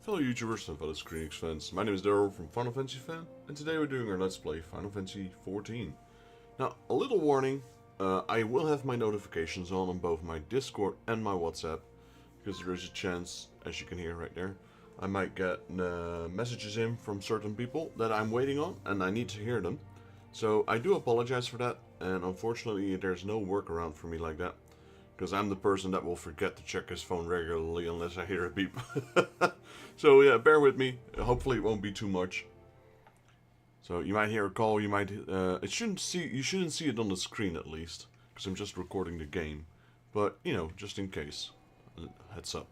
Fellow YouTubers and fellow Square Enix fans, my name is Daryl from Final Fantasy Fan, and today we're doing our Let's Play Final Fantasy XIV. Now, a little warning, I will have my notifications on both my Discord and my WhatsApp, because there is a chance, as you can hear right there, I might get messages in from certain people that I'm waiting on, and I need to hear them. So I do apologize for that, and unfortunately there's no workaround for me like that. Because I'm the person that will forget to check his phone regularly unless I hear a beep. So yeah, bear with me. Hopefully it won't be too much. So you might hear a call. You might. You shouldn't see it on the screen at least, because I'm just recording the game. But you know, just in case, heads up.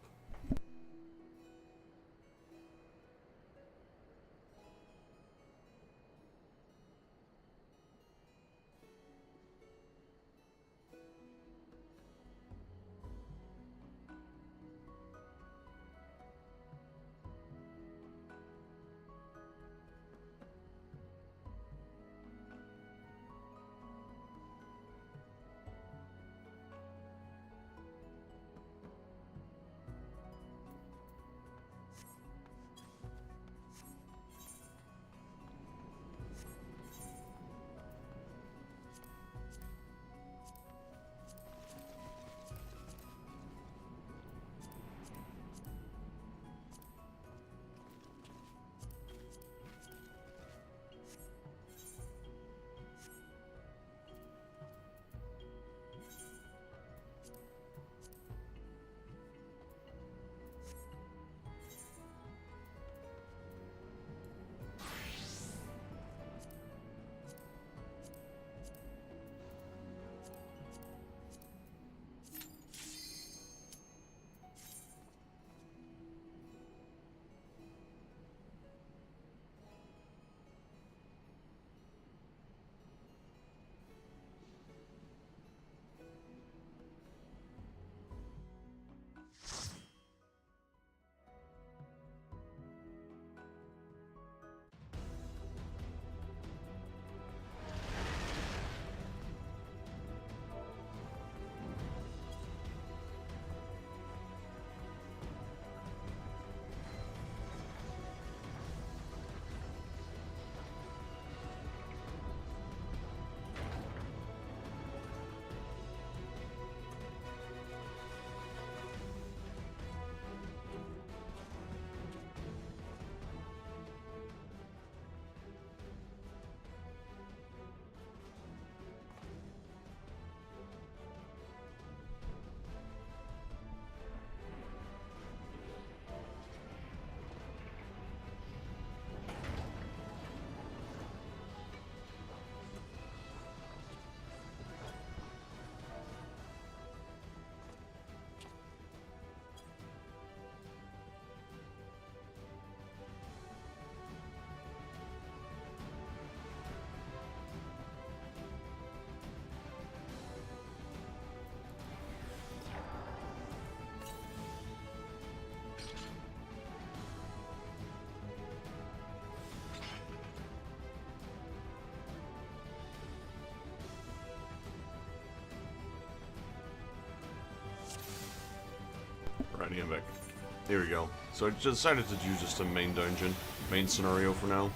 Alrighty, I'm back. Here we go. So I decided to do just a main dungeon, main scenario for now.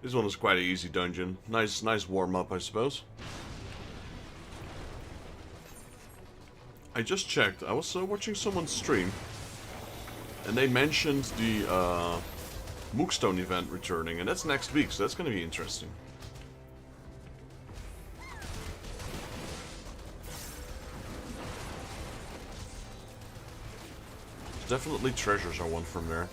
This one is quite an easy dungeon. Nice warm-up, I suppose. I just checked. I was watching someone stream, and they mentioned the Mookstone event returning, and that's next week, so that's going to be interesting. Definitely treasures are one from there.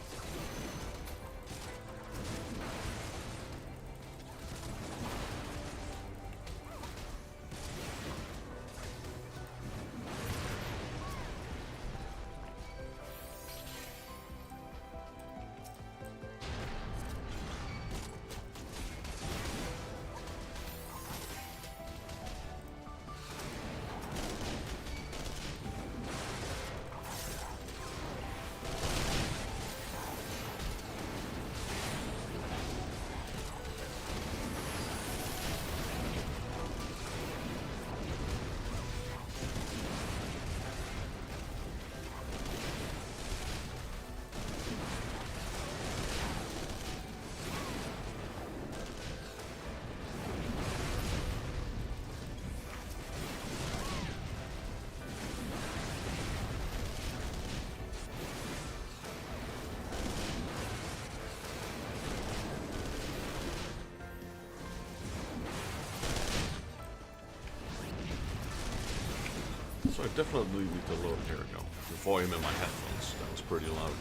So I definitely need to lower, here we go, the volume in my headphones. That was pretty loud.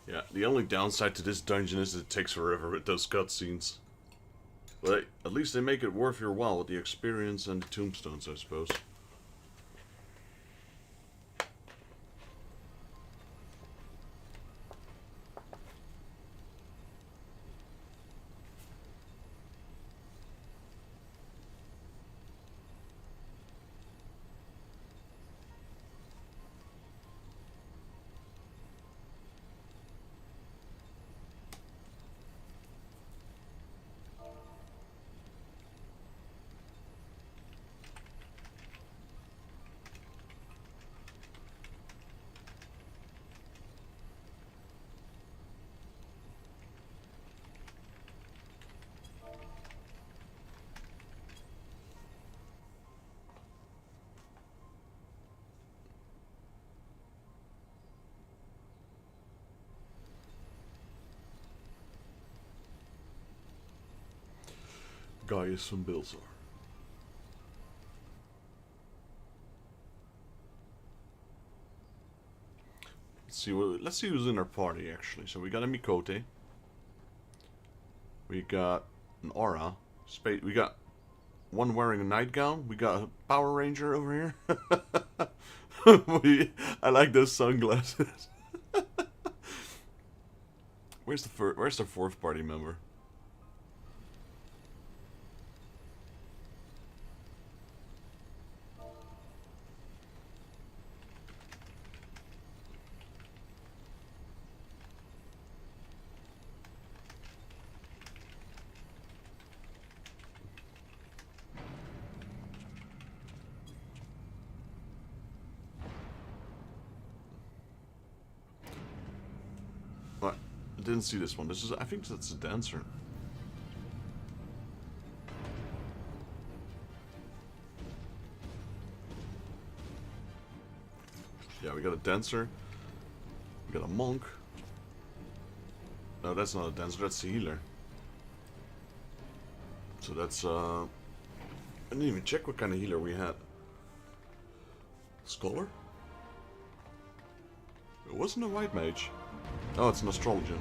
Yeah, the only downside to this dungeon is it takes forever with those cutscenes. But at least they make it worth your while with the experience and the tombstones, I suppose. Gaius from Bilzar. Let's see who's in our party actually. So we got a Mikote. We got an Aura. We got one wearing a nightgown. We got a Power Ranger over here. I like those sunglasses. Where's the fourth party member? What? I didn't see this one. I think that's a dancer. Yeah, we got a dancer. We got a monk. No, that's not a dancer, that's a healer. So that's, I didn't even check what kind of healer we had. Scholar? It wasn't a white mage. Oh, it's an astrologer.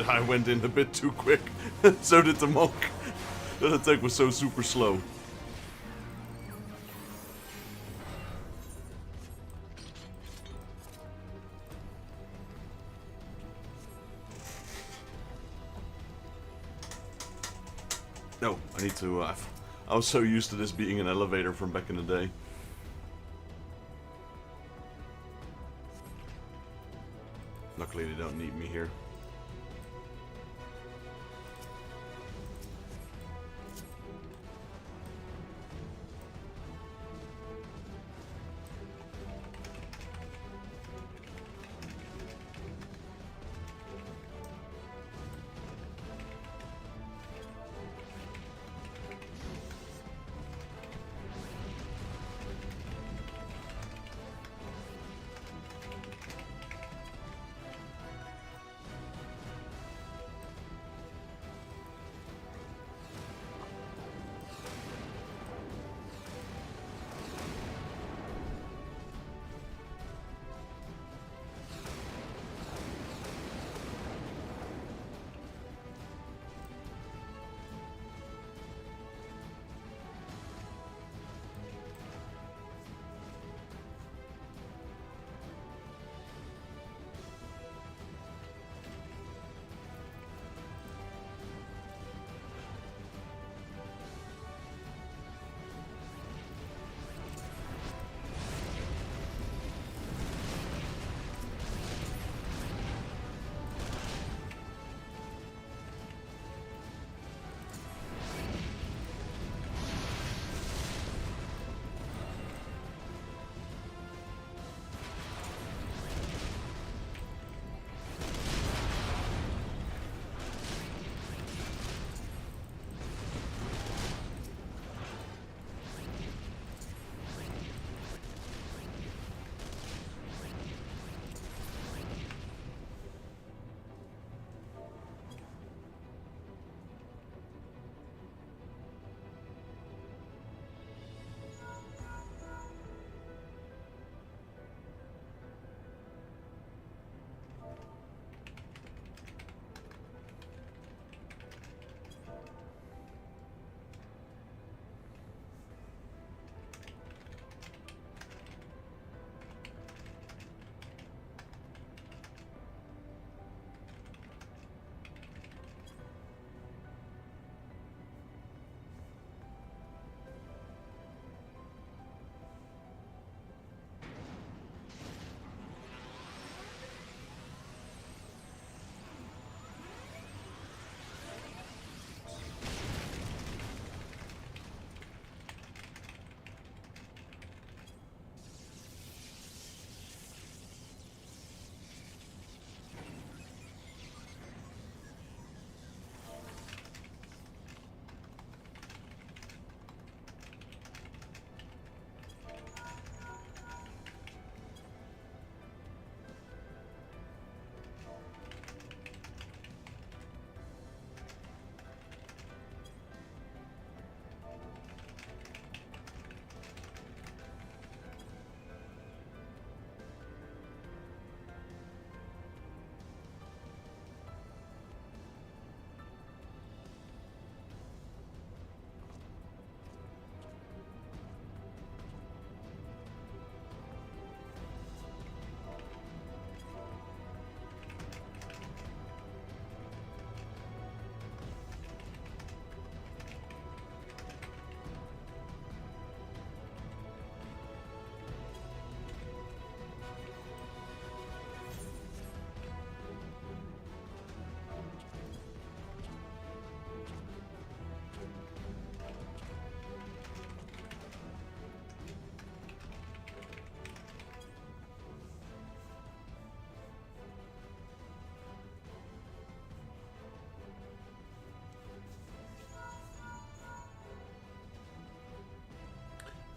I went in a bit too quick. So did the monk. That attack was so super slow. No, I need to, I was so used to this being an elevator from back in the day. Luckily they don't need me here.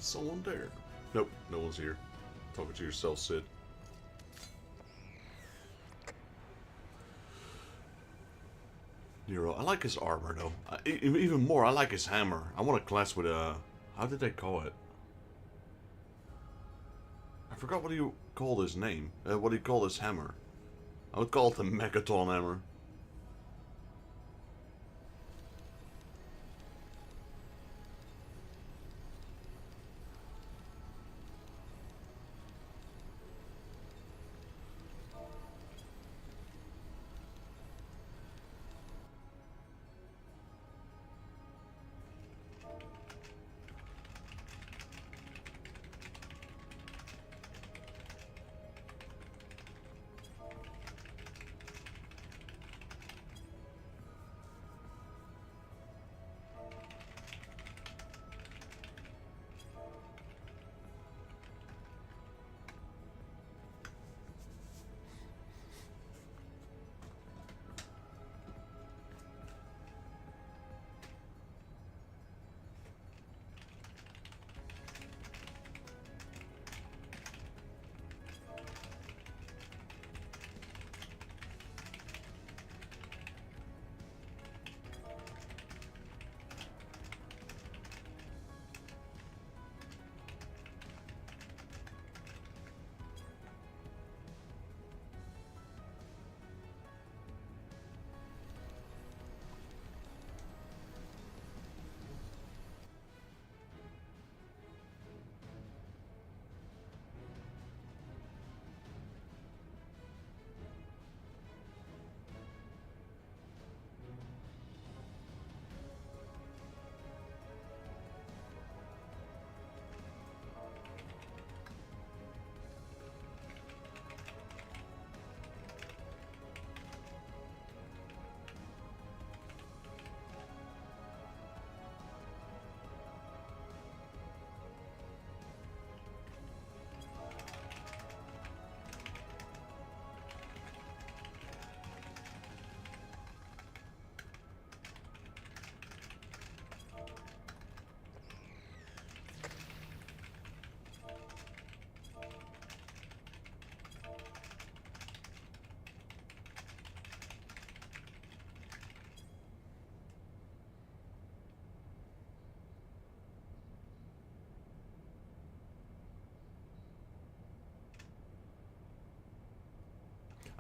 Someone there? Nope, no one's here. Talking to yourself, Sid. Nero, I like his armor though. Even more, I like his hammer. I want a class with a... How did they call it? I forgot what he called his name. What he called his hammer. I would call it the Megaton hammer.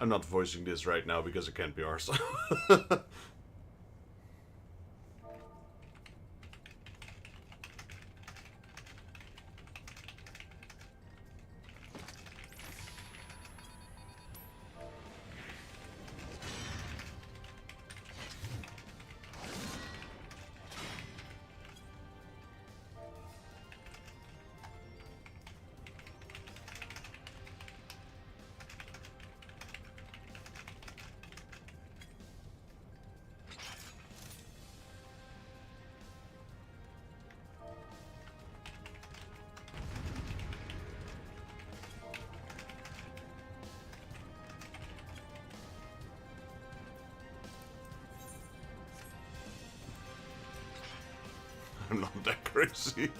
I'm not voicing this right now because it can't be ours. I'm not that crazy.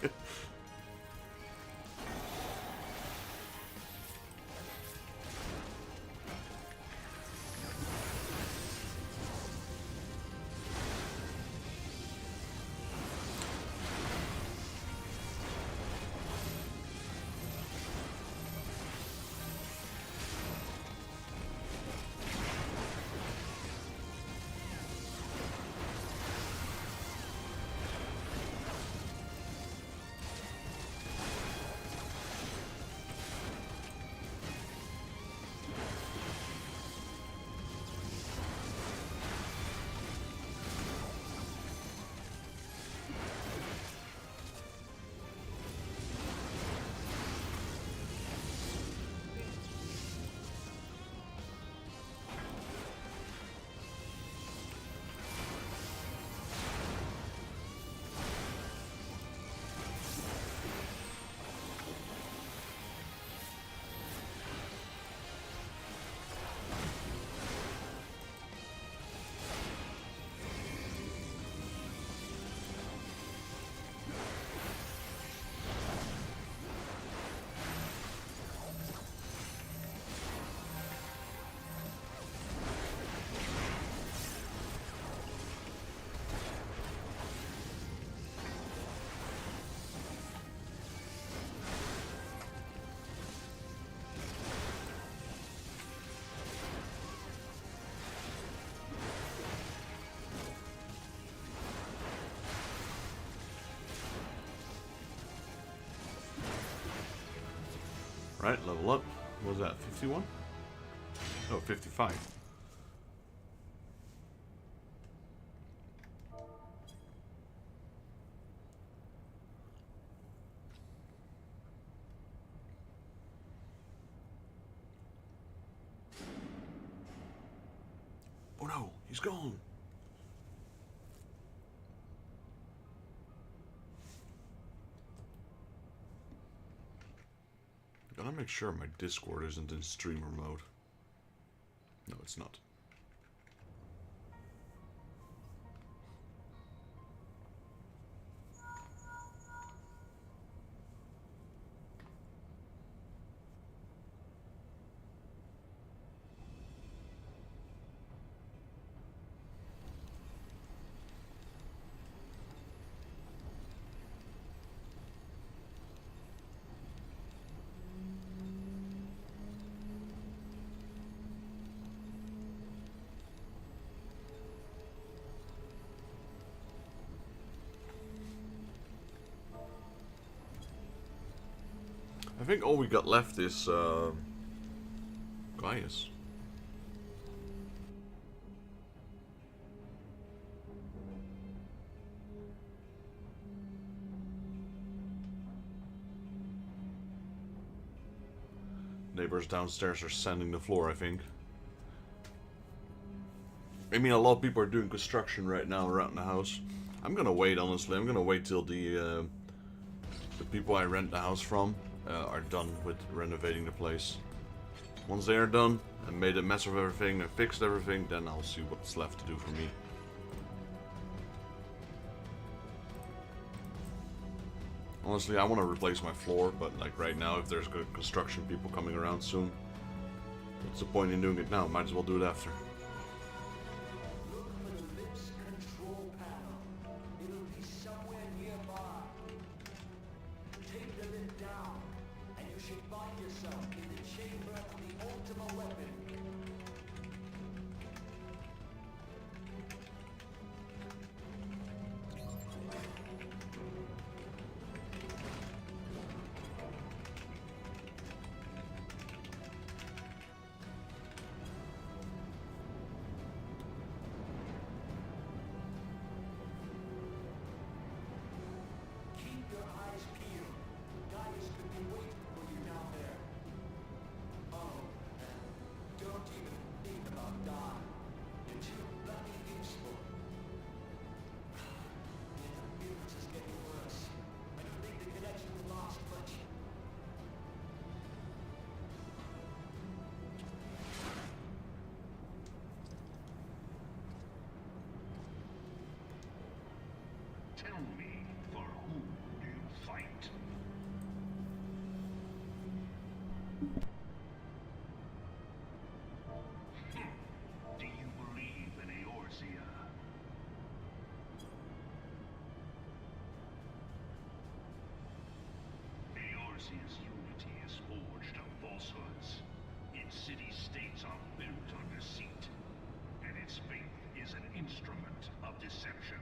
Right, level up. What was that, 51? Oh, 55. Oh no, he's gone. Gotta make sure my Discord isn't in streamer mode. No, it's not. I think all we got left is Gaius. Neighbors downstairs are sanding the floor, I think. I mean, a lot of people are doing construction right now around the house. I'm gonna wait, honestly. I'm gonna wait till the people I rent the house from are done with renovating the place. Once they are done and made a mess of everything and fixed everything, then I'll see what's left to do for me. Honestly, I want to replace my floor, but like right now, if there's good construction people coming around soon, what's the point in doing it now? Might as well do it after. be waiting for you down there. Oh, and don't even think about dying. You're too bloody useful. The interference is getting worse. I don't think the connection will last much. Tell me, for whom do you fight? Do you believe in Eorzea? Eorzea's unity is forged of falsehoods. Its city-states are built on deceit, and its faith is an instrument of deception.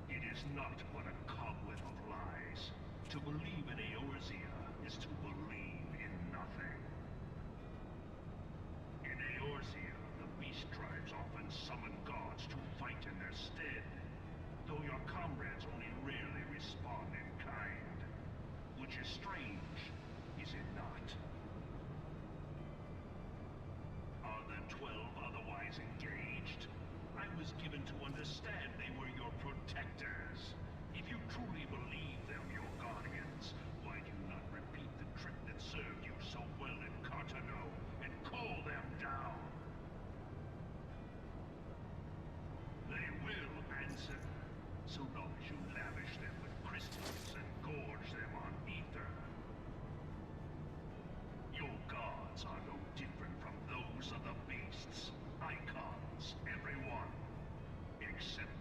It is not but a cobweb of lies. To believe in Eorzea is to believe in nothing. In Eorzea, the beast tribes often summon gods to fight in their stead, though your comrades only rarely respond in kind. Which is strange, is it not? Are the 12 otherwise engaged? I was given to understand they were your protectors. If you truly believe them your guardians, why do you not repeat the trick that served you so well in Cartano and call them down? They will answer, so long as you lavish them with crystals and gorge them on ether. Your gods are no different from those of the beasts. Icons, every one, except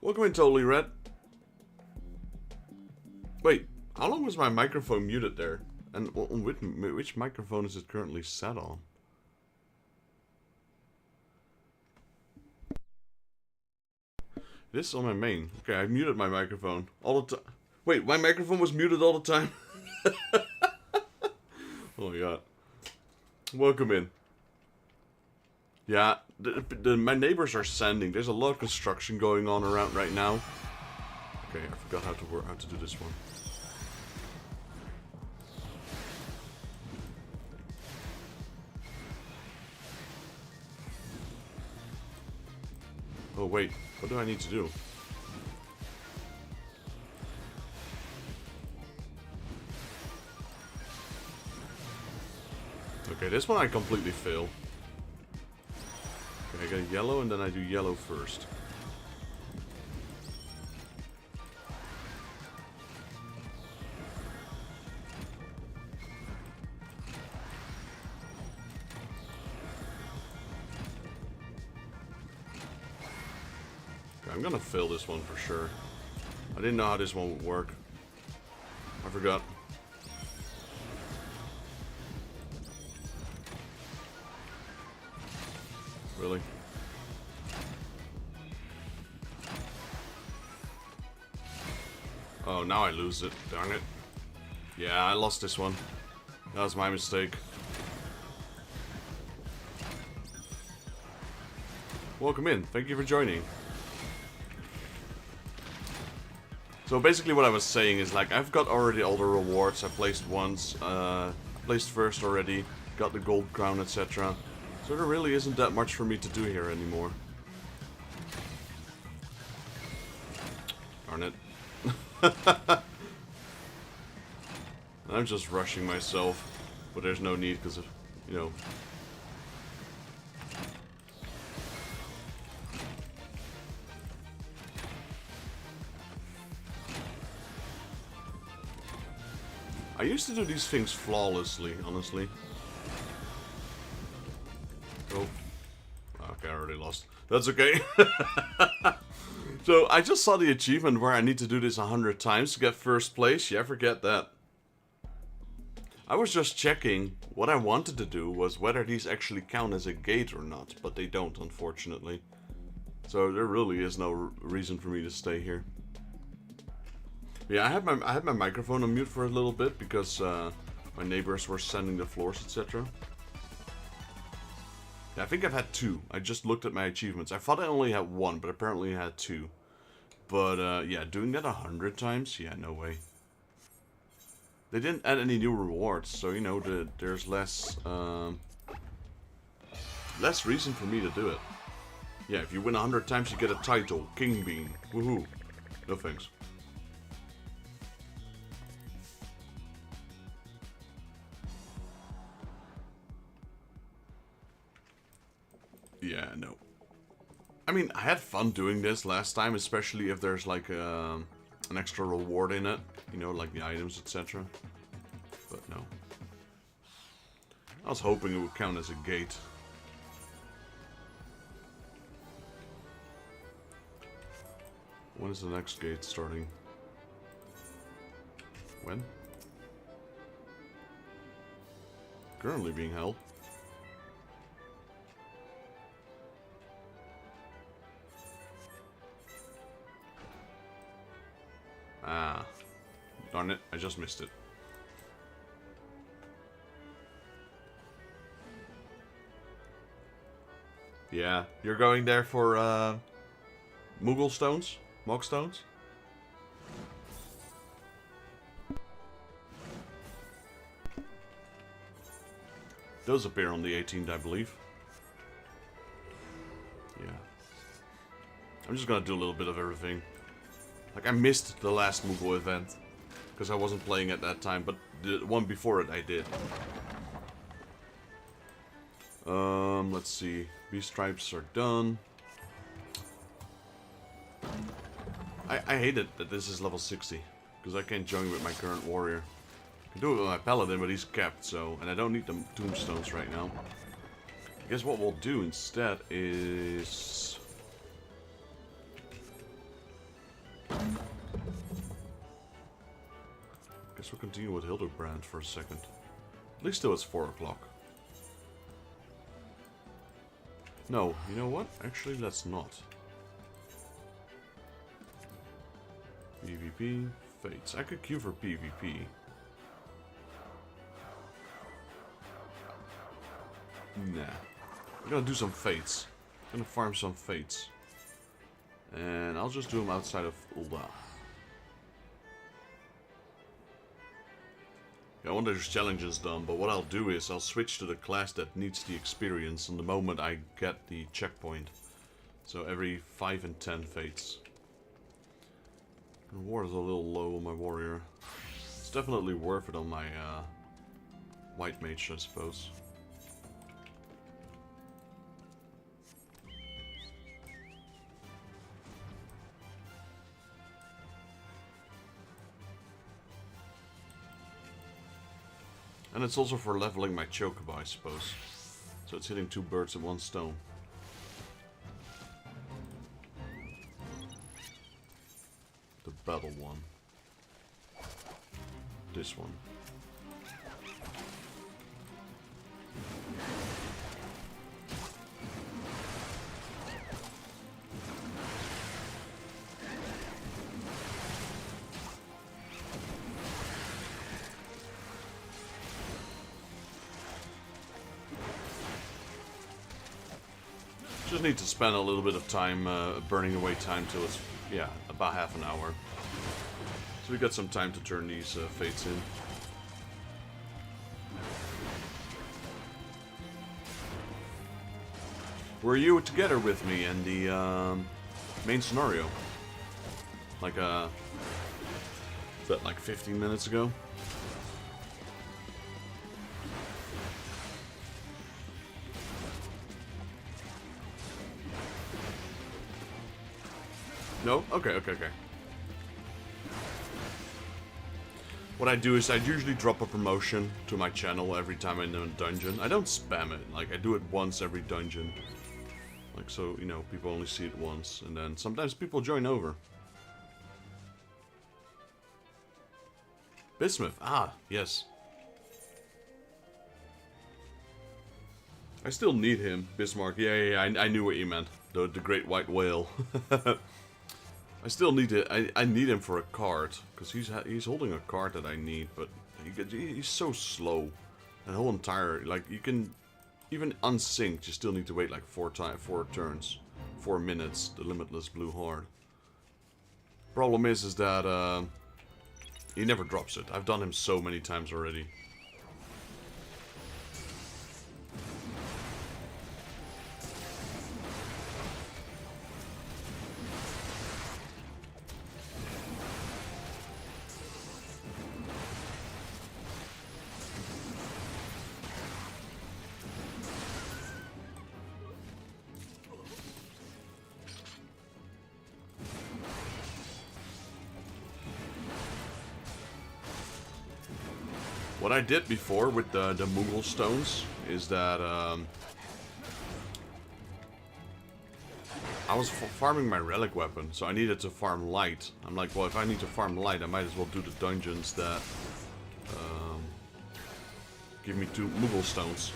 Welcome in, Totally Red. Wait, how long was my microphone muted there? And on which microphone is it currently set on? This is on my main. Okay, I muted my microphone all the time. Wait, my microphone was muted all the time? Oh my god. Welcome in. Yeah, my neighbors are sanding. There's a lot of construction going on around right now. Okay, I forgot how to do this one. Oh wait, what do I need to do? Okay, this one I completely fail. Okay, I get a yellow and then I do yellow first. Okay, I'm gonna fail this one for sure. I didn't know how this one would work. I forgot. Really? Oh, now I lose it. Darn it. Yeah, I lost this one. That was my mistake. Welcome in. Thank you for joining. So basically what I was saying is, like, I've got already all the rewards. I placed once, placed first already, got the gold crown, etc. So there really isn't that much for me to do here anymore. Darn it. I'm just rushing myself, but there's no need because of, you know. I used to do these things flawlessly, honestly. Oh. Okay, I already lost. That's okay. So, I just saw the achievement where I need to do this 100 times to get first place. Yeah, forget that. I was just checking. What I wanted to do was whether these actually count as a gate or not. But they don't, unfortunately. So, there really is no reason for me to stay here. Yeah, I had my microphone on mute for a little bit because my neighbors were sanding the floors, etc. Yeah, I think I've had 2. I just looked at my achievements. I thought I only had 1, but apparently I had 2. But yeah, doing that 100 times? Yeah, no way. They didn't add any new rewards, so you know there's less less reason for me to do it. Yeah, if you win 100 times, you get a title, King Bean. Woohoo! No thanks. Yeah, no. I mean, I had fun doing this last time, especially if there's like an extra reward in it. You know, like the items, etc. But no. I was hoping it would count as a gate. When is the next gate starting? When? Currently being held. Ah, darn it, I just missed it. Yeah, you're going there for Moogle stones? Mog stones? Those appear on the 18th, I believe. Yeah. I'm just gonna do a little bit of everything. Like, I missed the last Moogle event, because I wasn't playing at that time, but the one before it I did. Let's see. These stripes are done. I hate it that this is level 60, because I can't join with my current warrior. I can do it with my paladin, but he's capped, so... And I don't need the tombstones right now. I guess what we'll do instead is... guess we'll continue with Hildebrand for a second. At least till it's 4 o'clock. No, you know what? Actually, let's not. PvP, Fates. I could queue for PvP. Nah. I'm gonna do some Fates. I'm gonna farm some Fates. And I'll just do them outside of Ul'dah. Yeah, I want those challenges done, but what I'll do is I'll switch to the class that needs the experience on the moment I get the checkpoint. So every 5 and 10 Fates. Reward is a little low on my warrior. It's definitely worth it on my white mage, I suppose. And it's also for leveling my chocobo, I suppose. So it's hitting 2 birds with 1 stone. The battle one. This one. Just need to spend a little bit of time burning away time till it's, yeah, about half an hour. So we got some time to turn these fates in. Were you together with me in the main scenario? Like, is that like 15 minutes ago? No? Okay. What I do is I usually drop a promotion to my channel every time I'm in a dungeon. I don't spam it. Like, I do it once every dungeon. Like, so, you know, people only see it once. And then sometimes people join over. Bismuth. Ah, yes. I still need him. Bismarck. Yeah, I knew what you meant. The great white whale. I still need it. I need him for a card because he's holding a card that I need, but he's so slow. And whole entire, like, you can even unsynced, you still need to wait like 4 turns, 4 minutes. The limitless blue heart. Problem is that he never drops it. I've done him so many times already. What I did before with the Moogle stones is that I was farming my relic weapon, so I needed to farm light. I'm like, well, if I need to farm light, I might as well do the dungeons that give me 2 Moogle stones.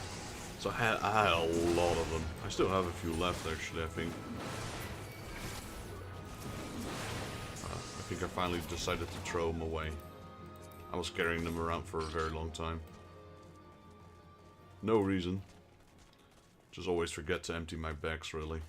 So I had a lot of them. I still have a few left, actually, I think. I think I finally decided to throw them away. I was carrying them around for a very long time. No reason. Just always forget to empty my bags, really.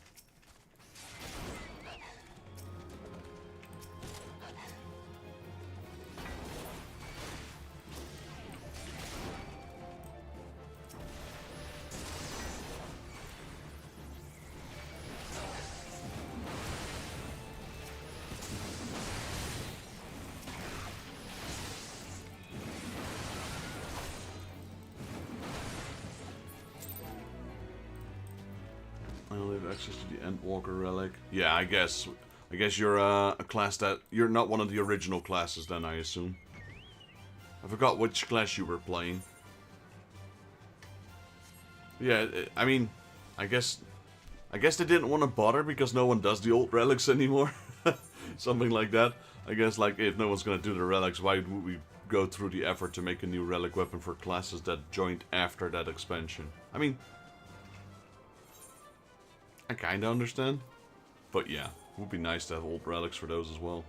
I only have access to the Endwalker relic. Yeah, I guess you're a class that you're not one of the original classes. Then I assume. I forgot which class you were playing. Yeah, I mean, I guess they didn't want to bother because no one does the old relics anymore. Something like that. I guess like if no one's gonna do the relics, why would we go through the effort to make a new relic weapon for classes that joined after that expansion. I mean, I kinda understand, but yeah, it would be nice to have old relics for those as well.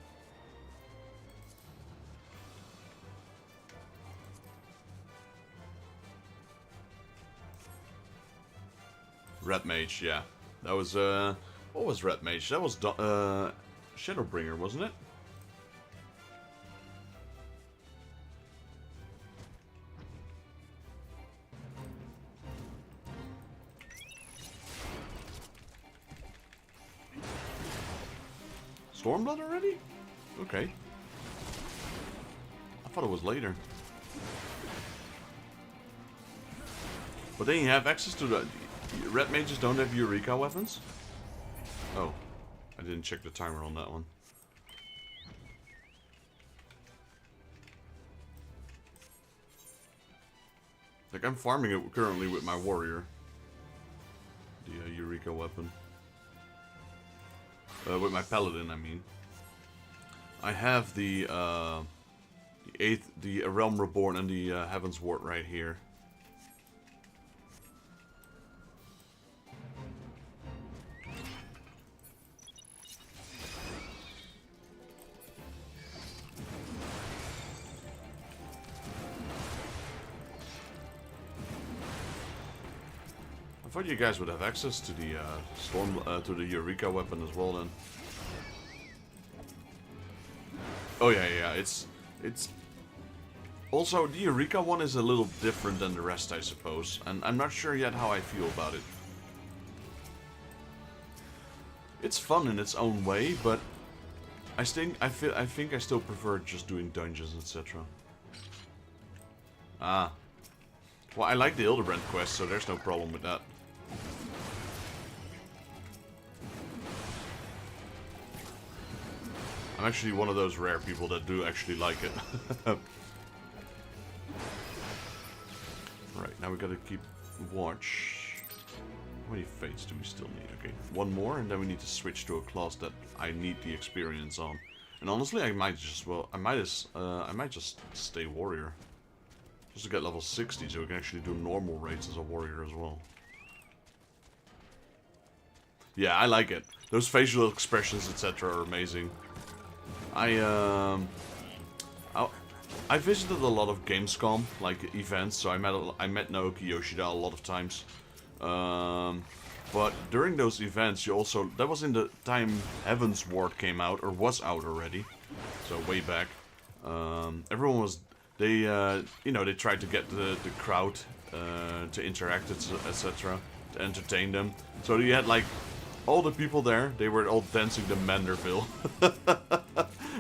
Red Mage, yeah. That was, what was Red Mage? That was, Shadowbringer, wasn't it? Stormblood already? Okay. I thought it was later. But then you have access to the... Red mages don't have Eureka weapons? Oh. I didn't check the timer on that one. Like, I'm farming it currently with my warrior. The Eureka weapon. With my paladin, I mean. I have the A Realm Reborn and the Heaven's Ward right here. I thought you guys would have access to the to the Eureka weapon as well then. Oh yeah, it's also the Eureka one is a little different than the rest, I suppose, and I'm not sure yet how I feel about it. It's fun in its own way, but I think I still prefer just doing dungeons, etc. Ah, well, I like the Hildebrand quest, so there's no problem with that. I'm actually one of those rare people that do actually like it. Right, now we gotta keep watch. How many fates do we still need? Okay, one more, and then we need to switch to a class that I need the experience on. And honestly, I might just I might just stay warrior, just to get level 60, so we can actually do normal raids as a warrior as well. Yeah, I like it. Those facial expressions, etc., are amazing. I visited a lot of Gamescom, like events, so I met Naoki Yoshida a lot of times. But during those events, that was in the time Heaven's Ward came out, or was out already, so way back. Everyone was, they tried to get the crowd to interact, etc., to entertain them. So you had like all the people there, they were all dancing the Manderville.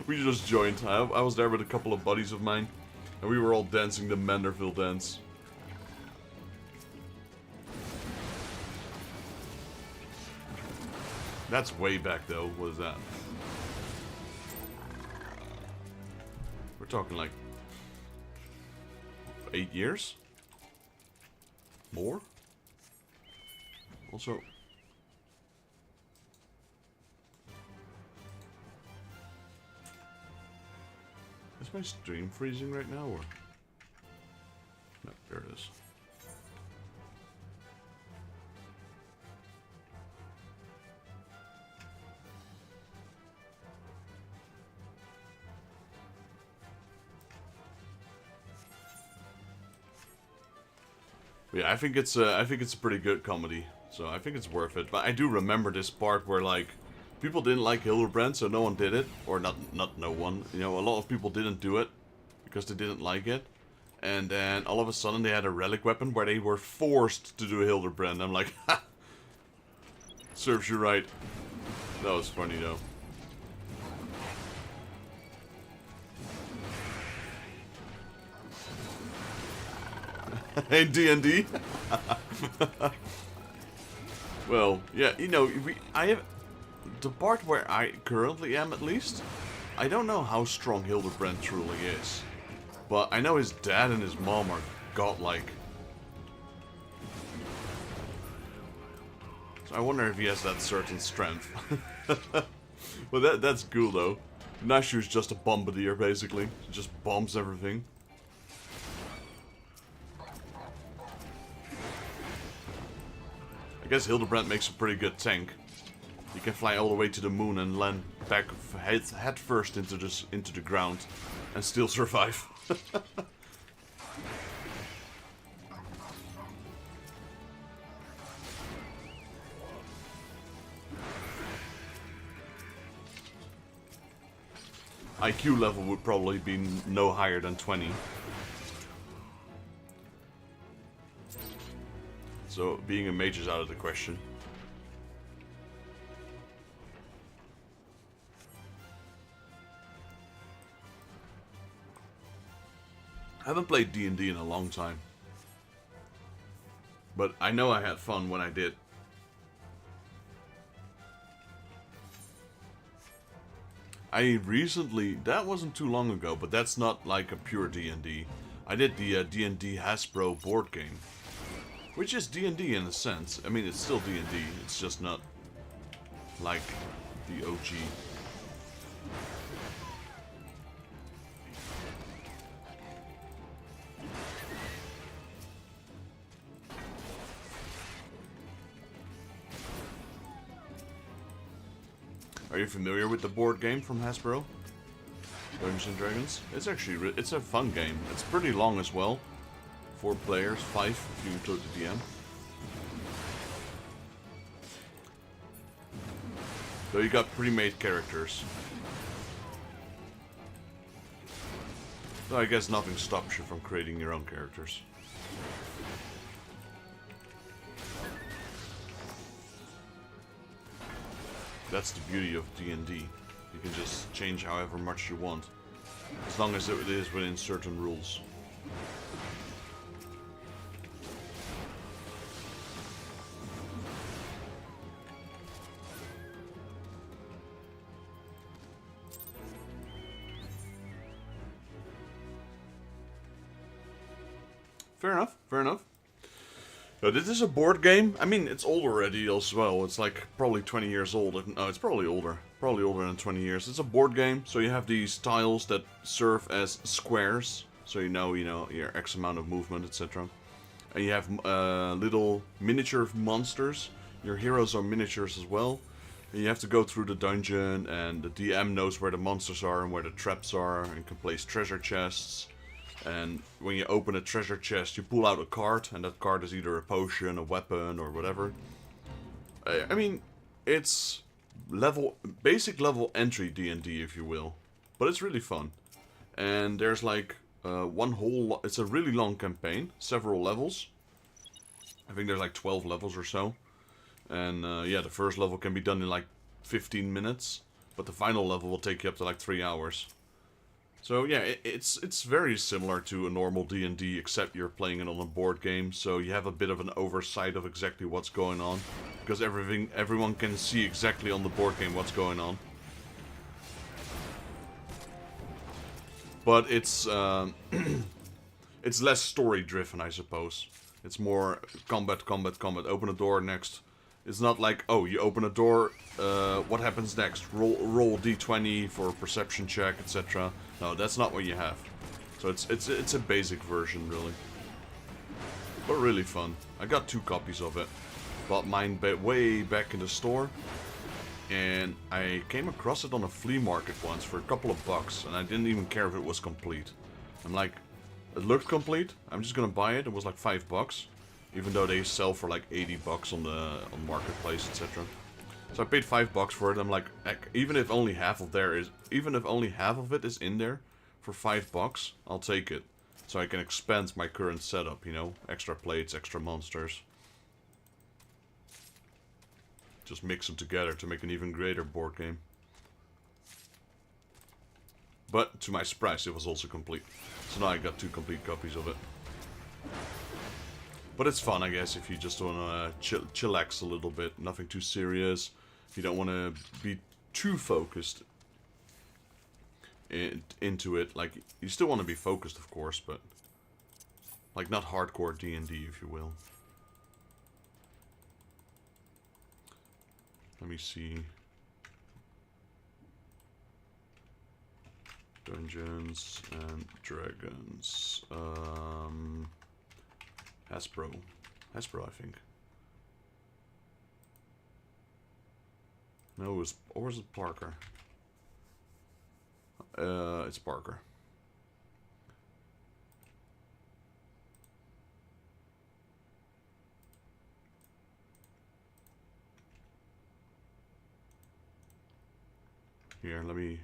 We just joined. I was there with a couple of buddies of mine, and we were all dancing the Manderville dance. That's way back though, what is that? We're talking like 8 years? More? Also... Is my stream freezing right now, or? No, there it is. Yeah, I think it's a pretty good comedy, so I think it's worth it. But I do remember this part where like people didn't like Hildebrand, so no one did it, or not no one. You know, a lot of people didn't do it because they didn't like it, and then all of a sudden they had a relic weapon where they were forced to do Hildebrand. I'm like, ha, serves you right. That was funny though. Hey, D&D. Well, yeah, you know, I have the part where I currently am, at least. I don't know how strong Hildebrand truly is, but I know his dad and his mom are godlike. So I wonder if he has that certain strength. Well, that's cool though. Nashu is just a bombardier, basically. It just bombs everything. I guess Hildebrand makes a pretty good tank. You can fly all the way to the moon and land back head first into the ground and still survive. IQ level would probably be no higher than 20. So being a mage is out of the question. I haven't played D&D in a long time. But I know I had fun when I did. I recently, that wasn't too long ago, but that's not like a pure D&D. I did the D&D Hasbro board game. Which is D&D in a sense. I mean, it's still D&D, it's just not like the OG. Are you familiar with the board game from Hasbro? Dungeons and Dragons? It's actually, it's a fun game. It's pretty long as well. 4 players, 5 if you include the DM. So you got pre-made characters. So I guess nothing stops you from creating your own characters. That's the beauty of D&D. You can just change however much you want, as long as it is within certain rules. Fair enough, fair enough. This is a board game. I mean, it's old already as well. It's like probably 20 years old. No, it's probably older. Probably older than 20 years. It's a board game, so you have these tiles that serve as squares. So you know your X amount of movement, etc. And you have little miniature monsters. Your heroes are miniatures as well. And you have to go through the dungeon, and the DM knows where the monsters are and where the traps are, and can place treasure chests. And when you open a treasure chest, you pull out a card, and that card is either a potion, a weapon, or whatever. I mean, it's basic level entry D&D, if you will. But it's really fun. And there's like it's a really long campaign, several levels. I think there's like 12 levels or so. And yeah, the first level can be done in like 15 minutes. But the final level will take you up to like 3 hours. So yeah, it's very similar to a normal D&D, except you're playing it on a board game, so you have a bit of an oversight of exactly what's going on, because everyone can see exactly on the board game what's going on. But it's it's less story driven, I suppose. It's more combat, combat, combat. Open a door, next. It's not like, oh, you open a door, what happens next? Roll d20 for a perception check, etc. No, that's not what you have. So it's a basic version, really. But really fun. I got 2 copies of it. Bought mine way back in the store. And I came across it on a flea market once for a couple of bucks. And I didn't even care if it was complete. I'm like, it looked complete. I'm just gonna buy it. It was like $5. Even though they sell for like $80 on marketplace, etc. So I paid $5 for it. I'm like, heck, even if only half of it is in there for $5, I'll take it. So I can expand my current setup, you know, extra plates, extra monsters. Just mix them together to make an even greater board game. But to my surprise, it was also complete. So now I got 2 complete copies of it. But it's fun, I guess, if you just want to chillax a little bit. Nothing too serious. If you don't want to be too focused into it. Like, you still want to be focused, of course, but like not hardcore D&D, if you will. Let me see. Dungeons and Dragons. Hasbro. Hasbro, I think. No, it was, or was it Parker? It's Parker. Here, let me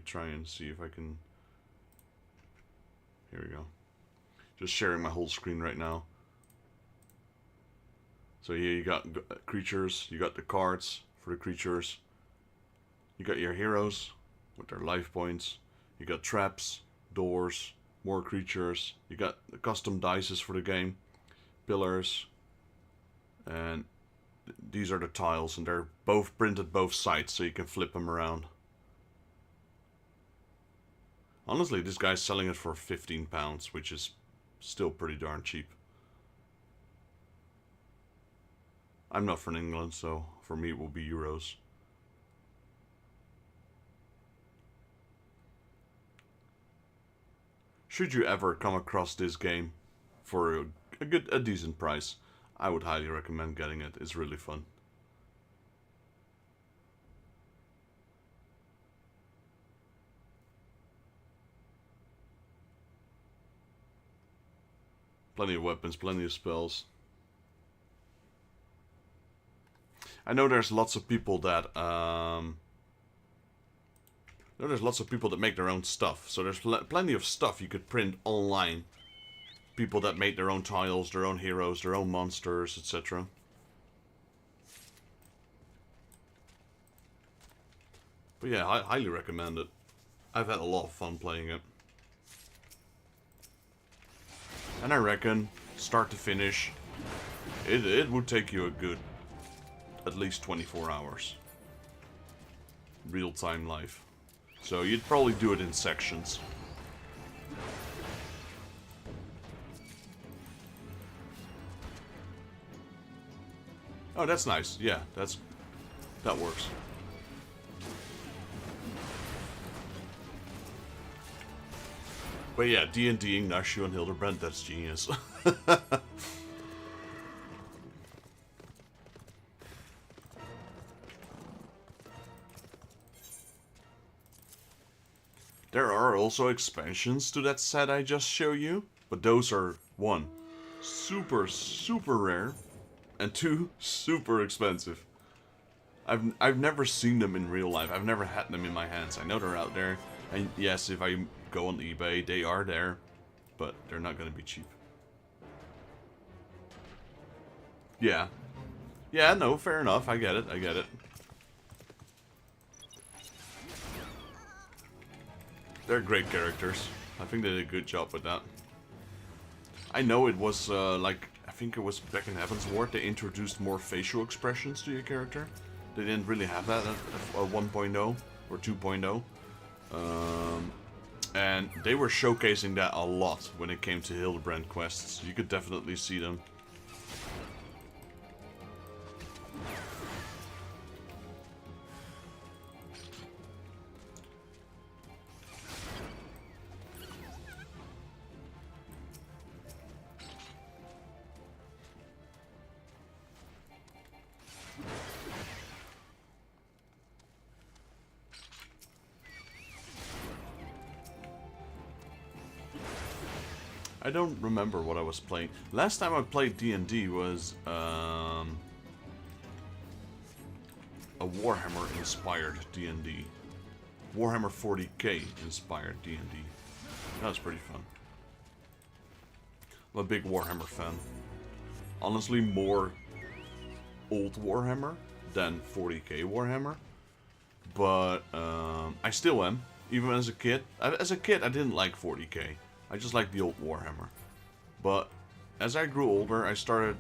try and see if I can. Here we go. Just sharing my whole screen right now. So here you got creatures, you got the cards for the creatures. You got your heroes with their life points. You got traps, doors, more creatures. You got the custom dices for the game, pillars, and these are the tiles, and they're both printed both sides, so you can flip them around. Honestly, this guy's selling it for £15, which is still pretty darn cheap. I'm not from England, so for me it will be euros. Should you ever come across this game for a decent price, I would highly recommend getting it. It's really fun. Plenty of weapons, plenty of spells. I know there's lots of people that make their own stuff. So there's plenty of stuff you could print online. People that make their own tiles, their own heroes, their own monsters, etc. But yeah, I highly recommend it. I've had a lot of fun playing it. And I reckon, start to finish, it would take you a good, at least 24 hours. Real-time life. So you'd probably do it in sections. Oh, that's nice. Yeah, that works. But yeah, D&D'ing Nashu and Hildebrand, that's genius. There are also expansions to that set I just showed you, but those are, 1, super, super rare, and 2, super expensive. I've never seen them in real life. I've never had them in my hands. I know they're out there, and yes, if I go on eBay, they are there, but they're not going to be cheap. Yeah. Yeah, no, fair enough. I get it. I get it. They're great characters. I think they did a good job with that. I know it was, I think it was back in Heaven's Ward, they introduced more facial expressions to your character. They didn't really have that at 1.0 or 2.0. And they were showcasing that a lot when it came to Hildebrand quests. You could definitely see them. I don't remember what I was playing. Last time I played D&D was a Warhammer inspired D&D. Warhammer 40k inspired D&D. That was pretty fun. I'm a big Warhammer fan. Honestly, more old Warhammer than 40k Warhammer. But I still am. Even as a kid. As a kid, I didn't like 40k. I just like the old Warhammer. But as I grew older, I started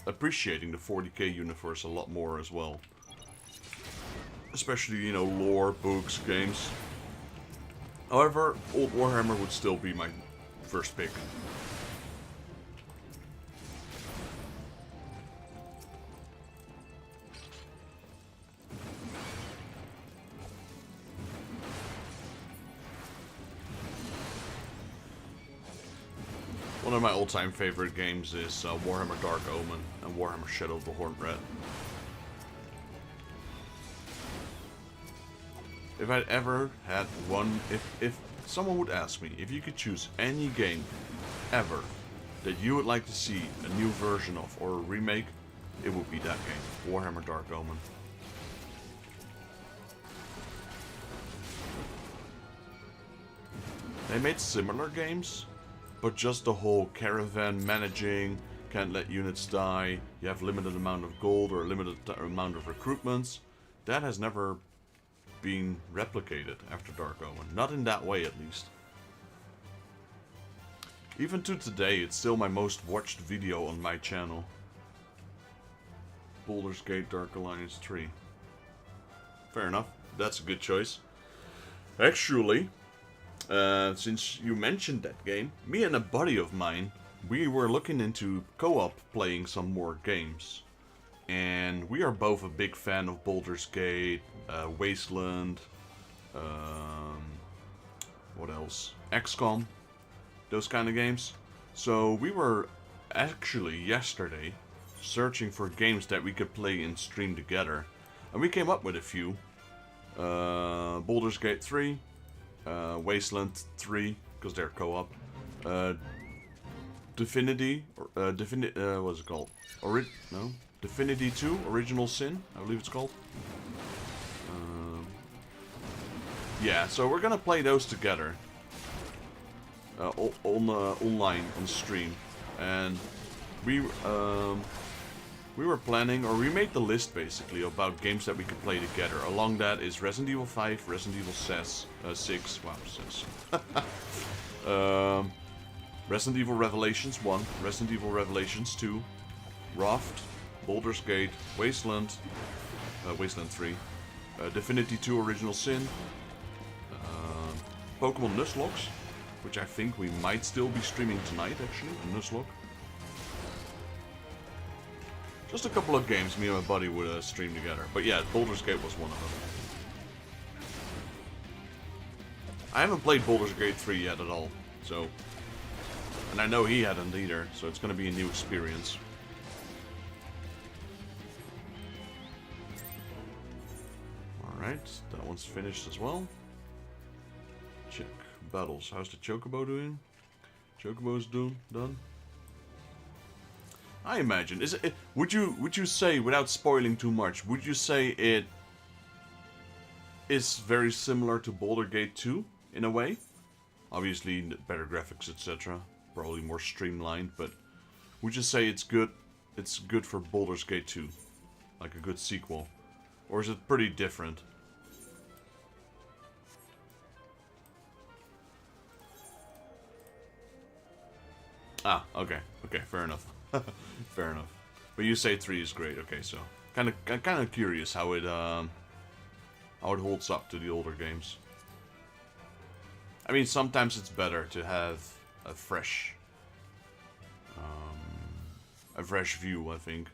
appreciating the 40k universe a lot more as well. Especially, you know, lore, books, games. However, old Warhammer would still be my first pick. One of my all-time favorite games is Warhammer Dark Omen and Warhammer Shadow of the Horned Red. If I'd ever had one, if someone would ask me if you could choose any game ever that you would like to see a new version of or a remake, it would be that game, Warhammer Dark Omen. They made similar games, but just the whole caravan managing, can't let units die, you have limited amount of gold or a limited amount of recruitments, that has never been replicated after Dark Omen. Not in that way, at least. Even to today, it's still my most watched video on my channel. Baldur's Gate Dark Alliance 3. Fair enough. That's a good choice. Actually, since you mentioned that game, me and a buddy of mine, we were looking into co-op playing some more games. And we are both a big fan of Baldur's Gate, Wasteland, what else? XCOM, those kind of games. So we were actually yesterday searching for games that we could play and stream together. And we came up with a few. Baldur's Gate 3, Wasteland 3, because they're co-op. Divinity, what's it called? Divinity 2, Original Sin, I believe it's called. Yeah, so we're gonna play those together. Online, on stream. And we were planning, or we made the list basically, about games that we could play together. Along that is Resident Evil 5, Resident Evil 6, wow, 6. Resident Evil Revelations 1, Resident Evil Revelations 2, Raft, Baldur's Gate, Wasteland 3, Divinity 2 Original Sin, Pokemon Nuzlocke, which I think we might still be streaming tonight, actually, a Nuzlocke. Just a couple of games me and my buddy would stream together. But yeah, Baldur's Gate was one of them. I haven't played Baldur's Gate 3 yet at all, so... And I know he hadn't either, so it's going to be a new experience. Alright, that one's finished as well. Check battles. How's the Chocobo doing? Chocobo's done. I imagine. Would you say, without spoiling too much, would you say it is very similar to Baldur's Gate 2 in a way? Obviously, better graphics, etc. Probably more streamlined, but would you say it's good? It's good for Baldur's Gate 2, like a good sequel, or is it pretty different? Ah, okay, fair enough. Fair enough. But you say 3 is great. Okay, so kind of curious how it holds up to the older games. I mean, sometimes it's better to have a fresh view, I think.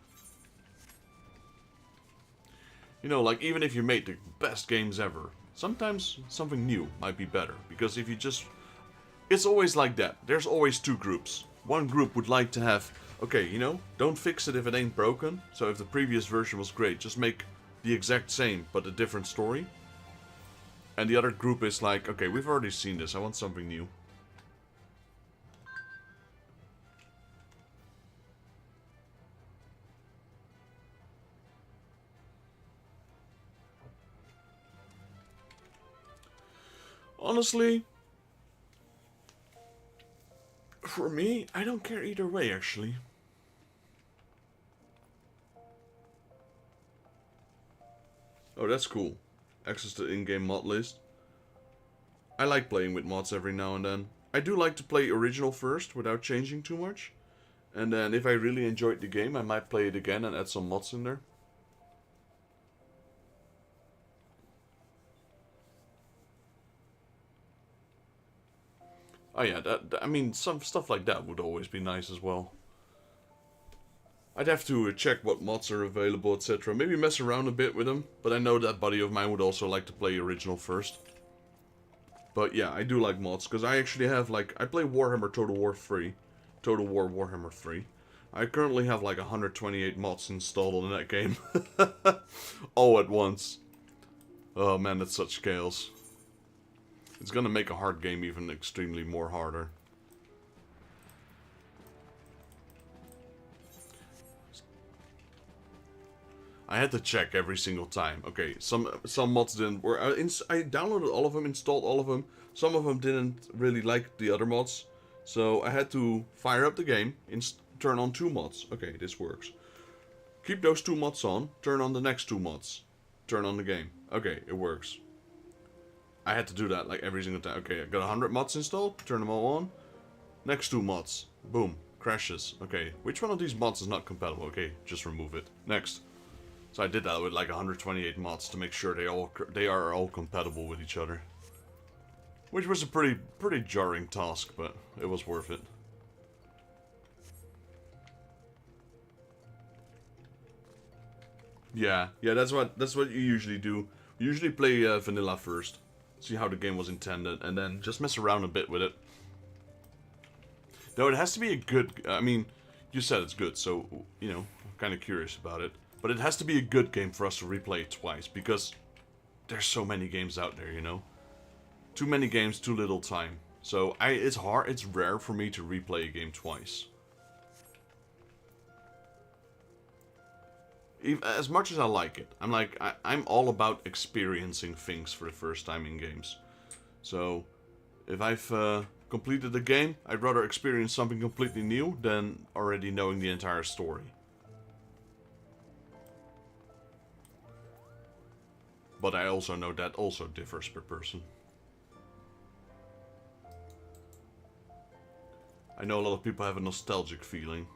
You know, like, even if you made the best games ever, sometimes something new might be better. Because if you just... It's always like that. There's always two groups. One group would like to have, okay, you know, don't fix it if it ain't broken. So if the previous version was great, just make the exact same, but a different story. And the other group is like, okay, we've already seen this, I want something new. Honestly, for me, I don't care either way, actually. Oh, that's cool. Access to in-game mod list. I like playing with mods every now and then. I do like to play original first, without changing too much. And then, if I really enjoyed the game, I might play it again and add some mods in there. Oh yeah, I mean, some stuff like that would always be nice as well. I'd have to check what mods are available, etc. Maybe mess around a bit with them, but I know that buddy of mine would also like to play original first. But yeah, I do like mods, because I actually have, like, I play Warhammer Total War 3, Total War Warhammer 3. I currently have like 128 mods installed on that game. All at once. Oh man, that's such chaos. It's gonna make a hard game even extremely more harder. I had to check every single time. Okay, some mods didn't work. I downloaded all of them, installed all of them. Some of them didn't really like the other mods. So I had to fire up the game, turn on 2 mods. Okay, this works. Keep those 2 mods on, turn on the next 2 mods. Turn on the game. Okay, it works. I had to do that like every single time. Okay, I got 100 mods installed, turn them all on. Next 2 mods. Boom. Crashes. Okay, which one of these mods is not compatible? Okay, just remove it. Next. So I did that with like 128 mods to make sure they are all compatible with each other. Which was a pretty jarring task, but it was worth it. Yeah, that's what you usually do. You usually play vanilla first, see how the game was intended, and then just mess around a bit with it. Though it has to be a good. I mean, you said it's good, so you know, I'm kind of curious about it. But it has to be a good game for us to replay it twice, because there's so many games out there, you know. Too many games, too little time. So it's rare for me to replay a game twice. As much as I like it, I'm all about experiencing things for the first time in games. So, if I've completed the game, I'd rather experience something completely new than already knowing the entire story. But I also know that also differs per person. I know a lot of people have a nostalgic feeling.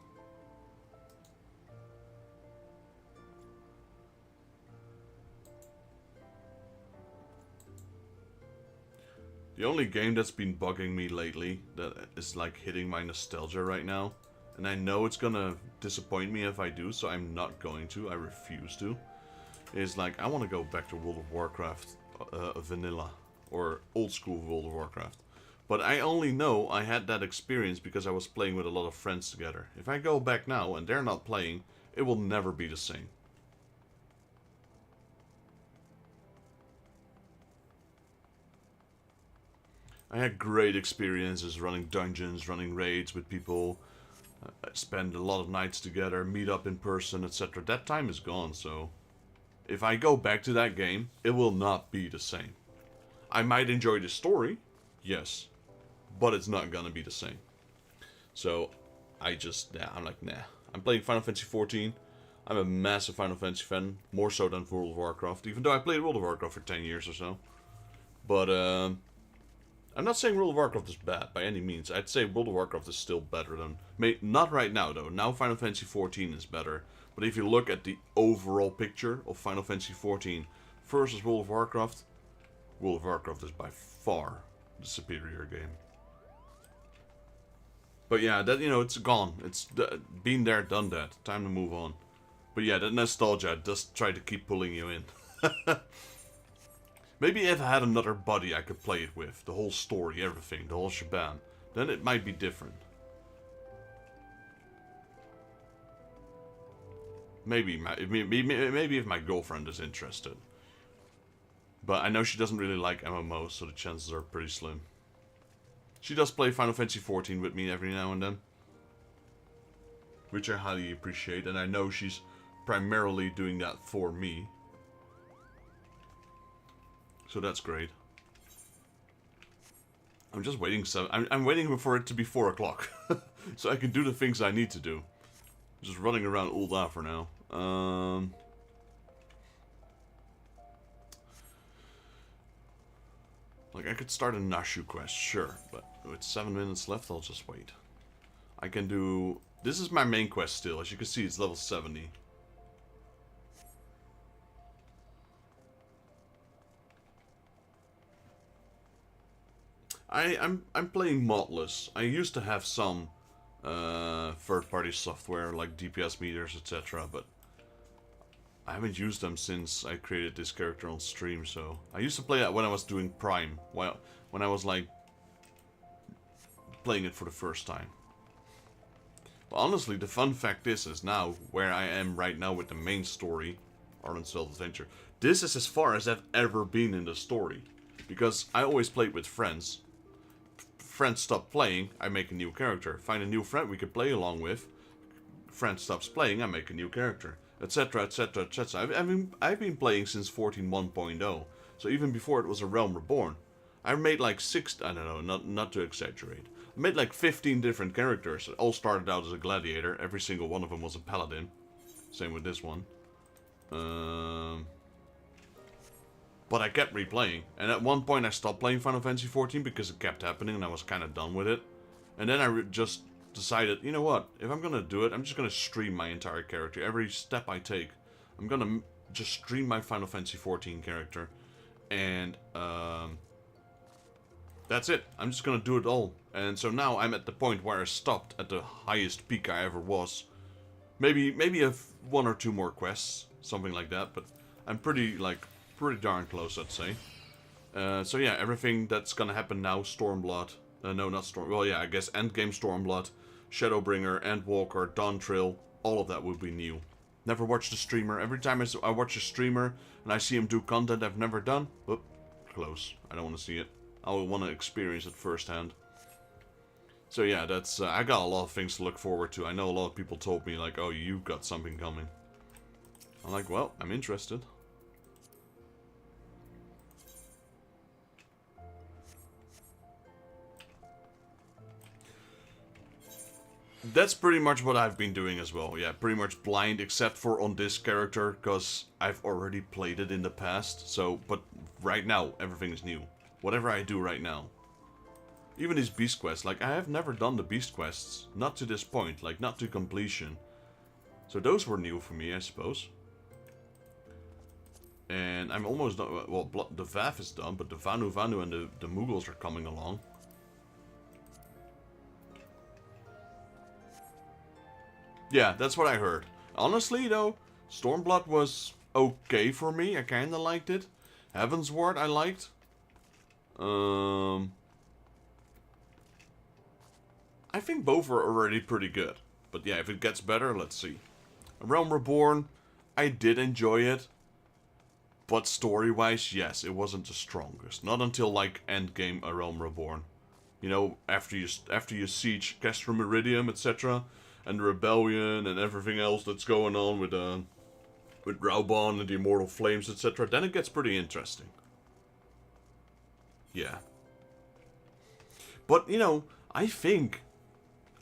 The only game that's been bugging me lately, that is like hitting my nostalgia right now, and I know it's gonna disappoint me if I do, so I'm not going to, I refuse to, is like, I want to go back to World of Warcraft vanilla, or old school World of Warcraft. But I only know I had that experience because I was playing with a lot of friends together. If I go back now and they're not playing, it will never be the same. I had great experiences running dungeons, running raids with people, spend a lot of nights together, meet up in person, etc. That time is gone, so if I go back to that game, it will not be the same. I might enjoy the story, yes, but it's not gonna be the same. So I'm like, nah. I'm playing Final Fantasy XIV. I'm a massive Final Fantasy fan, more so than World of Warcraft, even though I played World of Warcraft for 10 years or so. But I'm not saying World of Warcraft is bad by any means. I'd say World of Warcraft is still better than... Not right now though. Now Final Fantasy XIV is better. But if you look at the overall picture of Final Fantasy XIV versus World of Warcraft is by far the superior game. But yeah, that, you know, it's gone. It's been there, done that. Time to move on. But yeah, that nostalgia does try to keep pulling you in. Maybe if I had another buddy I could play it with, the whole story, everything, the whole shebang, then it might be different. Maybe if my girlfriend is interested. But I know she doesn't really like MMOs, so the chances are pretty slim. She does play Final Fantasy XIV with me every now and then, which I highly appreciate, and I know she's primarily doing that for me. So that's great. I'm just waiting. I'm waiting for it to be 4 o'clock, so I can do the things I need to do. Just running around all that for now. Like, I could start a Nashu quest, sure, but with 7 minutes left, I'll just wait. I can do... This is my main quest still. As you can see, it's level 70. I'm playing modless. I used to have some third-party software like DPS meters, etc., but I haven't used them since I created this character on stream. So I used to play that when I was doing Prime, when I was like playing it for the first time. But honestly, the fun fact is now, where I am right now with the main story, Arlen's Stealth Adventure, this is as far as I've ever been in the story. Because I always played with friends. Friends stop playing, I make a new character. Find a new friend we can play along with. Friend stops playing, I make a new character. Etc, etc, etc. I've been playing since 14.1.0. So even before it was A Realm Reborn. I made like I don't know, not to exaggerate. I made like 15 different characters. It all started out as a gladiator. Every single one of them was a paladin. Same with this one. But I kept replaying. And at one point I stopped playing Final Fantasy XIV because it kept happening and I was kind of done with it. And then I just decided, you know what? If I'm going to do it, I'm just going to stream my entire character. Every step I take, I'm going to just stream my Final Fantasy XIV character. And that's it. I'm just going to do it all. And so now I'm at the point where I stopped at the highest peak I ever was. Maybe one or two more quests, something like that. But I'm pretty darn close, I'd say. So yeah, everything that's gonna happen now, Stormblood, no, not Storm, well yeah, I guess Endgame Stormblood, Shadowbringer, Endwalker, Dawntrail, all of that will be new. Never watched a streamer. Every time I watch a streamer and I see him do content I've never done, whoop, close. I don't want to see it. I want to experience it firsthand. So yeah, that's, I got a lot of things to look forward to. I know a lot of people told me like, oh, you've got something coming. I'm like, well, I'm interested. That's pretty much what I've been doing as well. Yeah, pretty much blind, except for on this character, because I've already played it in the past. So, but right now, everything is new. Whatever I do right now. Even these beast quests, like, I have never done the beast quests. Not to this point, like, not to completion. So those were new for me, I suppose. And I'm almost done, well, the Vav is done, but the Vanu Vanu and the Mughals are coming along. Yeah, that's what I heard. Honestly, though, Stormblood was okay for me. I kinda liked it. Heavensward I liked. I think both are already pretty good. But yeah, if it gets better, let's see. A Realm Reborn, I did enjoy it. But story-wise, yes, it wasn't the strongest. Not until, like, Endgame A Realm Reborn. You know, after you siege Castrum Meridium, etc., and the rebellion and everything else that's going on with Raubon and the Immortal Flames, etc., then it gets pretty interesting. Yeah. But, you know, I think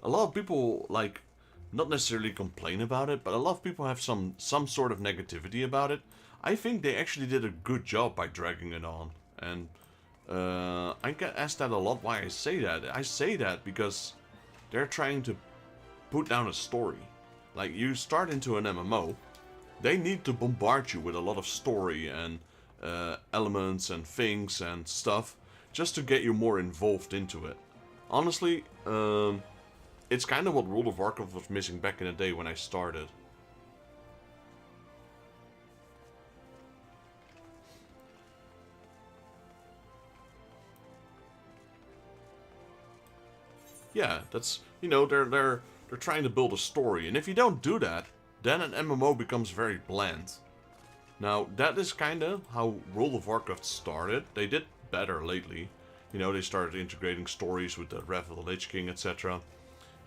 a lot of people, like, not necessarily complain about it, but a lot of people have some sort of negativity about it. I think they actually did a good job by dragging it on. And I get asked that a lot why I say that. I say that because they're trying to put down a story. Like, you start into an MMO, they need to bombard you with a lot of story and elements and things and stuff just to get you more involved into it. Honestly, it's kind of what World of Warcraft was missing back in the day when I started. Yeah, that's, you know, they're trying to build a story, and if you don't do that, then an MMO becomes very bland. Now, that is kinda how World of Warcraft started. They did better lately. You know, they started integrating stories with the Wrath of the Lich King, etc.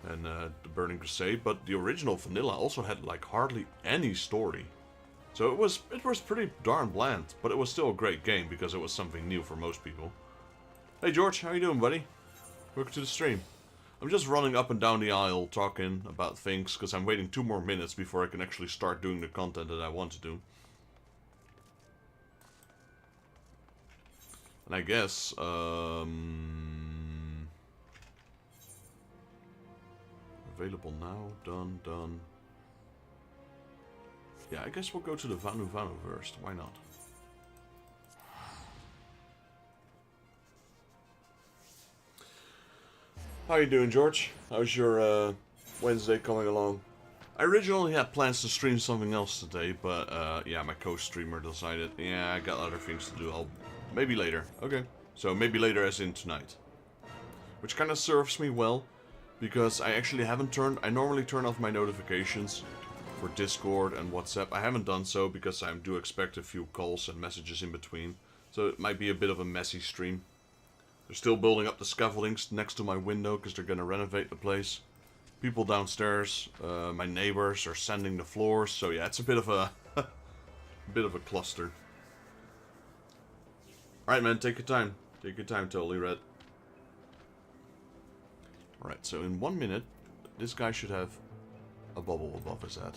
and the Burning Crusade, but the original vanilla also had like hardly any story. So it was pretty darn bland, but it was still a great game because it was something new for most people. Hey George, how you doing, buddy? Welcome to the stream. I'm just running up and down the aisle talking about things because I'm waiting 2 more minutes before I can actually start doing the content that I want to do. And I guess, available now, done. Yeah, I guess we'll go to the Vanu Vanu first, why not? How you doing, George? How's your Wednesday coming along? I originally had plans to stream something else today, but yeah, my co-streamer decided, yeah, I got other things to do. Maybe later. Okay. So maybe later as in tonight. Which kind of serves me well, because I actually haven't turned... I normally turn off my notifications for Discord and WhatsApp. I haven't done so because I do expect a few calls and messages in between. So it might be a bit of a messy stream. They're still building up the scaffoldings next to my window because they're going to renovate the place. People downstairs, my neighbors are sanding the floors. So yeah, it's a bit of a bit of a cluster. Alright man, take your time. Take your time, totally red. Alright, so in 1 minute, this guy should have a bubble above his head.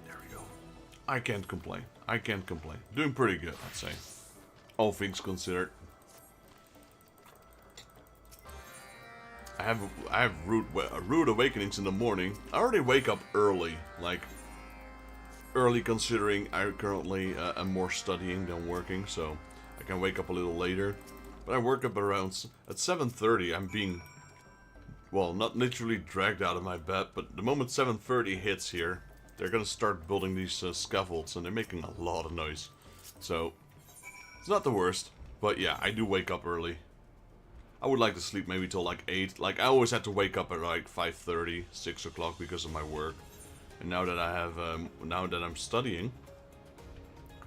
There we go. I can't complain. I can't complain. Doing pretty good, I'd say. All things considered. I have rude awakenings in the morning. I already wake up early, like early considering I currently am more studying than working, so I can wake up a little later. But I work up around at 7:30. I'm being, well, not literally dragged out of my bed, but the moment 7:30 hits here, they're gonna start building these scaffolds, and they're making a lot of noise. So it's not the worst, but yeah, I do wake up early. I would like to sleep maybe till like 8. Like, I always had to wake up at like 5:30, 6 o'clock because of my work. And now that I have, now that I'm studying,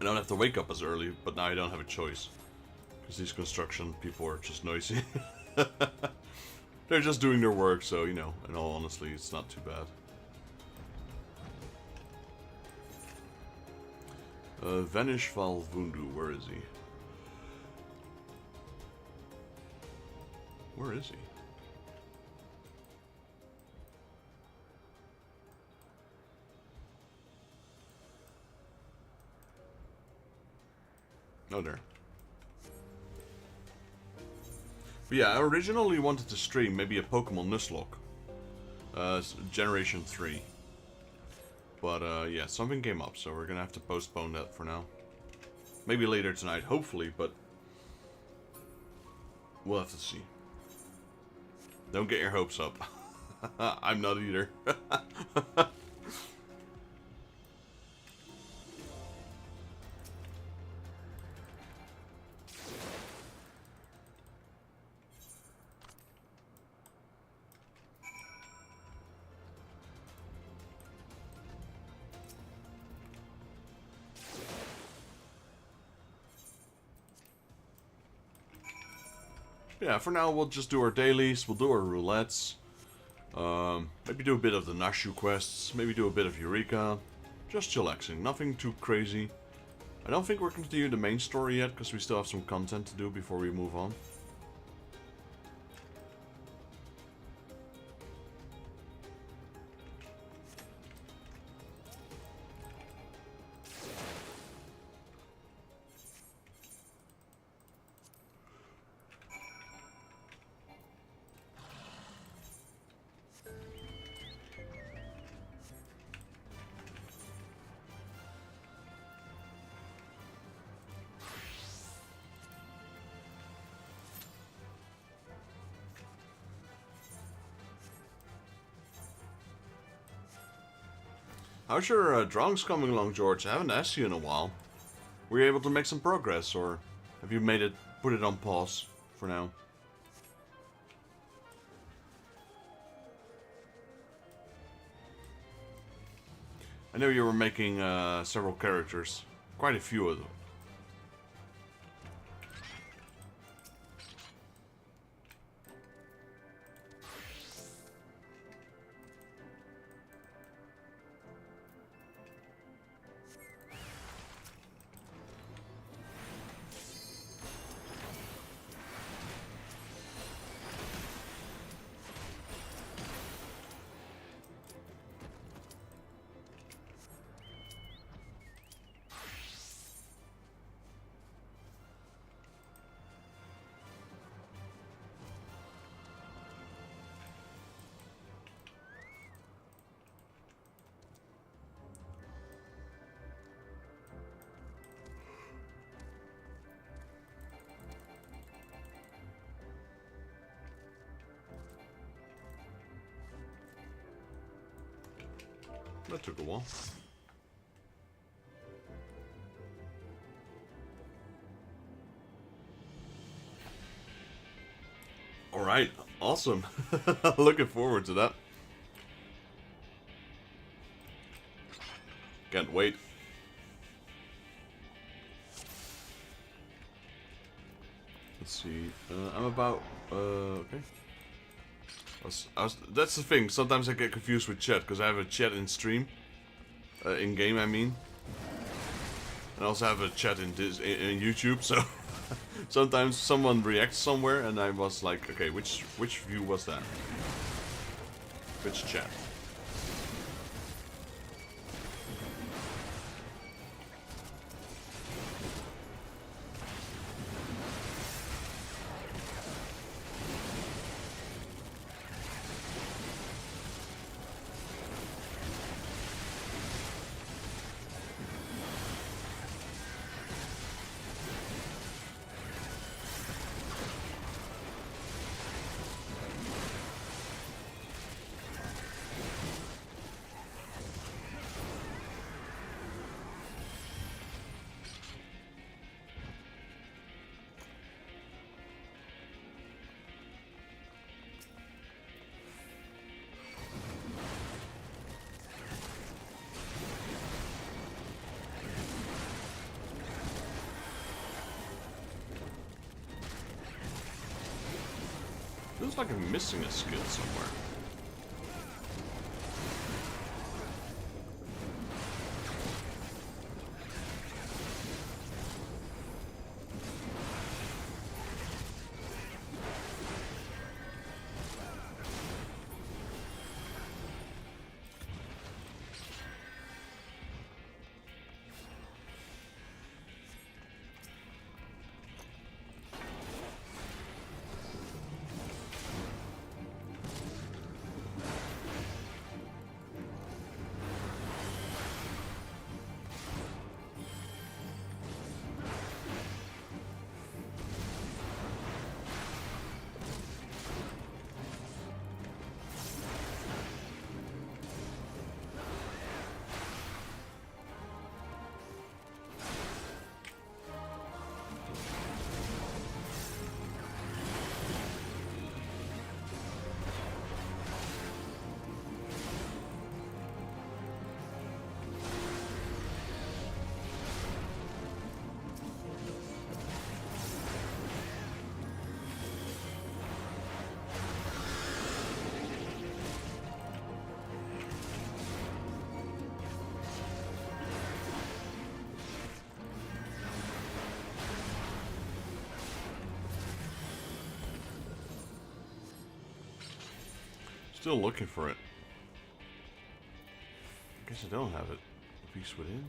I don't have to wake up as early, but now I don't have a choice. Because these construction people are just noisy. They're just doing their work, so, you know, in all honesty, it's not too bad. Vanish Valvundu, where is he? Where is he? Oh, there. But yeah, I originally wanted to stream maybe a Pokemon Nuzlocke. Generation 3. But yeah, something came up, so we're gonna have to postpone that for now. Maybe later tonight, hopefully, but we'll have to see. Don't get your hopes up. I'm not either. Yeah, for now we'll just do our dailies, we'll do our roulettes. Maybe do a bit of the Nashu quests, maybe do a bit of Eureka. Just chillaxing, nothing too crazy. I don't think we're going to do the main story yet, because we still have some content to do before we move on. How's your drawings coming along, George? I haven't asked you in a while. Were you able to make some progress, or have you put it on pause for now? I know you were making several characters, quite a few of them. That took a while. Alright, awesome. Looking forward to that. Can't wait. Let's see. I'm about. Okay. That's the thing. Sometimes I get confused with chat because I have a chat in stream, in game. I mean. I also have a chat in YouTube. So sometimes someone reacts somewhere, and I was like, okay, which view was that? Which chat? Feels like I'm missing a skill somewhere. Still looking for it. I guess I don't have it. The Beast Within.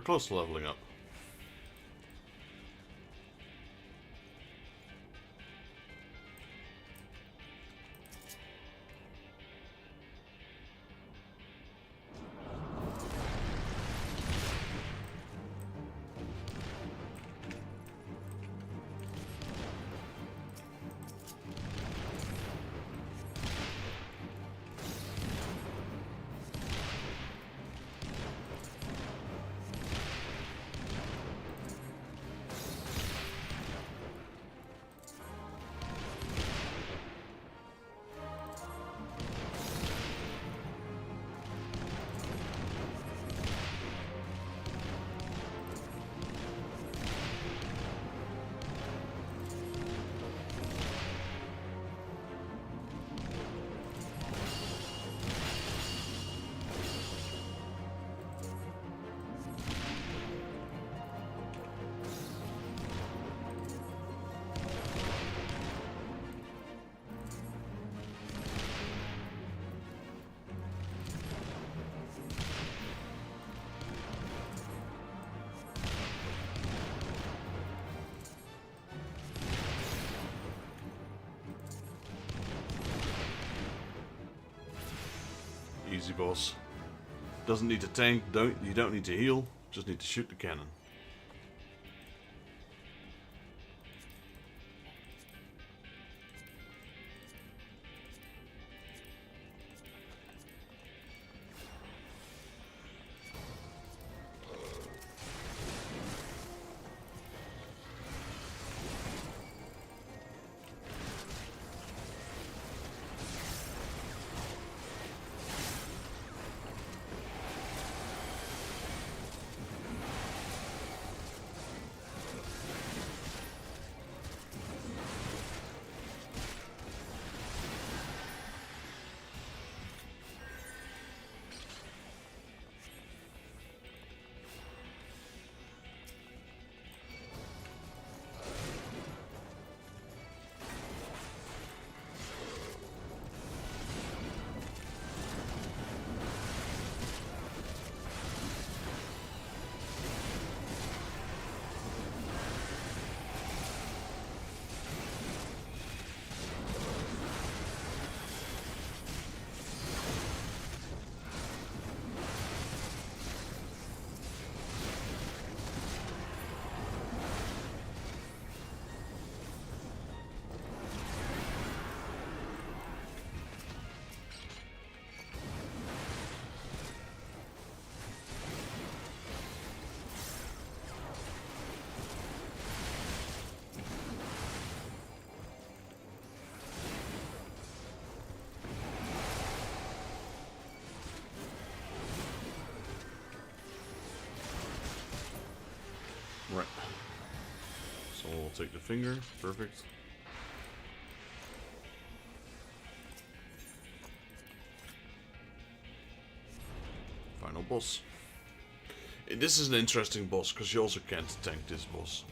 close to leveling up. Easy boss. Doesn't need to tank, you don't need to heal, just need to shoot the cannon. Right. So we'll take the finger. Perfect. Final boss. This is an interesting boss because you also can't tank this boss.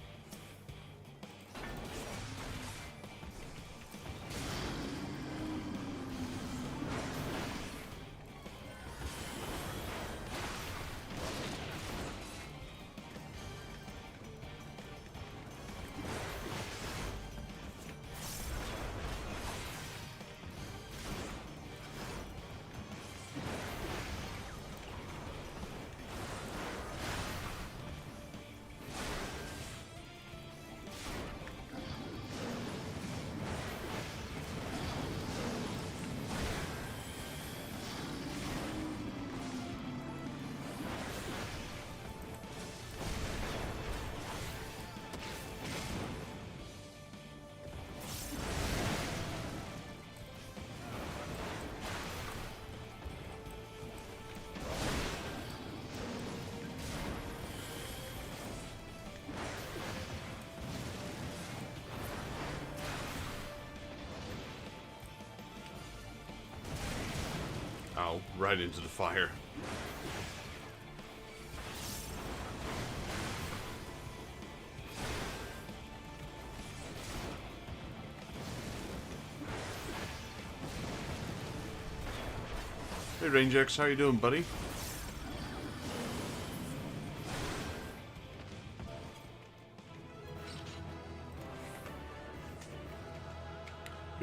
Ow, right into the fire. Hey Rangex, how you doing, buddy?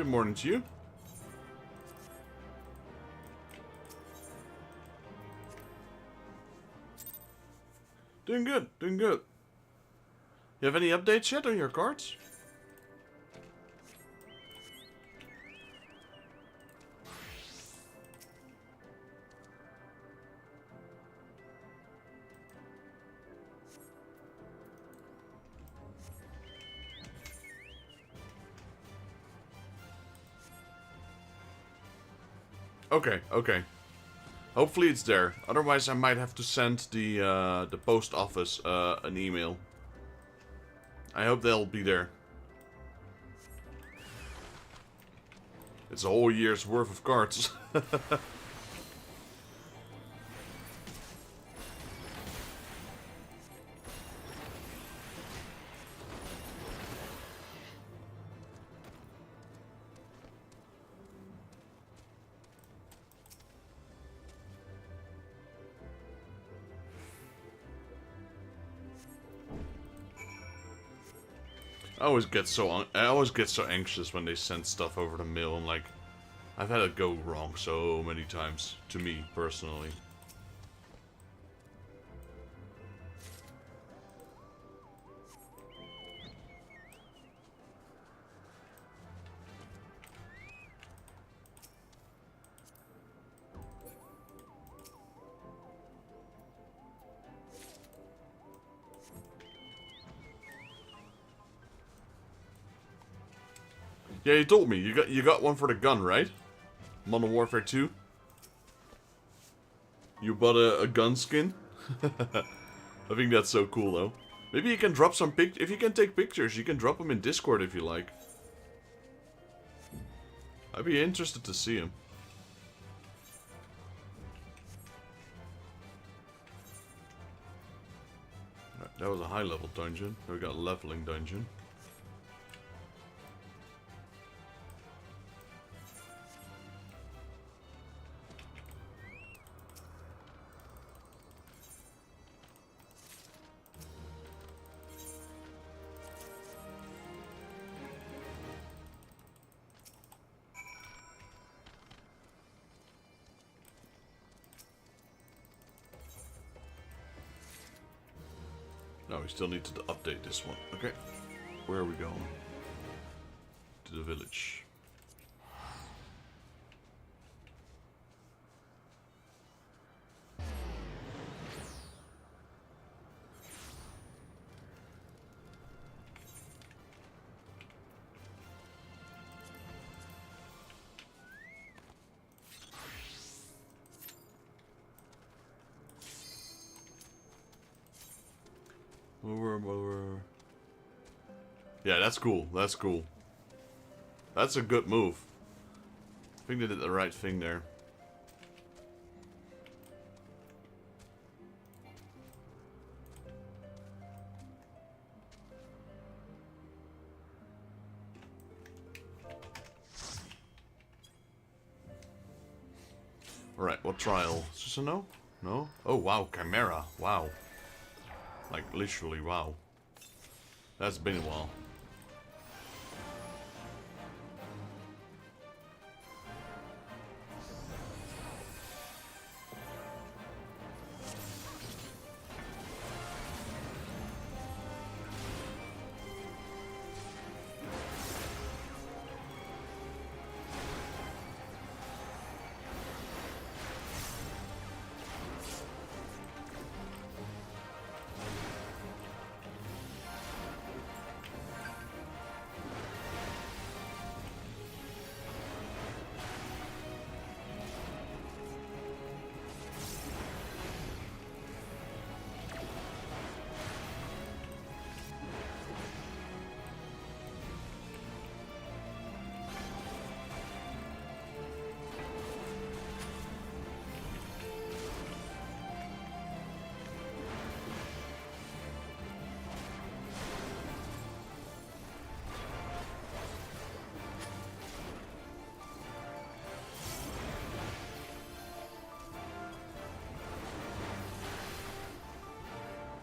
Good morning to you. Doing good, doing good. You have any updates yet on your cards? Okay, okay. Hopefully it's there. Otherwise, I might have to send the post office an email. I hope they'll be there. It's a whole year's worth of cards. I always get so anxious when they send stuff over the mail. I'm like, I've had it go wrong so many times, to me personally. Yeah, you told me. You got one for the gun, right? Modern Warfare 2? You bought a gun skin? I think that's so cool, though. Maybe you can drop some if you can take pictures, you can drop them in Discord if you like. I'd be interested to see them. Right, that was a high-level dungeon. Now we got a leveling dungeon. No, we still need to update this one. Okay. Where are we going? To the village. Yeah, that's cool. That's cool. That's a good move. I think they did the right thing there. Alright, what trial? Is this a no? No? Oh, wow, Chimera. Wow. Like, literally, wow. That's been a while.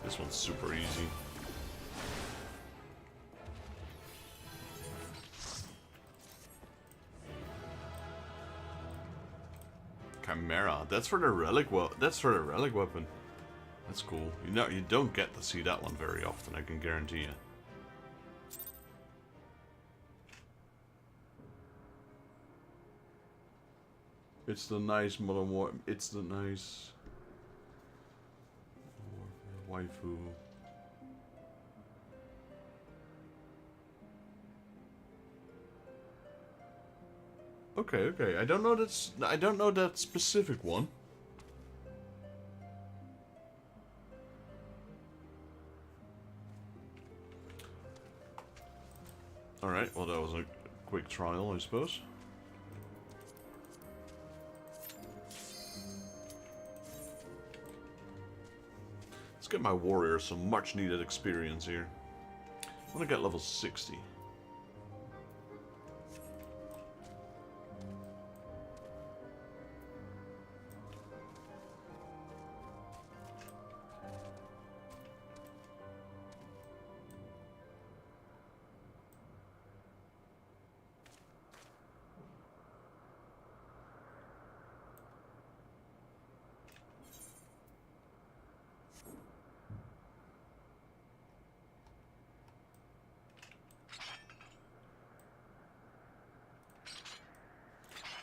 This one's super easy. Chimera. That's for the relic. That's for the relic weapon. That's cool. You don't get to see that one very often. I can guarantee you. It's the nice modern war. It's the nice waifu. Okay, okay. I don't know that specific one. All right. Well, that was a quick trial, I suppose. Let's get my warrior some much needed experience here. I want to get level 60.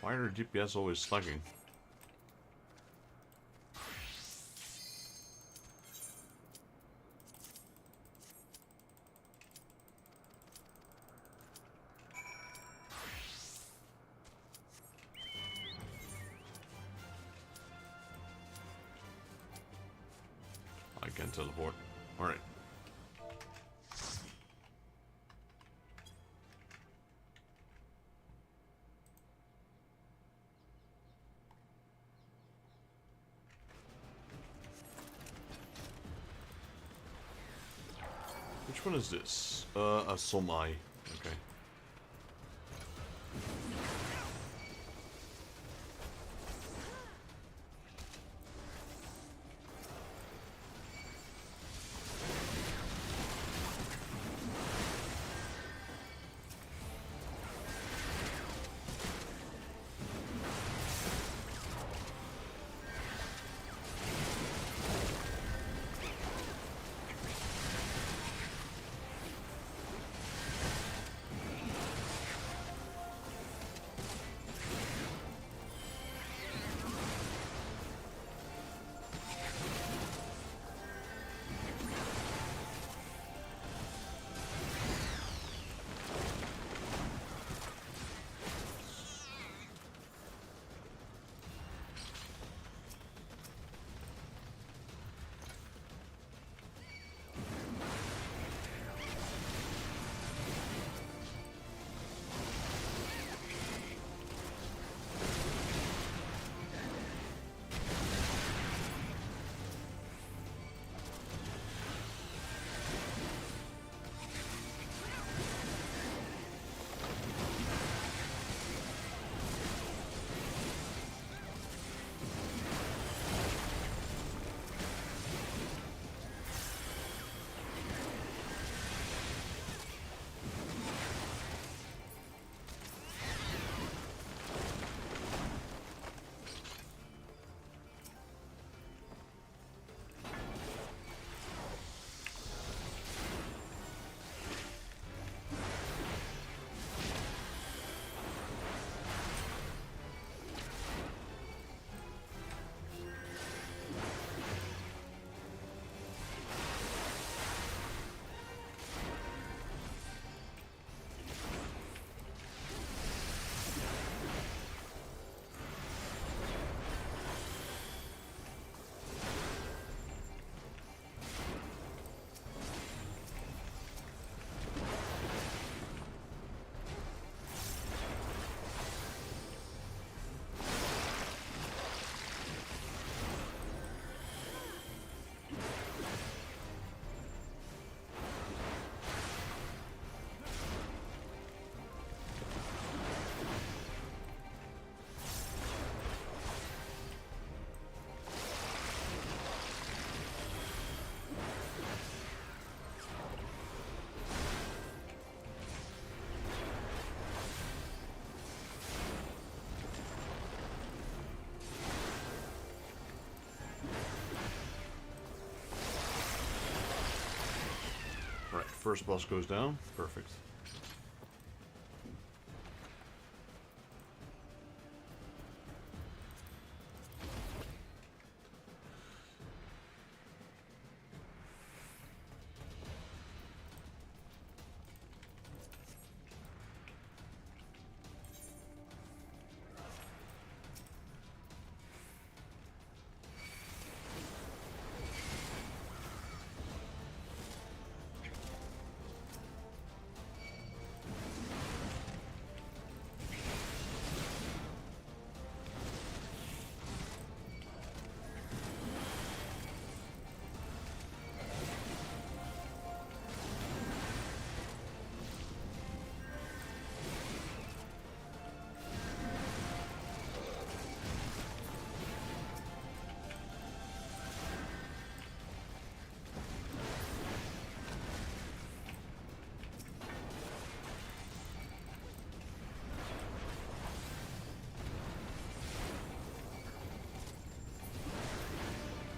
Why are DPS always slugging? I can teleport. Alright. Which one is this? A Somai. Okay. Alright, first boss goes down. Perfect.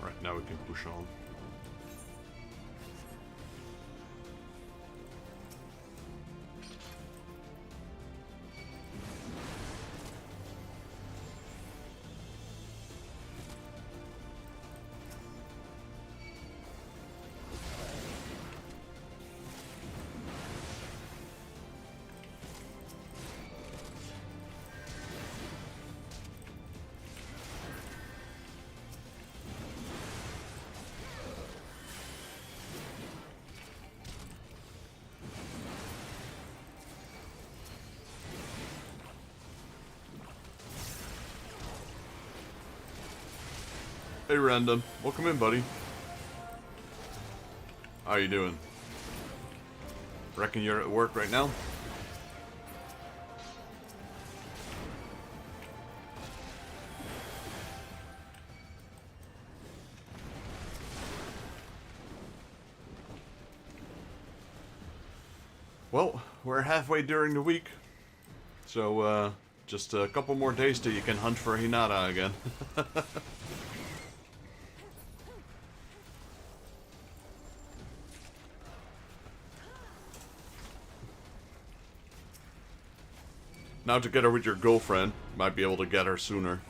Right, now we can push on. Hey Random, welcome in, buddy. How you doing? Reckon you're at work right now? Well, we're halfway during the week, so just a couple more days till you can hunt for Hinata again. Now together with your girlfriend, might be able to get her sooner.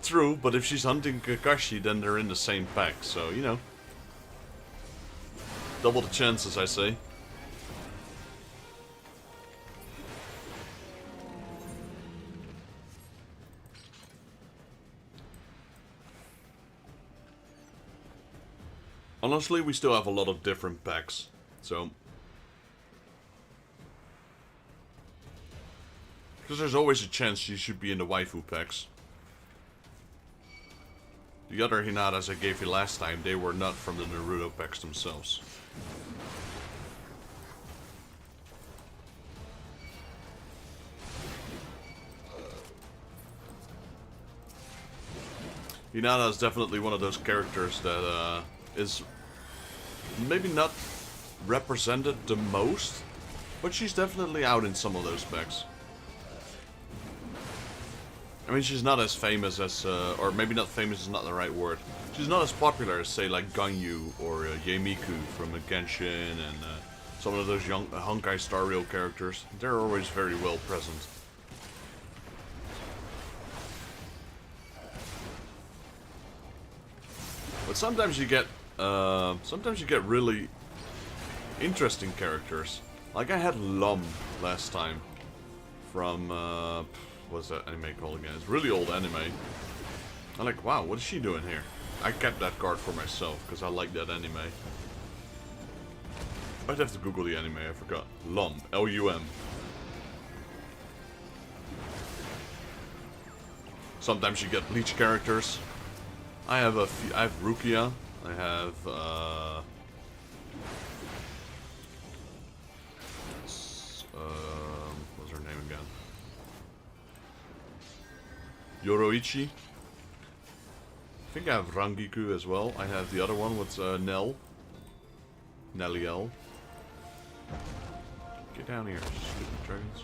True, but if she's hunting Kakashi, then they're in the same pack, so, you know. Double the chances, I say. Honestly, we still have a lot of different packs, so... Because there's always a chance she should be in the waifu packs. The other Hinatas I gave you last time, they were not from the Naruto packs themselves. Hinata is definitely one of those characters that is maybe not represented the most, but she's definitely out in some of those packs. I mean, she's not as famous as, or maybe not famous is not the right word. She's not as popular as, say, like Ganyu or Yemiku from Genshin and some of those young Honkai Star Rail characters. They're always very well present. But sometimes you get really interesting characters. Like I had Lum last time from what's that anime called again? It's a really old anime. I'm like, wow, what is she doing here? I kept that card for myself because I like that anime. I'd have to Google the anime. I forgot. Lum, L-U-M. Sometimes you get Bleach characters. I have Rukia. I have what's her name again? Yoroichi. I think I have Rangiku as well. I have the other one with Nell. Nelliel. Get down here, stupid dragons.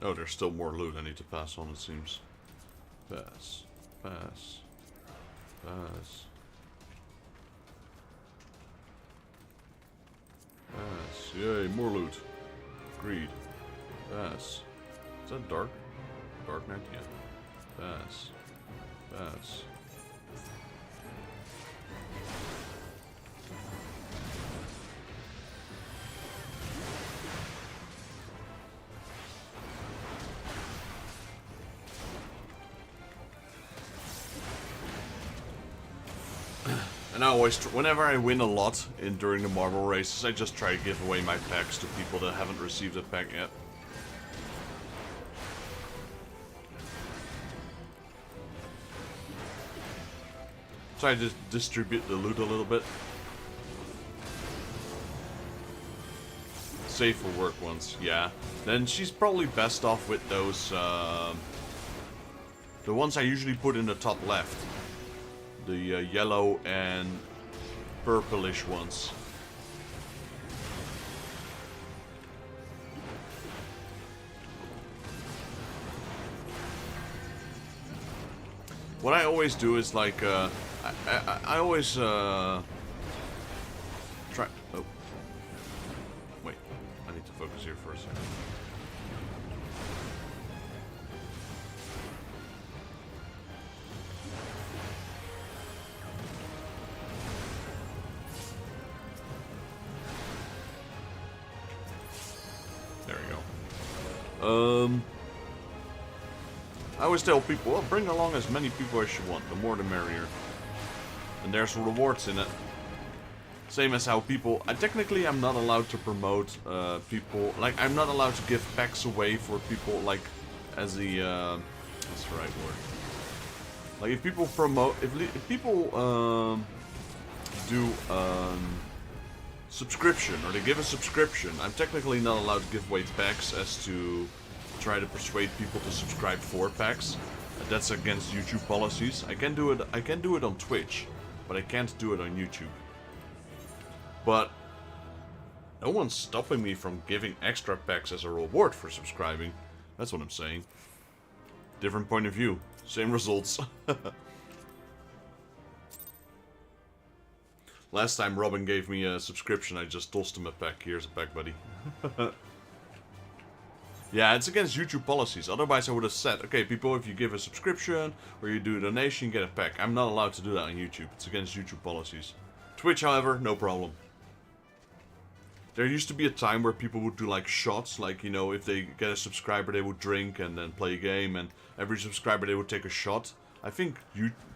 Oh, there's still more loot I need to pass on, it seems. Pass. Pass. Pass. Pass. Yay, more loot. Greed. Pass. Is that dark? Dark Knight? Yeah. Pass. Pass. And I always, whenever I win a lot during the marble races, I just try to give away my packs to people that haven't received a pack yet. Try to distribute the loot a little bit. Save for work once, yeah. Then she's probably best off with those, the ones I usually put in the top left. The yellow and purplish ones. What I always do is like, I always try. Oh, wait, I need to focus here for a second. I always tell people, well, bring along as many people as you want, the more the merrier. And there's rewards in it. Same as how people, technically I'm not allowed to promote people, like I'm not allowed to give packs away for people like, as the, what's the right word? Like if people promote, if people do subscription, or they give a subscription, I'm technically not allowed to give away packs as to try to persuade people to subscribe for packs. That's against YouTube policies. I can do it on Twitch, but I can't do it on YouTube. But no one's stopping me from giving extra packs as a reward for subscribing. That's what I'm saying. Different point of view, same results. Last time Robin gave me a subscription, I just tossed him a pack. Here's a pack, buddy. Yeah, it's against YouTube policies. Otherwise, I would have said, okay, people, if you give a subscription or you do a donation, you get a pack. I'm not allowed to do that on YouTube. It's against YouTube policies. Twitch, however, no problem. There used to be a time where people would do like shots, like, you know, if they get a subscriber, they would drink and then play a game, and every subscriber they would take a shot. I think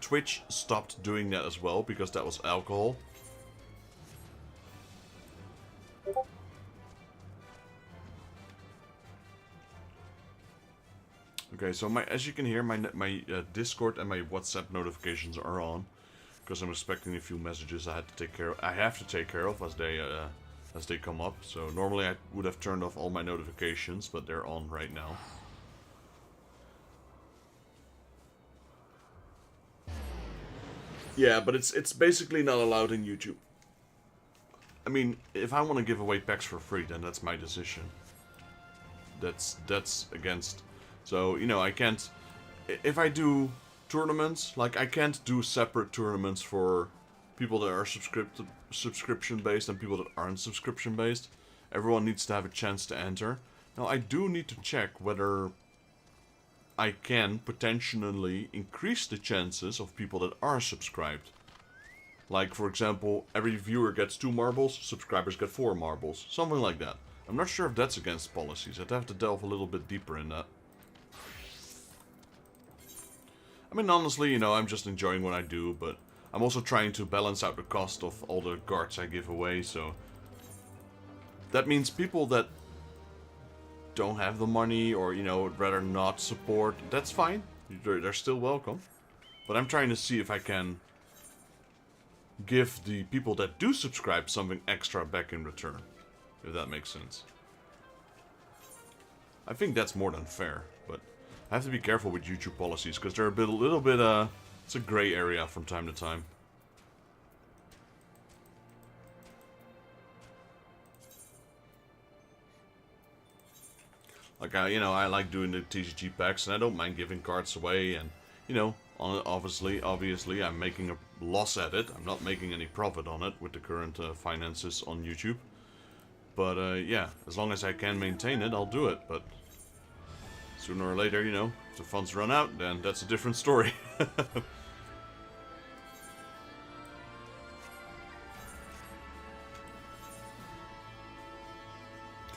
Twitch stopped doing that as well because that was alcohol. Okay, so as you can hear, my Discord and my WhatsApp notifications are on. because I'm expecting a few messages I have to take care of as they come up. So normally I would have turned off all my notifications, but they're on right now. Yeah, but it's basically not allowed in YouTube. I mean, if I want to give away packs for free, then that's my decision. That's against. So, you know, I can't. If I do tournaments, like, I can't do separate tournaments for people that are subscription based and people that aren't subscription based. Everyone needs to have a chance to enter. Now, I do need to check whether I can potentially increase the chances of people that are subscribed. Like, for example, every viewer gets 2 marbles, subscribers get 4 marbles. Something like that. I'm not sure if that's against policies. I'd have to delve a little bit deeper in that. I mean, honestly, you know, I'm just enjoying what I do, but I'm also trying to balance out the cost of all the guards I give away, so... That means people that don't have the money or, you know, would rather not support, that's fine. They're still welcome. But I'm trying to see if I can give the people that do subscribe something extra back in return. If that makes sense. I think that's more than fair, but I have to be careful with YouTube policies, because they're a little bit, it's a gray area from time to time. Like, you know, I like doing the TCG packs, and I don't mind giving cards away, and, you know, obviously, I'm making a loss at it. I'm not making any profit on it with the current finances on YouTube. But, yeah, as long as I can maintain it, I'll do it. But sooner or later, you know, if the funds run out, then that's a different story.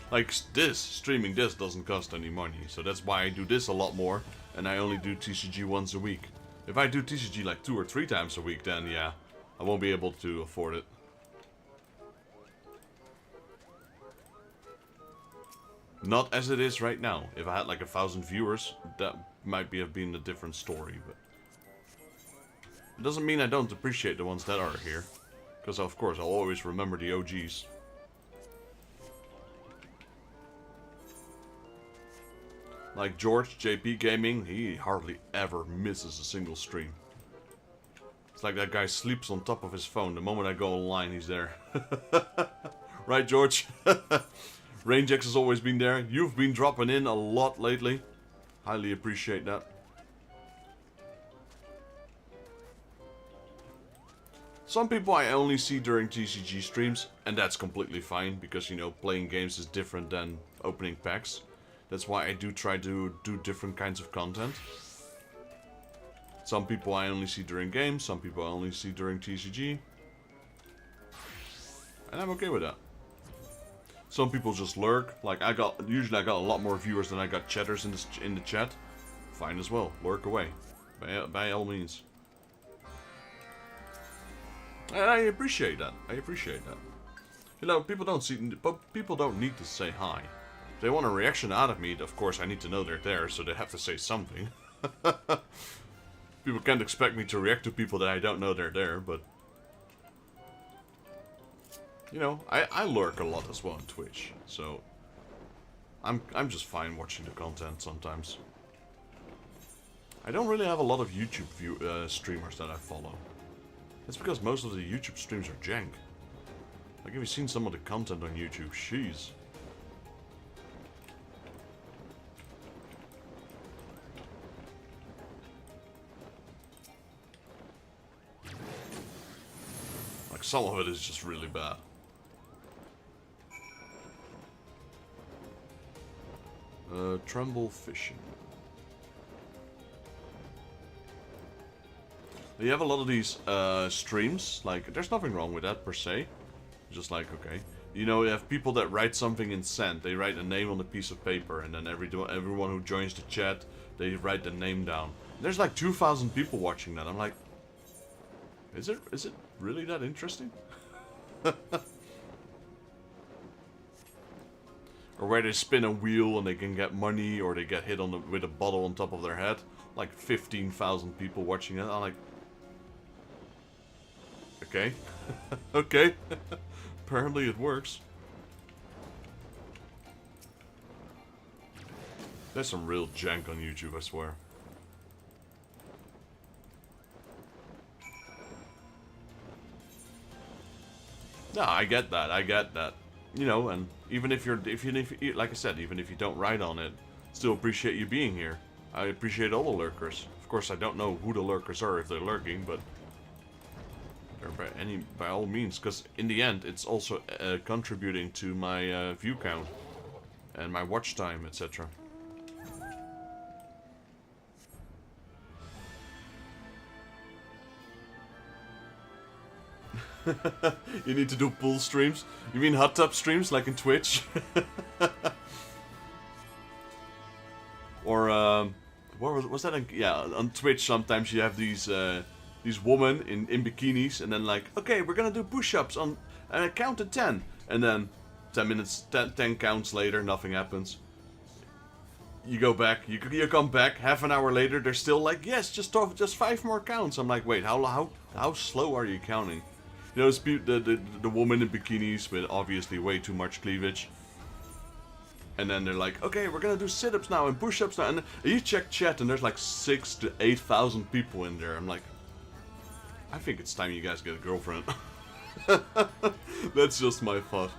Like, streaming this doesn't cost any money, so that's why I do this a lot more, and I only do TCG once a week. If I do TCG like 2 or 3 times a week, then yeah, I won't be able to afford it. Not as it is right now. If I had like 1,000 viewers, that might have been a different story, but... It doesn't mean I don't appreciate the ones that are here. Because of course, I'll always remember the OGs. Like George, JP Gaming, he hardly ever misses a single stream. It's like that guy sleeps on top of his phone. The moment I go online, he's there. Right, George? Rangex has always been there. You've been dropping in a lot lately. Highly appreciate that. Some people I only see during TCG streams, and that's completely fine, because, you know, playing games is different than opening packs. That's why I do try to do different kinds of content. Some people I only see during games, some people I only see during TCG. And I'm okay with that. Some people just lurk. Like, usually I got a lot more viewers than I got chatters in the chat. Fine as well. Lurk away. By all means. And I appreciate that. I appreciate that. You know, people don't need to say hi. If they want a reaction out of me, of course I need to know they're there, so they have to say something. People can't expect me to react to people that I don't know they're there, but... You know, I lurk a lot as well on Twitch, so... I'm just fine watching the content sometimes. I don't really have a lot of YouTube streamers that I follow. It's because most of the YouTube streams are jank. Like, have you seen some of the content on YouTube? Jeez. Like, some of it is just really bad. Tremble fishing. You have a lot of these streams, like, there's nothing wrong with that per se. Just like, okay. You know, you have people that write something in sand. They write a name on a piece of paper, and then everyone who joins the chat, they write the name down. There's like 2,000 people watching that. I'm like, is it really that interesting? Or where they spin a wheel and they can get money, or they get hit with a bottle on top of their head. Like 15,000 people watching it. I'm like, Okay. Okay. Apparently it works. There's some real jank on YouTube, I swear. No, I get that. I get that. You know, and even if like I said, even if you don't write on it, still appreciate you being here. I appreciate all the lurkers. Of course, I don't know who the lurkers are if they're lurking, but they're by all means, because in the end, it's also contributing to my view count and my watch time, etc. You need to do pool streams? You mean hot tub streams like in Twitch? Or what was that? Yeah, on Twitch sometimes you have these women in bikinis, and then like, okay, we're gonna do push-ups on and I count to 10, and then 10 counts later, nothing happens. You go back, you come back, half an hour later, they're still like, yes, just 5 more counts. I'm like, wait, how slow are you counting? You know, the woman in bikinis with obviously way too much cleavage. And then they're like, okay, we're gonna do sit-ups now and push-ups now. And you check chat and there's like 6,000 to 8,000 people in there. I'm like, I think it's time you guys get a girlfriend. That's just my thought.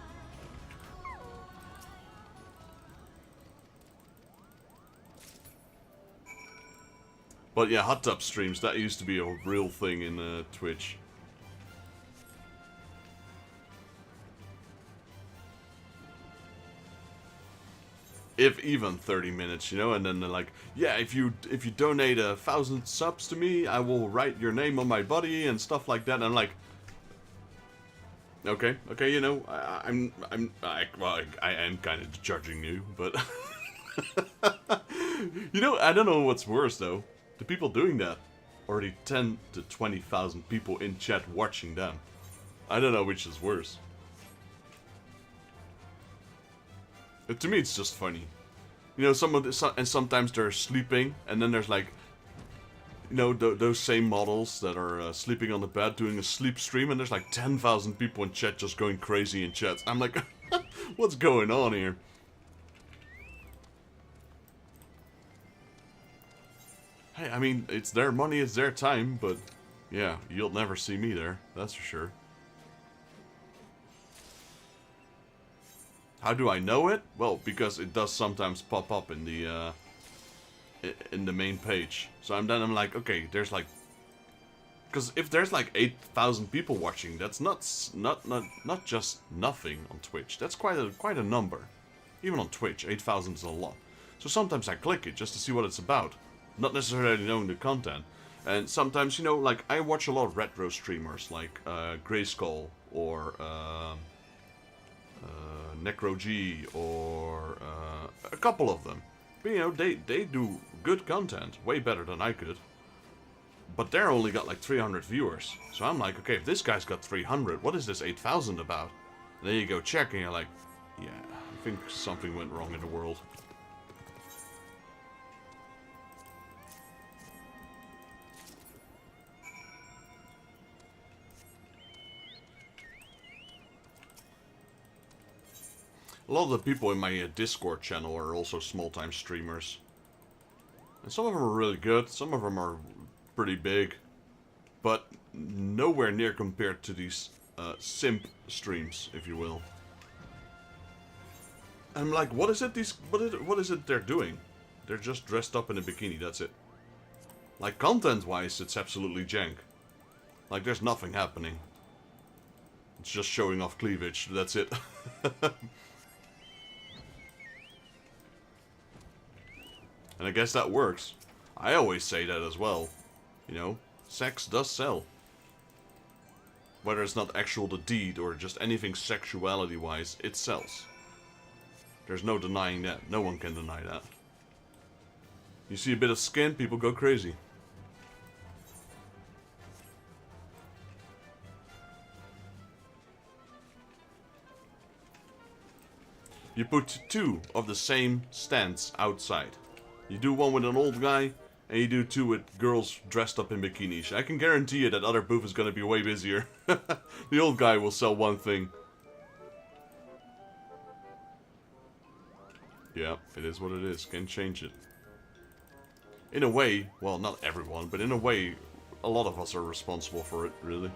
But yeah, hot tub streams, that used to be a real thing in Twitch. If even 30 minutes, you know, and then they're like, yeah, if you donate 1,000 subs to me, I will write your name on my body and stuff like that. And I'm like, okay, you know, I am kind of judging you, but you know, I don't know what's worse though. The people doing that, already 10 to 20,000 people in chat watching them. I don't know which is worse. But to me, it's just funny. You know, and sometimes they're sleeping, and then there's like, you know, those same models that are sleeping on the bed doing a sleep stream, and there's like 10,000 people in chat just going crazy in chat. I'm like, what's going on here? Hey, I mean, it's their money, it's their time, but yeah, you'll never see me there, that's for sure. How do I know it? Well, because it does sometimes pop up in the main page. So I'm like, okay, there's like, because if there's like 8,000 people watching, that's not just nothing on Twitch. That's quite a number. Even on Twitch, 8,000 is a lot. So sometimes I click it just to see what it's about, not necessarily knowing the content. And sometimes, you know, like I watch a lot of retro streamers like Grayskull or NecroG or a couple of them. But, you know, they do good content, way better than I could. But they're only got like 300 viewers. So I'm like, okay, if this guy's got 300, what is this 8,000 about? And then you go check and you're like, yeah, I think something went wrong in the world. A lot of the people in my Discord channel are also small-time streamers. And some of them are really good, some of them are pretty big. But nowhere near compared to these simp streams, if you will. I'm like, what is it they're doing? They're just dressed up in a bikini, that's it. Like, content-wise, it's absolutely jank. Like, there's nothing happening. It's just showing off cleavage, that's it. And I guess that works. I always say that as well. You know, sex does sell. Whether it's not actual the deed or just anything sexuality-wise, it sells. There's no denying that. No one can deny that. You see a bit of skin, people go crazy. You put 2 of the same stands outside. You do one with an old guy, And you do too with girls dressed up in bikinis. I can guarantee you that other booth is going to be way busier. The old guy will sell one thing. Yeah, it is what it is. Can't change it. In a way, well, not everyone, but in a way, a lot of us are responsible for it, really.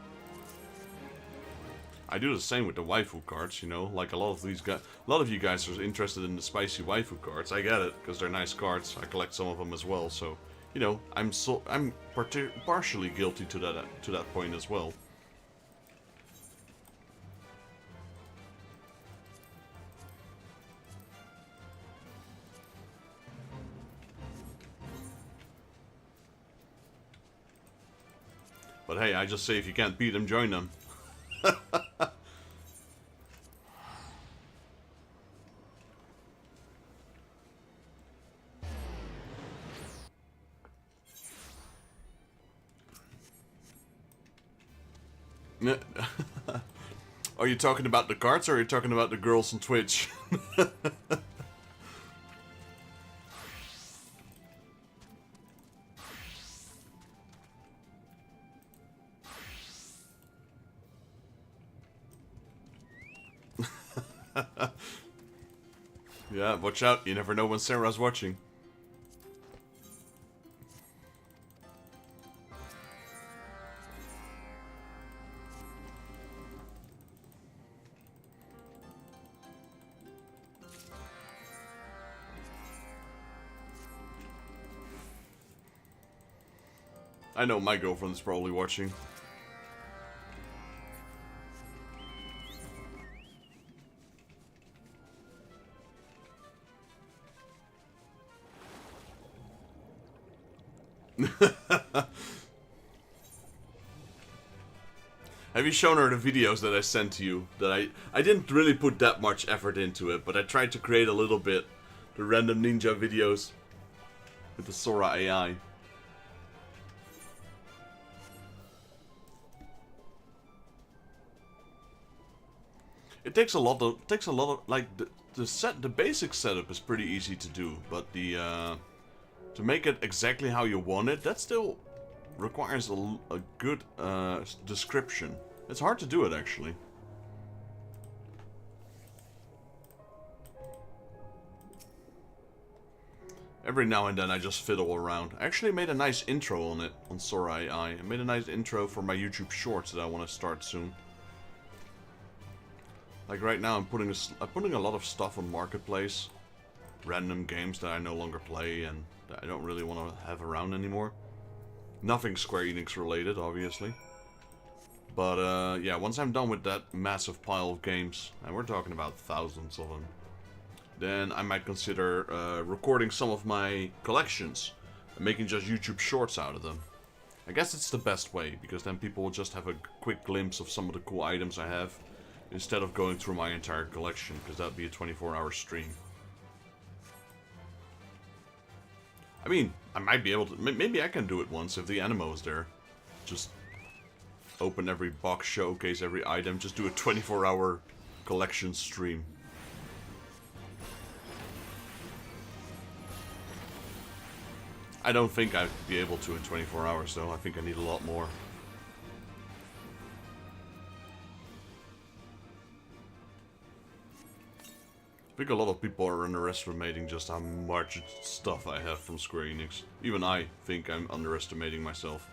I do the same with the waifu cards, you know, like a lot of these guys, a lot of you guys are interested in the spicy waifu cards. I get it, because they're nice cards. I collect some of them as well, so, you know, I'm partially guilty to that point as well. But hey, I just say if you can't beat them, join them. Are you talking about the cards or are you talking about the girls on Twitch? Yeah, watch out. You never know when Sarah's watching. I know my girlfriend's probably watching. Have you shown her the videos that I sent to you? That I didn't really put that much effort into it, but I tried to create a little bit. The random ninja videos with the Sora AI. It takes a lot of like the basic setup is pretty easy to do, but the to make it exactly how you want it, that still requires a good description. It's hard to do it, actually. Every now and then I just fiddle around. I actually made a nice intro on it, on Sora AI. I made a nice intro for my YouTube Shorts that I want to start soon. Like right now I'm putting a lot of stuff on Marketplace. Random games that I no longer play and that I don't really want to have around anymore. Nothing Square Enix related, obviously. But yeah, once I'm done with that massive pile of games, and we're talking about thousands of them, then I might consider recording some of my collections and making just YouTube Shorts out of them. I guess it's the best way, because then people will just have a quick glimpse of some of the cool items I have, instead of going through my entire collection, because that would be a 24-hour stream. I mean, I might be able to, maybe I can do it once if the Animo is there. Just open every box, showcase every item, just do a 24-hour collection stream. I don't think I'd be able to in 24 hours though, I think I need a lot more. I think a lot of people are underestimating just how much stuff I have from Square Enix. Even I think I'm underestimating myself.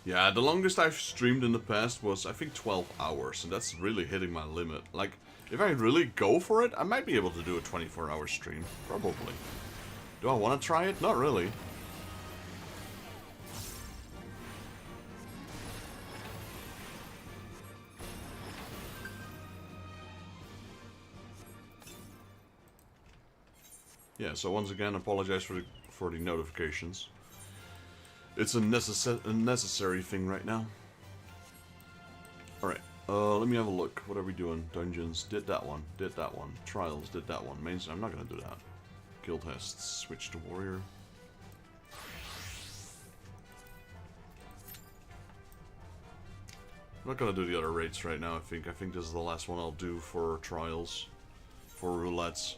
Yeah, the longest I've streamed in the past was, I think, 12 hours, and that's really hitting my limit. Like, if I really go for it, I might be able to do a 24-hour stream. Probably. Do I want to try it? Not really. Yeah, so once again, apologize for the notifications. It's a necessary thing right now. Alright, let me have a look. What are we doing? Dungeons, did that one, did that one. Trials, did that one. Mains, I'm not gonna do that. Guild tests, switch to warrior. I'm not gonna do the other raids right now, I think. I think this is the last one I'll do for trials. For roulettes.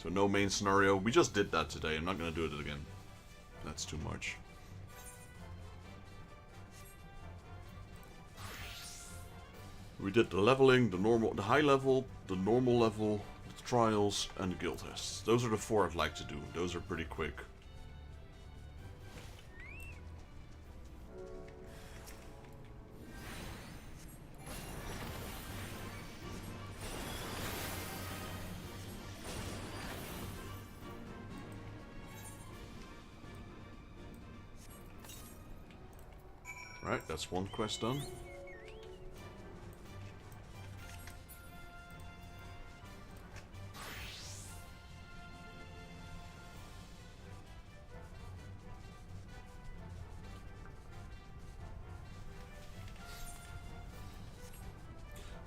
So no main scenario. We just did that today. I'm not gonna do it again. That's too much. We did the leveling, the high level, the normal level, the trials, and the guild tests. Those are the 4 I'd like to do. Those are pretty quick. Right, that's one quest done.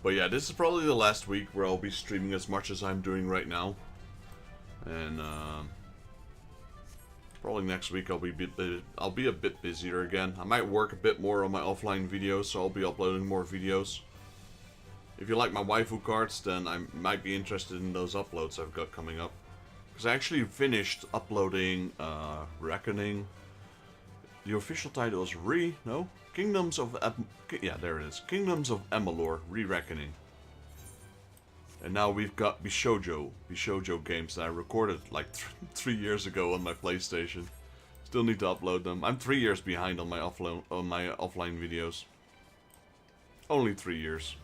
But yeah, this is probably the last week where I'll be streaming as much as I'm doing right now. And probably next week I'll be a bit busier again. I might work a bit more on my offline videos, so I'll be uploading more videos. If you like my waifu cards, then I might be interested in those uploads I've got coming up. Because I actually finished uploading Reckoning. The official title is Kingdoms of yeah, there it is. Kingdoms of Amalur: Re-Reckoning. And now we've got Bishoujo games that I recorded like 3 years ago on my PlayStation. Still need to upload them. I'm 3 years behind on my offline videos. Only 3 years.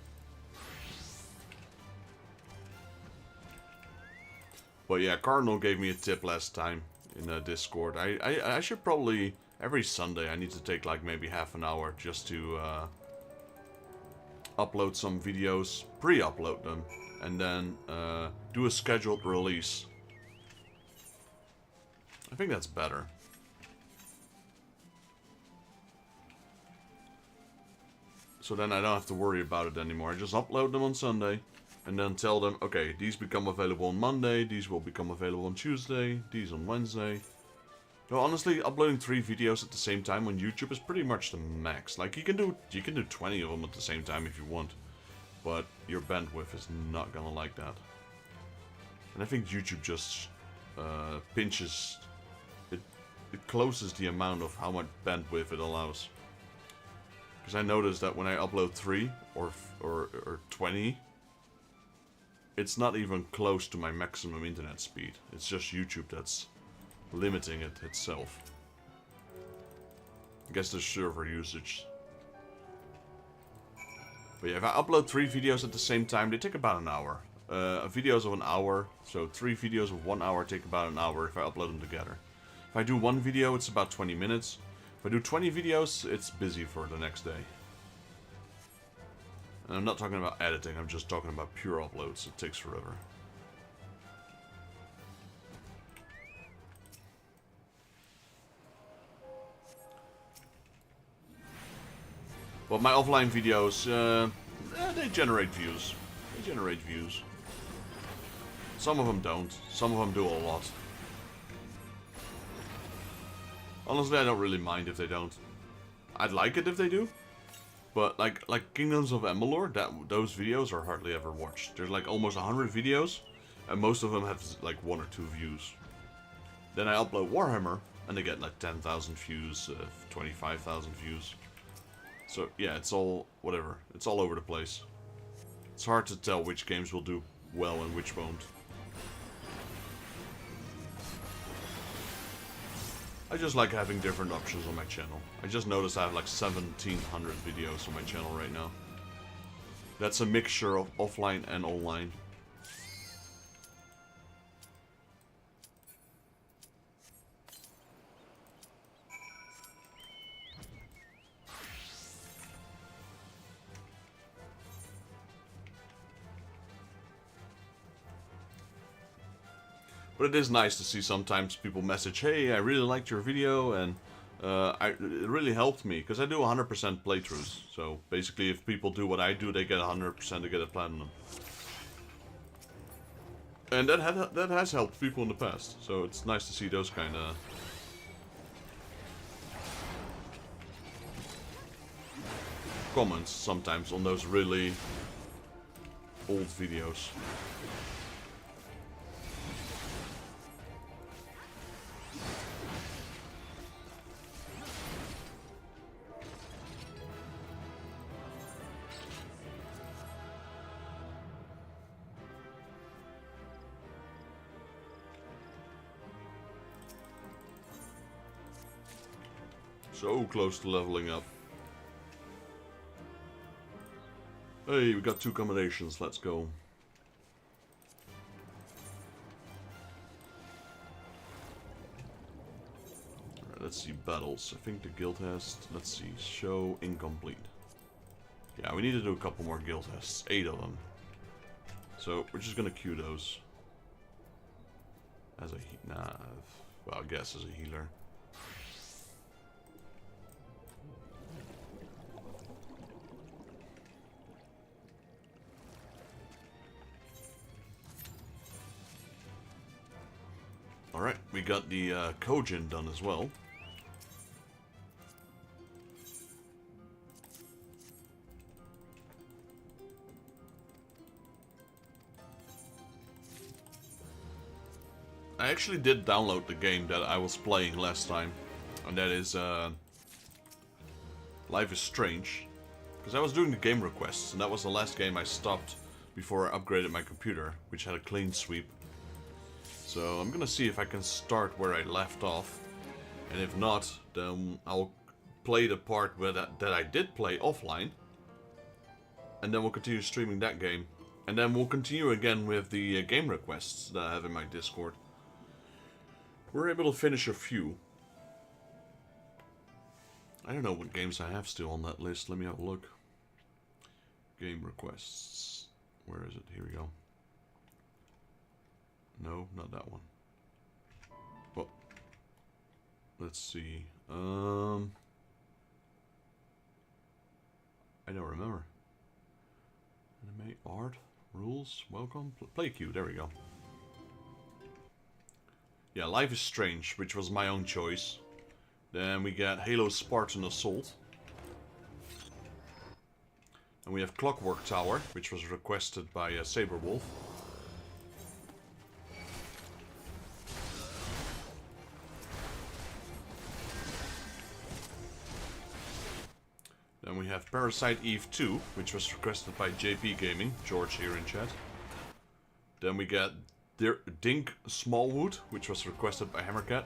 But yeah, Cardinal gave me a tip last time in Discord. I should probably every Sunday I need to take like maybe half an hour just to upload some videos, pre-upload them, and then do a scheduled release. I think that's better. So then I don't have to worry about it anymore. I just upload them on Sunday, and then tell them, okay, these become available on Monday, these will become available on Tuesday, these on Wednesday. No, honestly, uploading 3 videos at the same time on YouTube is pretty much the max. Like, you can do 20 of them at the same time if you want, but your bandwidth is not gonna like that. And I think YouTube just pinches it. It closes the amount of how much bandwidth it allows. Because I noticed that when I upload 3 or 20, it's not even close to my maximum internet speed. It's just YouTube that's limiting it itself. I guess the server usage. But yeah, if I upload 3 videos at the same time, they take about an hour. Videos of an hour, so 3 videos of 1 hour take about an hour if I upload them together. If I do 1 video, it's about 20 minutes. If I do 20 videos, it's busy for the next day. And I'm not talking about editing, I'm just talking about pure uploads. It takes forever. But my offline videos, they generate views. They generate views. Some of them don't. Some of them do a lot. Honestly, I don't really mind if they don't. I'd like it if they do. But like Kingdoms of Amalur, those videos are hardly ever watched. There's like almost 100 videos, and most of them have like 1 or 2 views. Then I upload Warhammer, and they get like 10,000 views, 25,000 views. So yeah, it's all whatever. It's all over the place. It's hard to tell which games will do well and which won't. I just like having different options on my channel. I just noticed I have like 1,700 videos on my channel right now. That's a mixture of offline and online. But it is nice to see sometimes people message, hey, I really liked your video, and it really helped me, because I do 100% playthroughs. So basically, if people do what I do, they get 100% to get a platinum. And that has helped people in the past, so it's nice to see those kind of comments sometimes on those really old videos. So close to leveling up. Hey, we got 2 combinations. Let's go. Alright, let's see battles. I think the guild has... Let's see. Show incomplete. Yeah, we need to do a couple more guild tests. 8 of them. So, we're just gonna queue those. As a... Nah. Well, I guess as a healer. Alright, we got the Kojin done as well. I actually did download the game that I was playing last time, and that is Life is Strange. Because I was doing the game requests, and that was the last game I stopped before I upgraded my computer, which had a clean sweep. So I'm gonna see if I can start where I left off, and if not, then I'll play the part where that I did play offline, and then we'll continue streaming that game, and then we'll continue again with the game requests that I have in my Discord. We're able to finish a few. I don't know what games I have still on that list. Let me have a look. Game requests. Where is it? Here we go. No, not that one. Well, let's see. I don't remember. Anime, art, rules, welcome, play queue. There we go. Yeah, Life is Strange, which was my own choice. Then we get Halo Spartan Assault. And we have Clockwork Tower, which was requested by Saberwolf. Then we have Parasite Eve 2, which was requested by JP Gaming, George here in chat. Then we get Dink Smallwood, which was requested by Hammercat.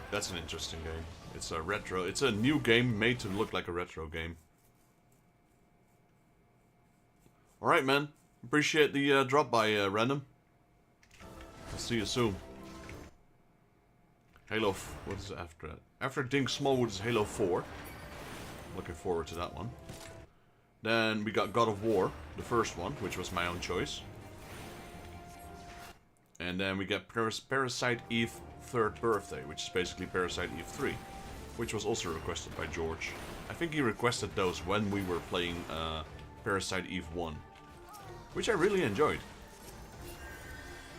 That's an interesting game. It's a retro. It's a new game made to look like a retro game. Alright, man. Appreciate the drop by, Random. I'll see you soon. Halo... What is after that? After Dink Smallwood is Halo 4. Looking forward to that one. Then we got God of War, the first one, which was my own choice. And then we got Parasite Eve 3rd Birthday, which is basically Parasite Eve 3, which was also requested by George. I think he requested those when we were playing Parasite Eve 1, which I really enjoyed.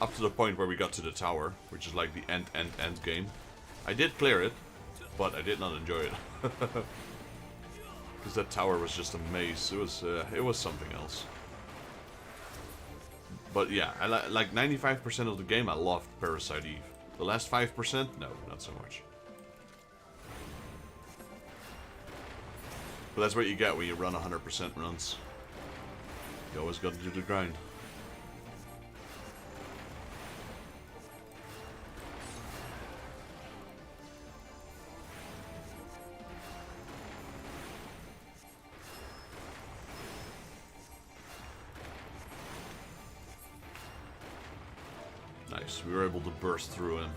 Up to the point where we got to the tower, which is like the end game. I did clear it, but I did not enjoy it. Because that tower was just a maze. It was something else. But yeah, I like 95% of the game I loved Parasite Eve. The last 5%? No, not so much. But that's what you get when you run 100% runs. You always got to do the grind. Nice, we were able to burst through him.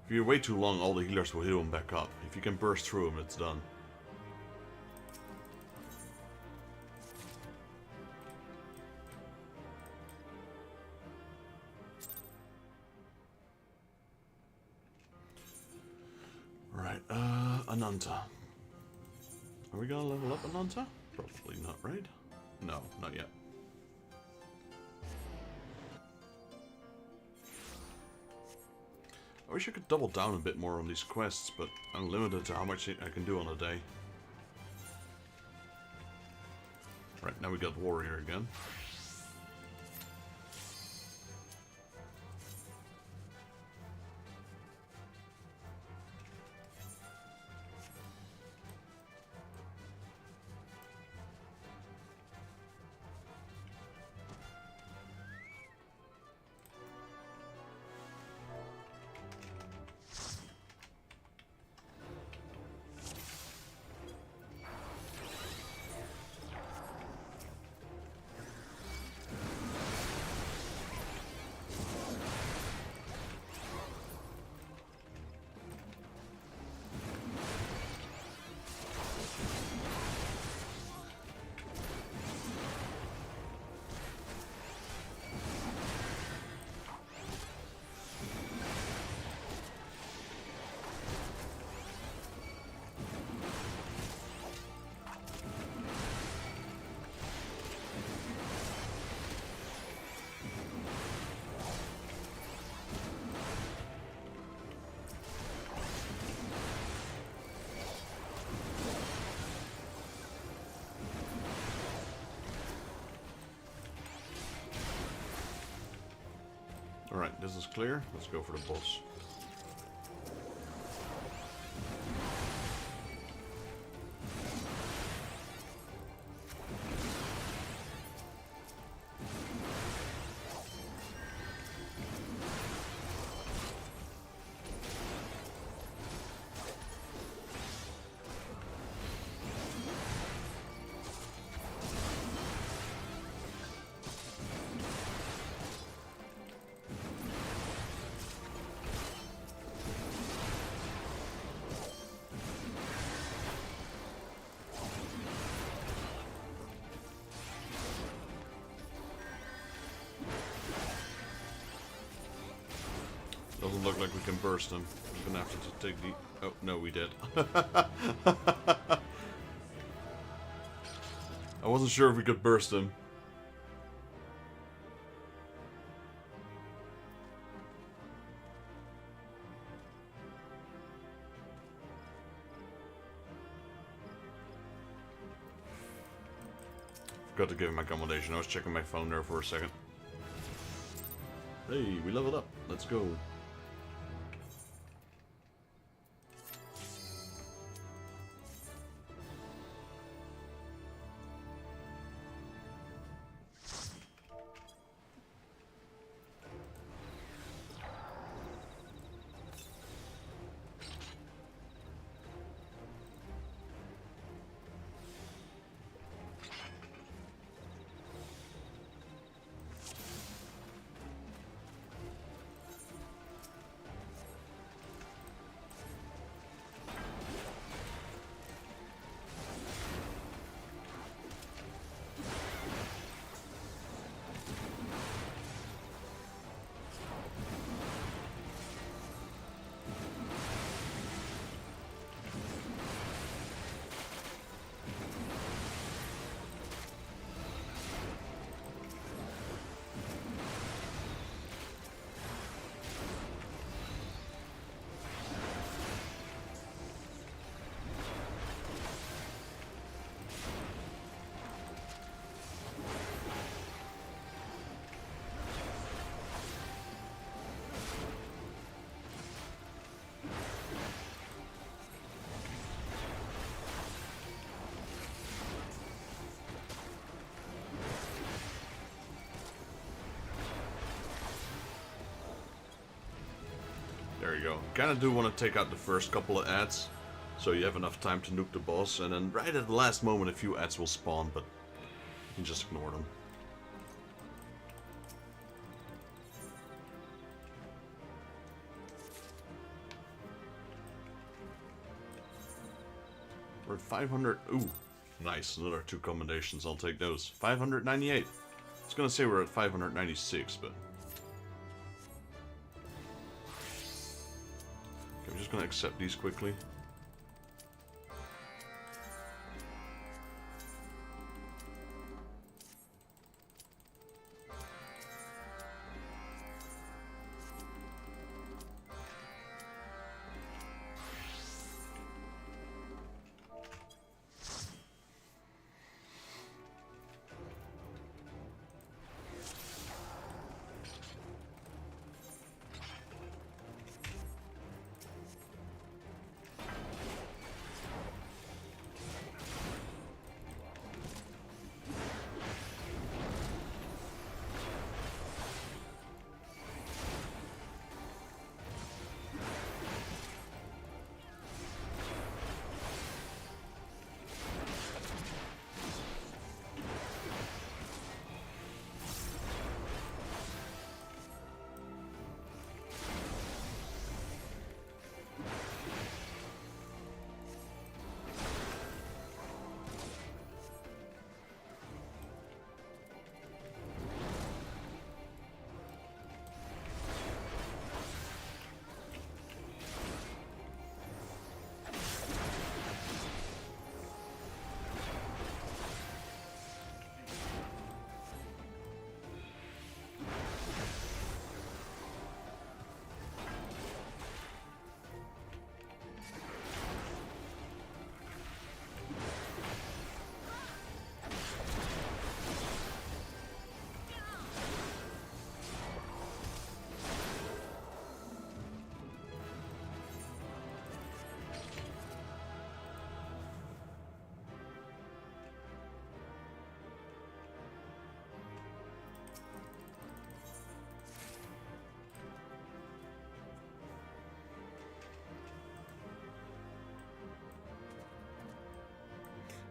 If you wait too long, all the healers will heal him back up. If you can burst through him, it's done. Right, Ananta. Are we gonna level up Ananta? Probably not, right? No, not yet. I wish I could double down a bit more on these quests, but I'm limited to how much I can do on a day. Right, now we got Warrior again. Alright, this is clear. Let's go for the boss. Doesn't look like we can burst him. We're gonna have to take the... Oh, no, we did. I wasn't sure if we could burst him. Forgot to give him accommodation. I was checking my phone there for a second. Hey, we leveled up. Let's go. There you go. Kinda do want to take out the first couple of ads, so you have enough time to nuke the boss, and then right at the last moment a few ads will spawn, but you can just ignore them. We're at 500. Ooh, nice. Another 2 commendations. I'll take those. 598. I was gonna say we're at 596, but... I'm just gonna accept these quickly.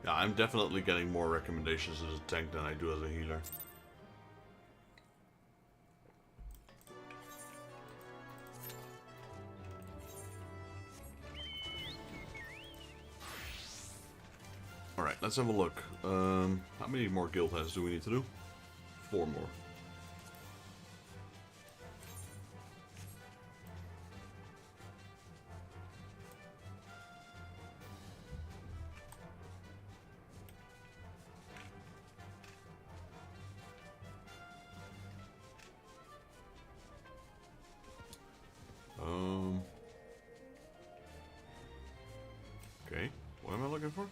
Yeah, I'm definitely getting more recommendations as a tank than I do as a healer. Alright, let's have a look. How many more guild heads do we need to do? 4 more. Okay, what am I looking for?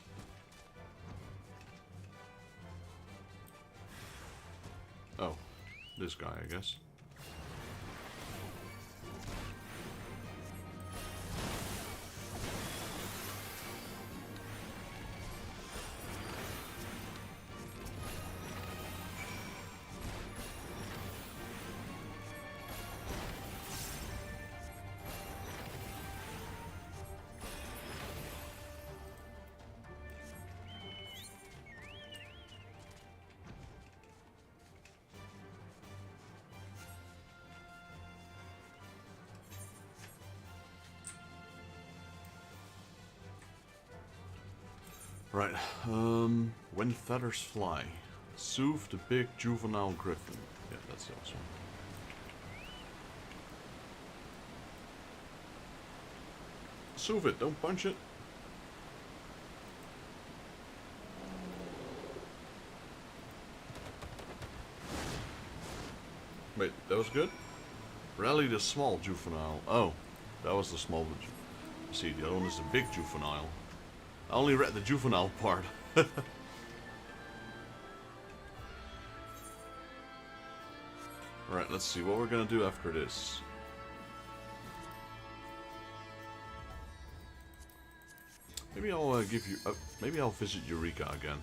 Oh, this guy, I guess. Right, when feathers fly, soothe the big juvenile griffin. Yeah, that's the awesome. Soothe it, don't punch it. Wait, that was good? Rally the small juvenile. Oh, that was the small. See, the other one is the big juvenile. I only read the juvenile part. Alright, let's see what we're gonna do after this. Maybe I'll give you. Maybe I'll visit Eureka again.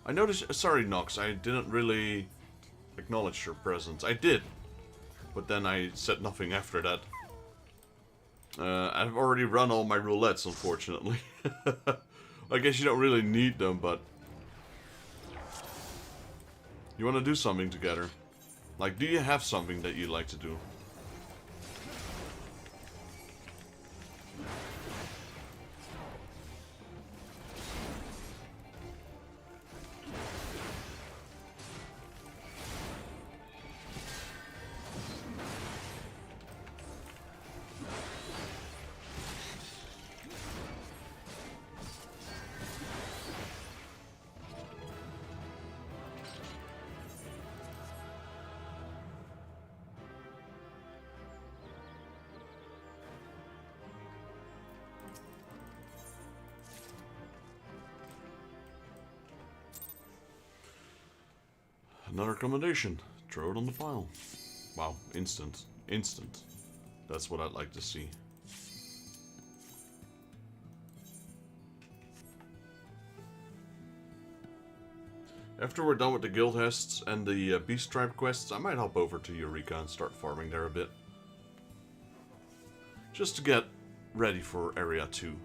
I noticed. Sorry, Nox. I didn't really acknowledge your presence. I did, but then I said nothing after that. I've already run all my roulettes, unfortunately. I guess you don't really need them, but... You want to do something together? Like, do you have something that you like to do? Another commendation. Throw it on the pile. Wow, instant. Instant. That's what I'd like to see. After we're done with the guild quests and the beast tribe quests, I might hop over to Eureka and start farming there a bit. Just to get ready for Area 2.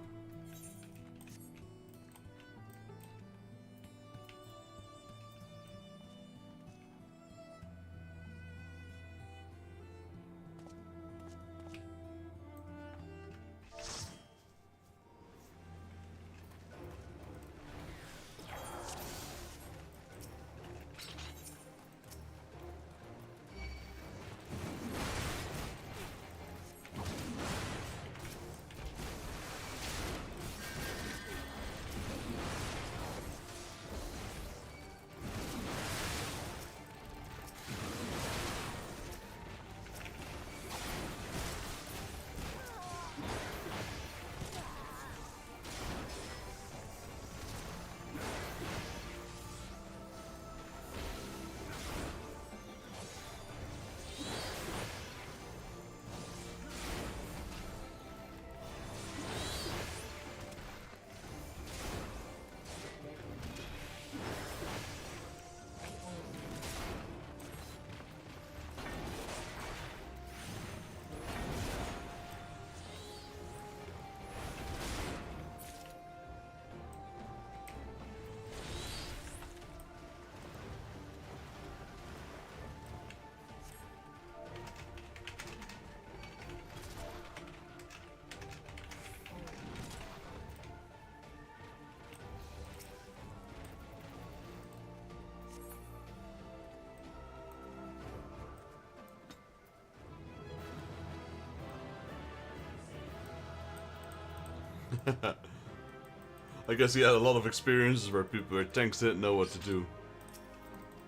I guess he had a lot of experiences where tanks didn't know what to do.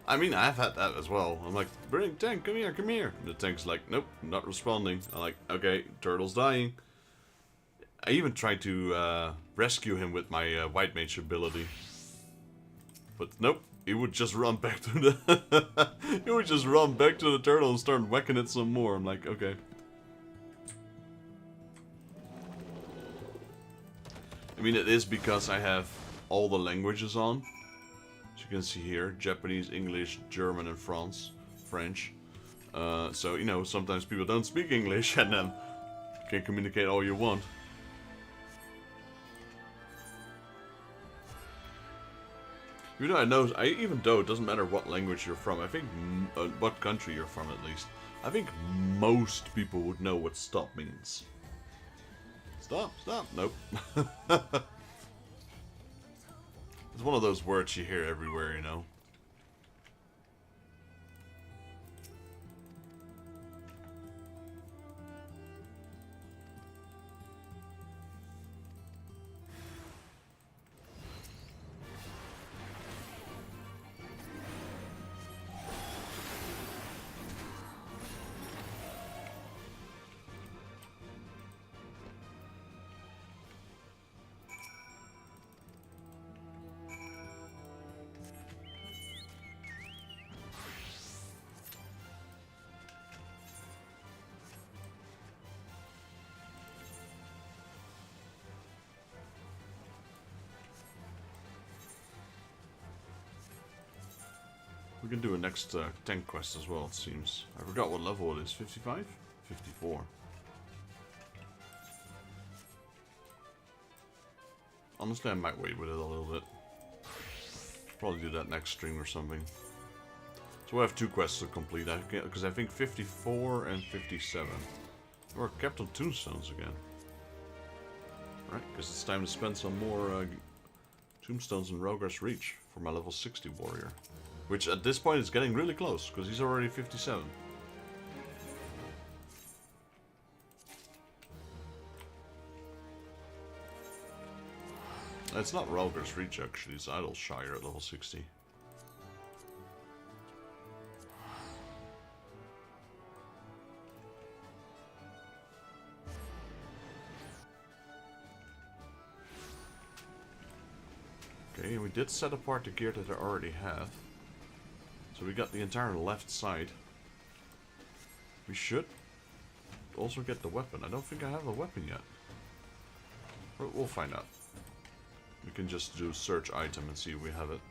I mean, I've had that as well. I'm like, bring tank, come here, come here. And the tank's like, nope, not responding. I'm like, okay, turtle's dying. I even tried to rescue him with my white mage ability. But nope, he would just run back to the he would just run back to the turtle and start whacking it some more. I'm like, okay. I mean, it is because I have all the languages on. As you can see here, Japanese, English, German, and French. So, you know, sometimes people don't speak English, and then you can communicate all you want. Even though it doesn't matter what language you're from, I think, what country you're from at least, I think most people would know what stop means. Stop, stop, nope. It's one of those words you hear everywhere, you know. We can do a next tank quest as well, it seems. I forgot what level it is. 55? 54. Honestly, I might wait with it a little bit. Probably do that next stream or something. So we have 2 quests to complete, because I think 54 and 57. We're kept on tombstones again. Right, because it's time to spend some more tombstones in Rogar's Reach for my level 60 warrior. Which at this point is getting really close, because he's already 57. It's not Rogar's Reach actually, it's Idleshire at level 60. Okay, we did set apart the gear that I already have. So we got the entire left side. We should also get the weapon. I don't think I have a weapon yet. We'll find out. We can just do search item and see if we have it.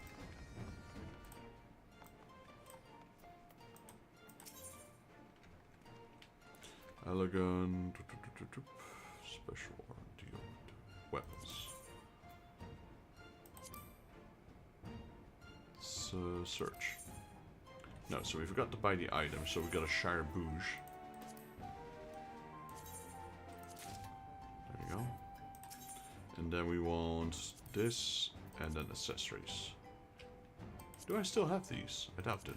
Elegant. Special deal. Weapons. Search. No, so we forgot to buy the item, so we got a Shire Bouge. There we go. And then we want this, and then accessories. Do I still have these? I doubt it.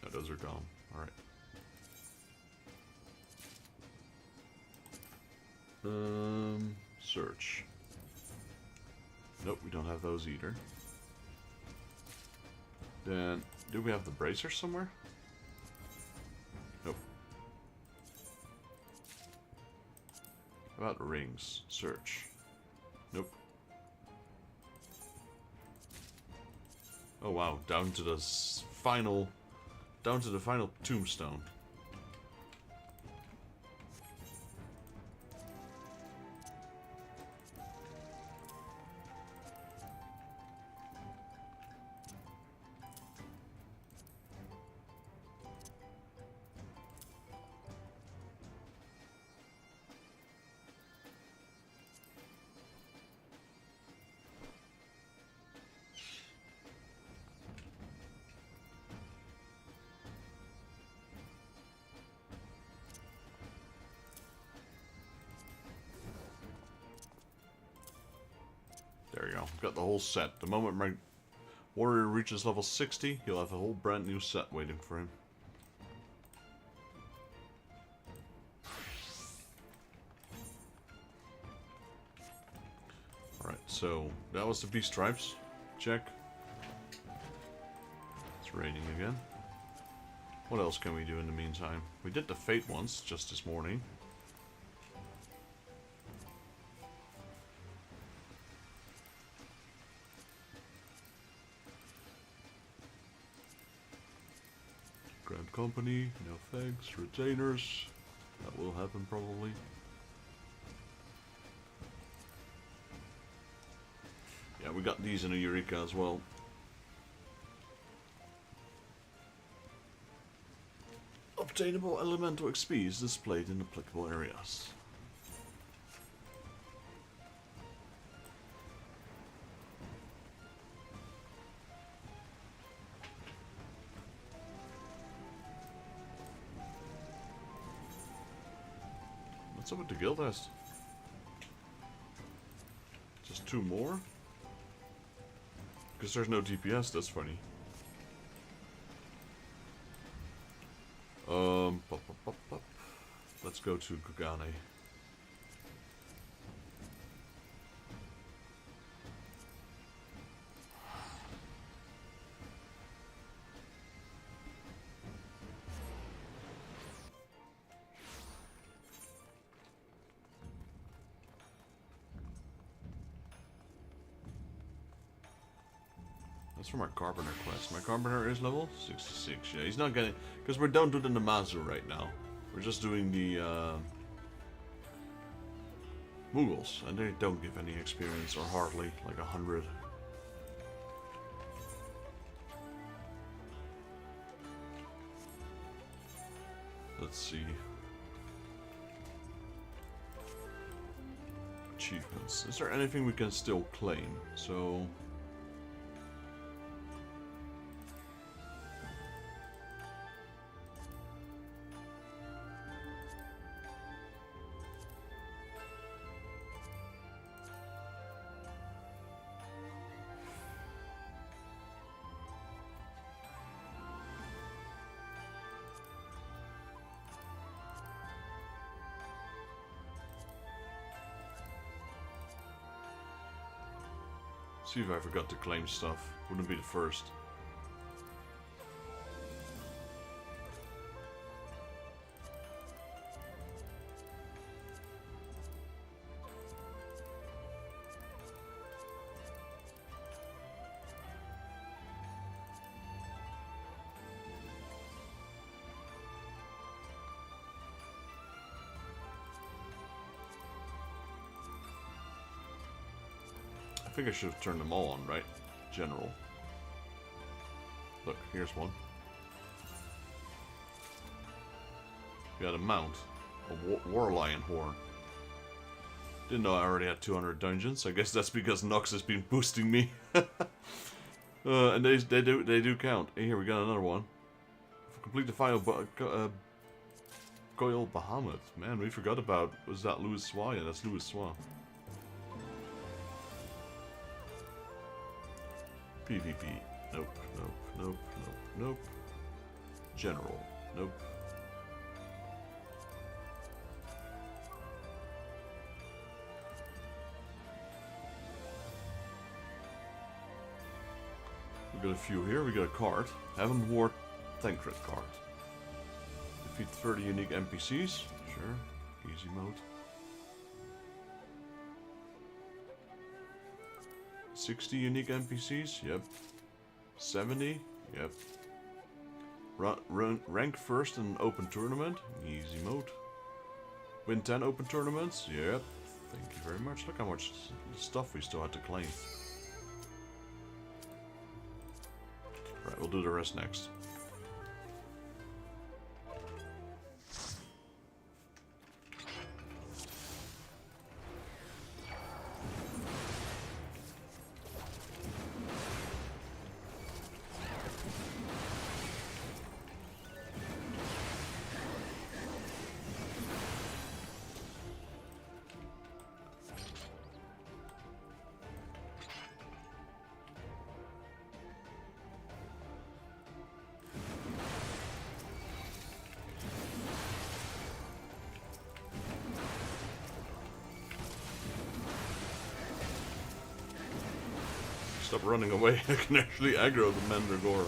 No, those are gone. Alright. Search. Nope, we don't have those either. Then, do we have the bracer somewhere? Nope. How about rings? Search. Nope. Oh wow, down to the final tombstone. There you go. Got the whole set. The moment my warrior reaches level 60, he'll have a whole brand new set waiting for him. So that was the B stripes. Check. It's raining again. What else can we do in the meantime? We did the fate ones just this morning. Grand Company, no thanks, retainers. That will happen probably. Yeah, we got these in a Eureka as well. Obtainable elemental XP is displayed in applicable areas. What's up with the guild test? Just 2 more? Because there's no DPS, that's funny. Let's go to Gugane. That's for my Carpenter quest. My Carpenter is level 66. Yeah, he's not getting... Because we don't do the Namazu right now. We're just doing the Mughals. And they don't give any experience, or hardly, like 100. Let's see. Achievements. Is there anything we can still claim? So... See if I forgot to claim stuff. Wouldn't be the first. I think I should have turned them all on, right? General. Look, here's one. We got a mount. A war lion horn. Didn't know I already had 200 dungeons. I guess that's because Nox has been boosting me. And they do count. Hey, here we got another one. Complete the final Coil Bahamut. Man, we forgot about... Was that Louis Swa? Yeah, that's Louis Swa. PvP. Nope, nope, nope, nope, nope. General. Nope. We got a few here. We got a card. Haven't War Thancred card. Defeat 30 unique NPCs. Sure. Easy mode. 60 unique NPCs? Yep. 70? Yep. Rank first in an open tournament? Easy mode. Win 10 open tournaments? Yep. Thank you very much. Look how much stuff we still had to claim. Right, we'll do the rest next. Stop running away. I can actually aggro the Mandragora.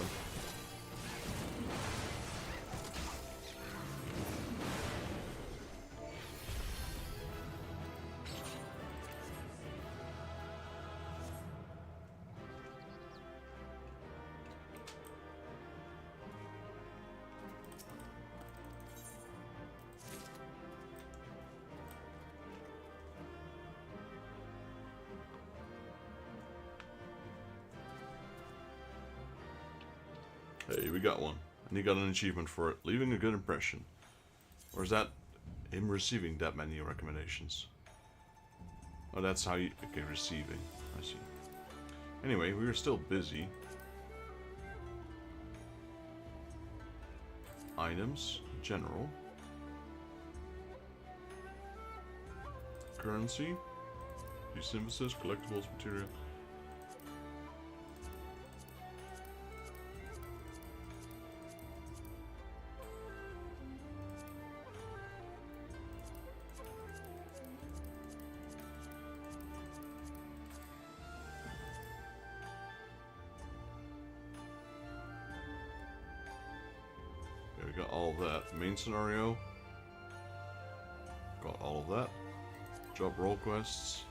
Hey, we got one. And he got an achievement for it, leaving a good impression. Or is that him receiving that many recommendations? Oh, that's how you... Okay, receiving. I see. Anyway, we were still busy. Items, general. Currency. Use synthesis, collectibles, material. We got all of that. Main scenario. Got all of that. Job role quests.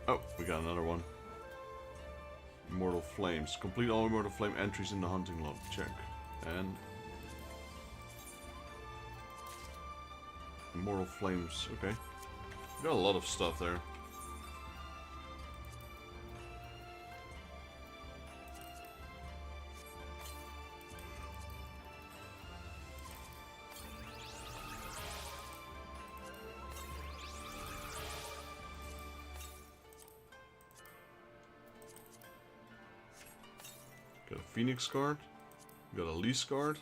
Oh, we got another one. Immortal Flames. Complete all Immortal Flame entries in the hunting log. Check. And... Immortal Flames. Okay. We got a lot of stuff there. Got a Phoenix card. Got a Lease card.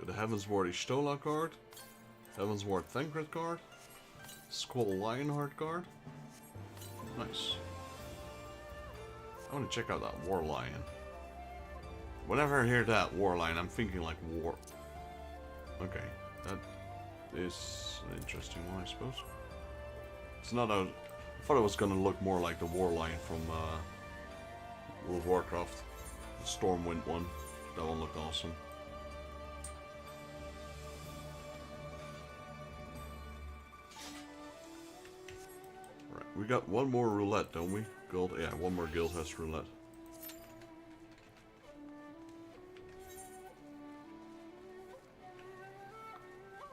Got a Heavensward Ishtola card. Heavensward Thancred card. Squall Lionheart card. Nice. I want to check out that War Lion. Whenever I hear that War Lion, I'm thinking like war. Okay, that is an interesting one, I suppose. It's not a... I thought it was gonna look more like the War Lion from World of Warcraft. The Stormwind one. That one looked awesome. Right, we got one more roulette, don't we? Gold, yeah, one more Guildhast roulette.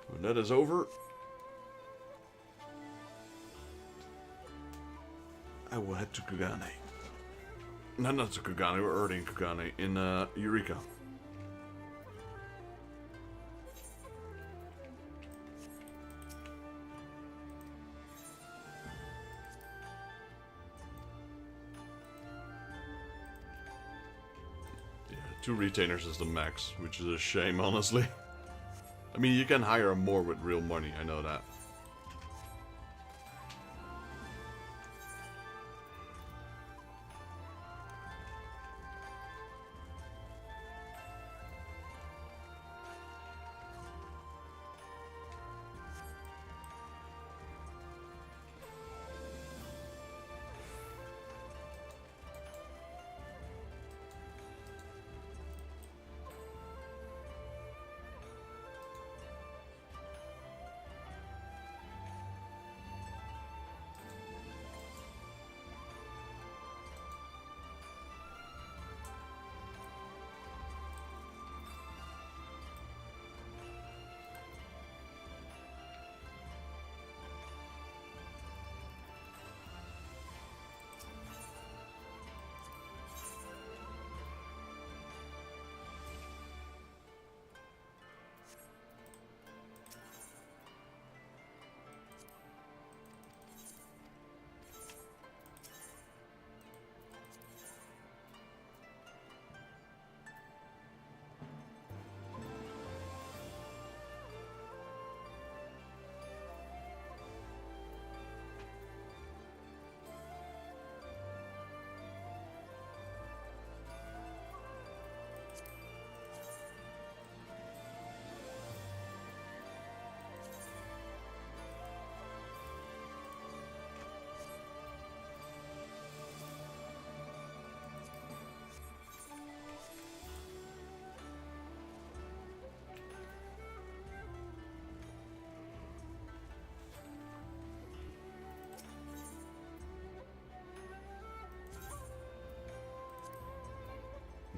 When that is over, I will head to Kugane. No, not to Kugane, we're already in Kugane, in Eureka. Yeah, 2 retainers is the max, which is a shame, honestly. I mean, you can hire more with real money, I know that.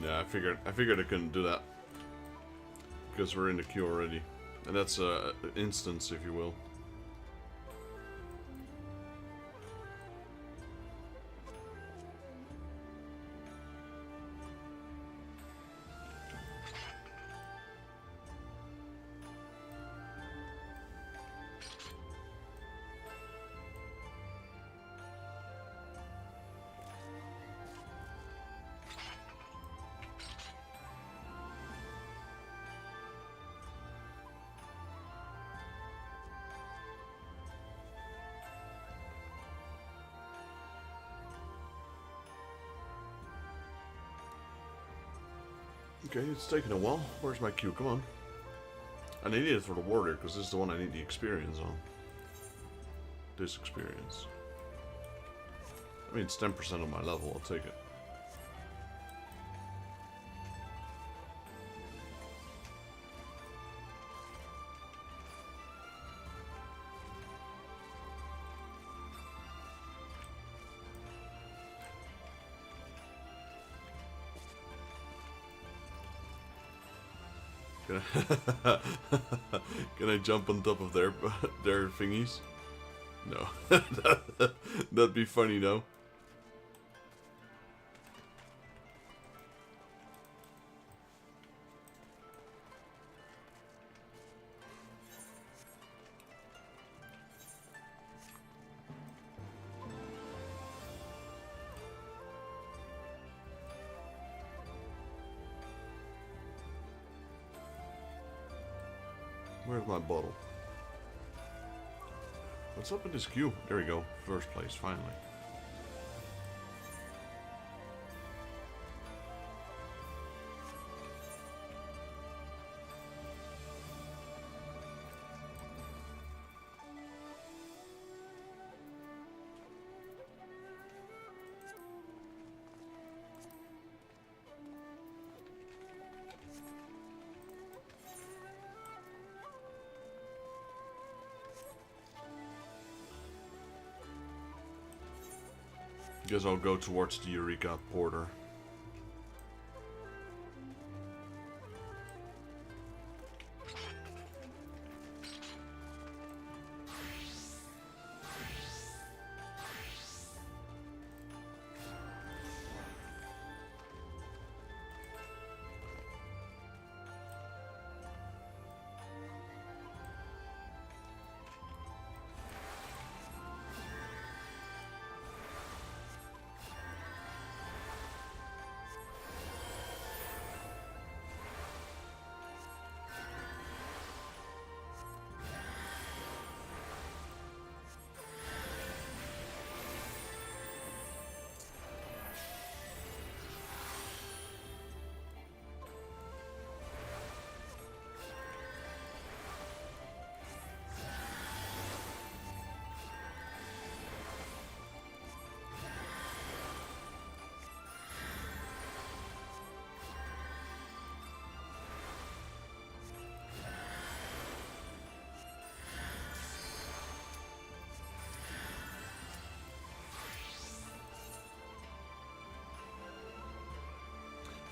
Yeah, I figured I couldn't do that. Because we're in the queue already. And that's an instance, if you will. Okay, it's taking a while. Where's my queue? Come on. I need it for the warrior, because this is the one I need the experience on. This experience. I mean, it's 10% of my level, I'll take it. Can I jump on top of their thingies? No. That'd be funny though. Where's my bottle? What's up with this queue? There we go. First place, finally. Guess I'll go towards the Eureka Porter.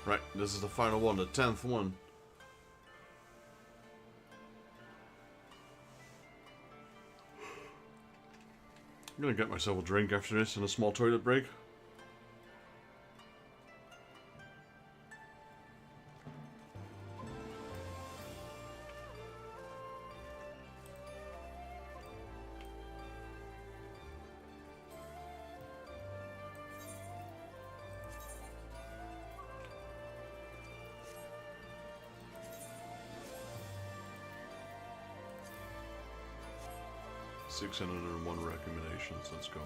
Right, this is the final one, the 10th one. I'm gonna get myself a drink after this and a small toilet break. $601 recommendations, let's go.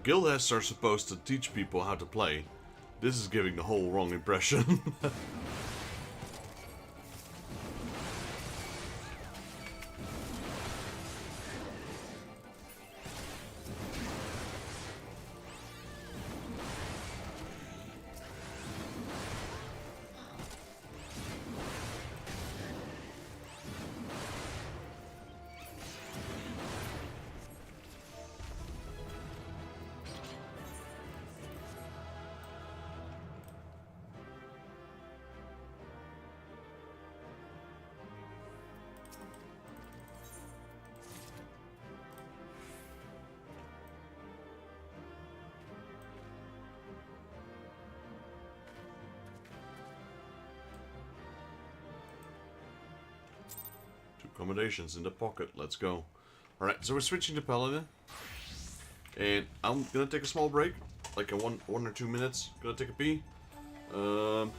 guildheads are supposed to teach people how to play. This is giving the whole wrong impression. Accommodations in the pocket. Let's go. Alright, so we're switching to Paladin. And I'm gonna take a small break. Like a one or 2 minutes. Gonna take a pee. And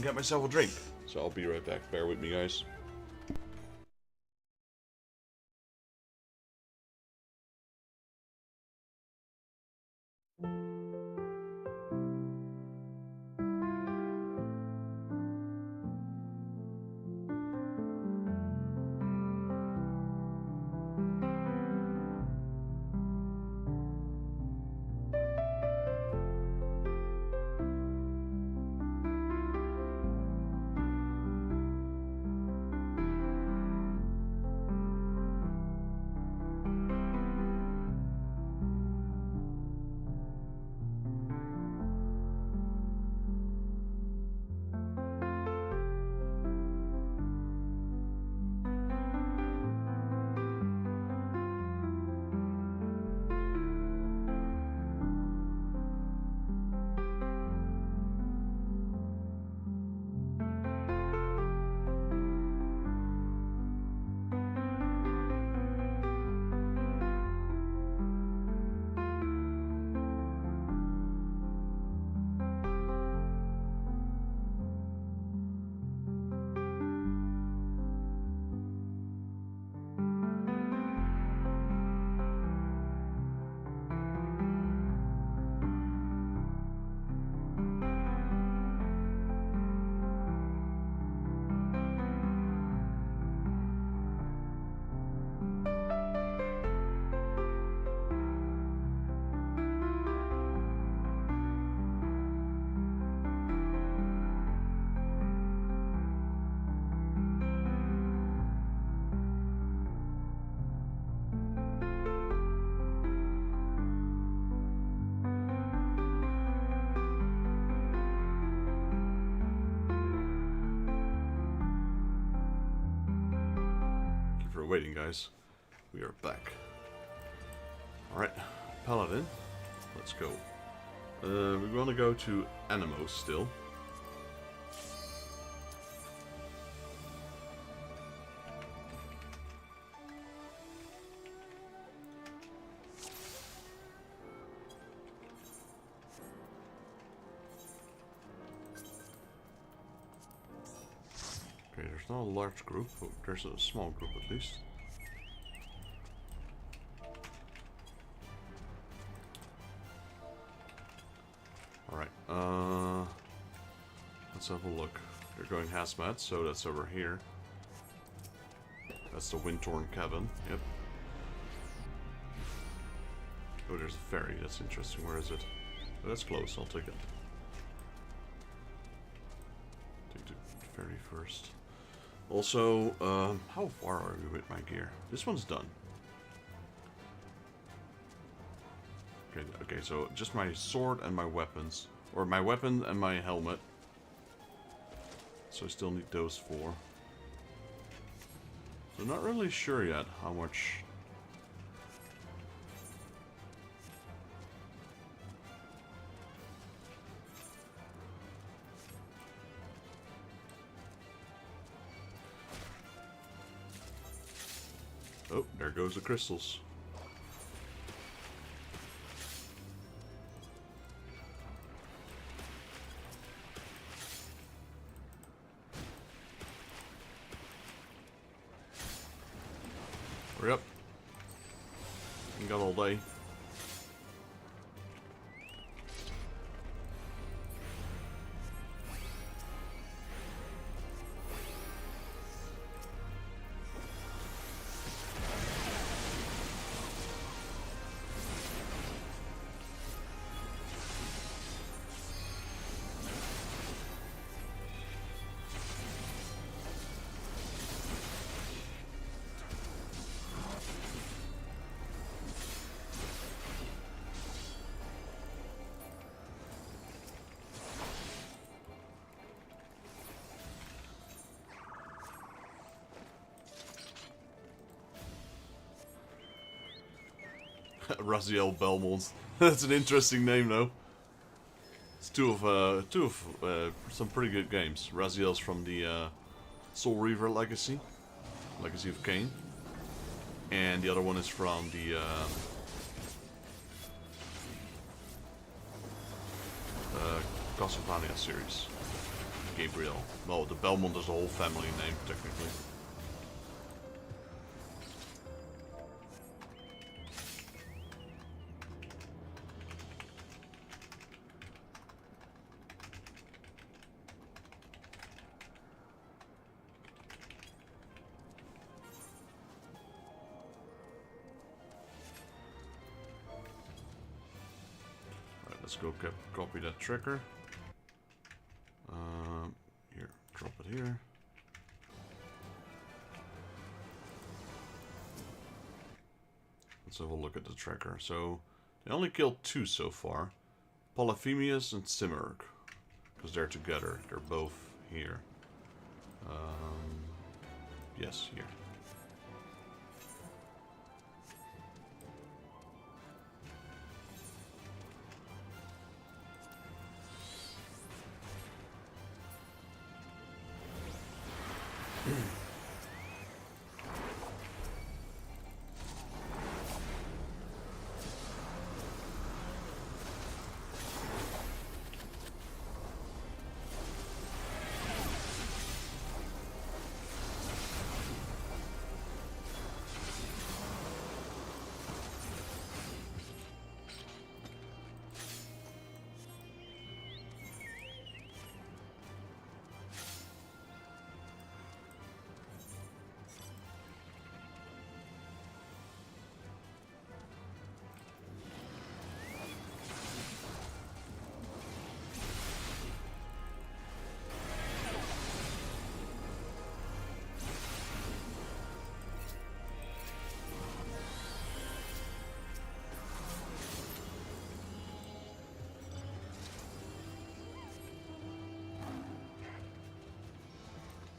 get myself a drink. So I'll be right back. Bear with me, guys. Waiting, guys. We are back. Alright, Paladin. Let's go. We're gonna go to Animos still. Okay, there's not a large group, but there's a small group at least. Alright, let's have a look. They're going hazmat, so that's over here. That's the Windtorn cabin, yep. Oh, there's a ferry, that's interesting. Where is it? Oh, that's close, I'll take it. Take the ferry first. Also, how far are we with my gear? This one's done. Okay, so just my sword and my weapons. Or my weapon and my helmet. So I still need those 4. So not really sure yet how much... Oh, there goes the crystals. Hurry up. You got all day. Raziel Belmont. That's an interesting name, though. It's two of some pretty good games. Raziel's from the Soul Reaver Legacy of Kain, and the other one is from the Castlevania series. Gabriel. Well, the Belmont is a whole family name, technically. Let's go copy that trigger. Here, drop it here. Let's have a look at the tracker. So, they only killed 2 so far. Polyphemius and Simurg. Because they're together. They're both here. Yes, here.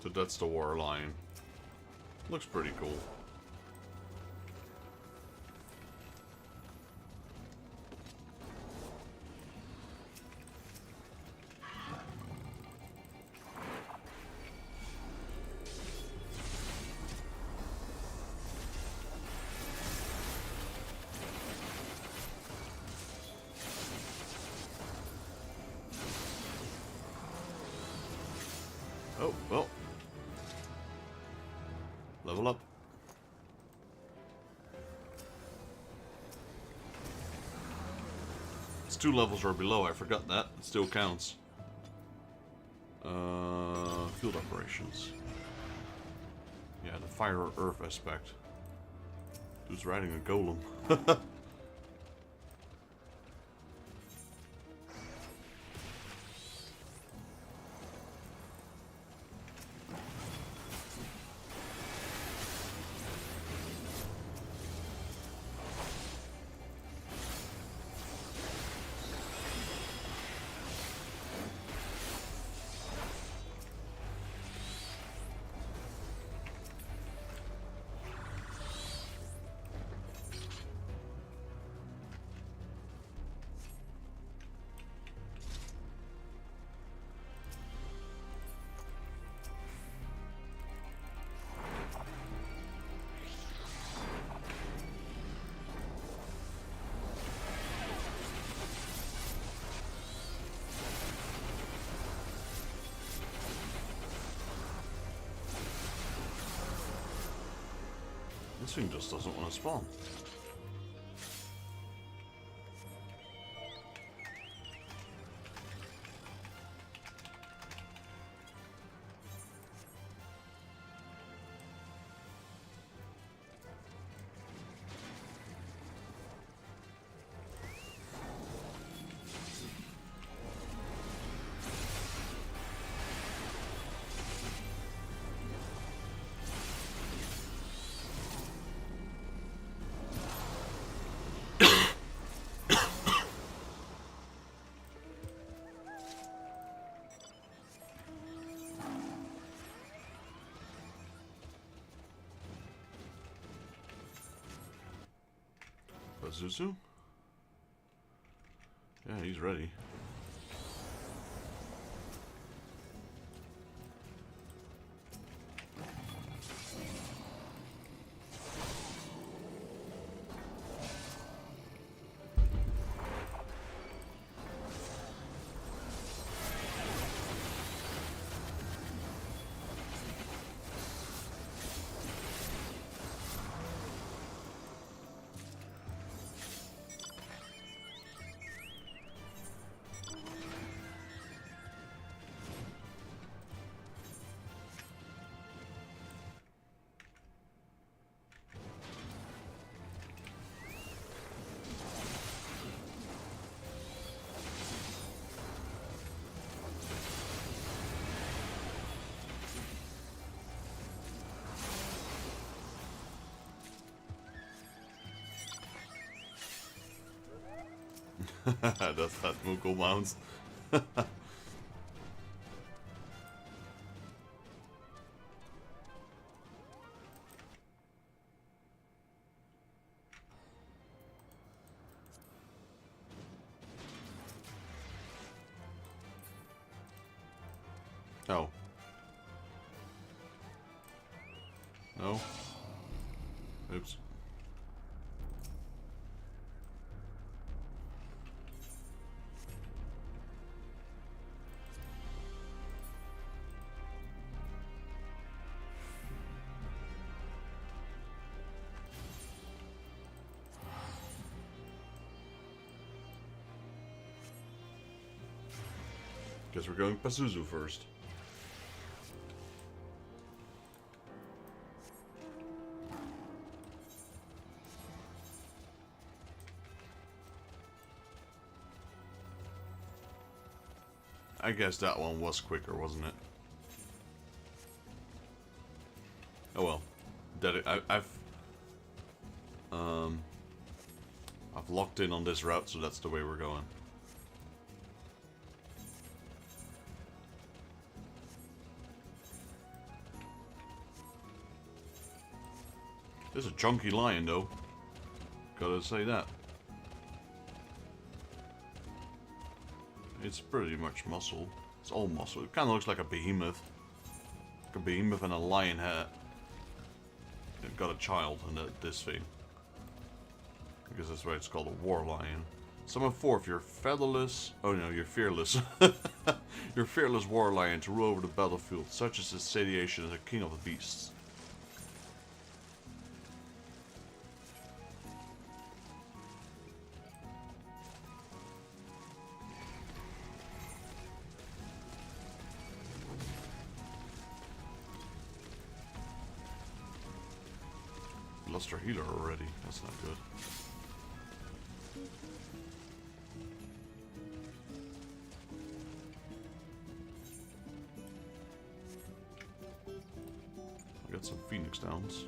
So that's the War Lion. Looks pretty cool. Oh, well. Level up. It's 2 levels or below, I forgot that. It still counts. Field operations. Yeah, the fire or earth aspect. Dude's riding a golem. This thing just doesn't want to spawn. Pazuzu? Yeah, he's ready. That's that Moogle mounts. Oh. No. Oops. Guess we're going Pazuzu first. I guess that one was quicker, wasn't it? Oh well. I've locked in on this route, so that's the way we're going. There's a chunky lion, though. Gotta say that. It's pretty much muscle. It's all muscle. It kind of looks like a behemoth. Like a behemoth and a lion head. It got a child in this thing. Because that's why it's called a war lion. Summon forth your featherless... Oh no, you're fearless. Your fearless war lion to rule over the battlefield, such as his satiation as a king of the beasts. Lost our healer already. That's not good. I got some Phoenix Downs.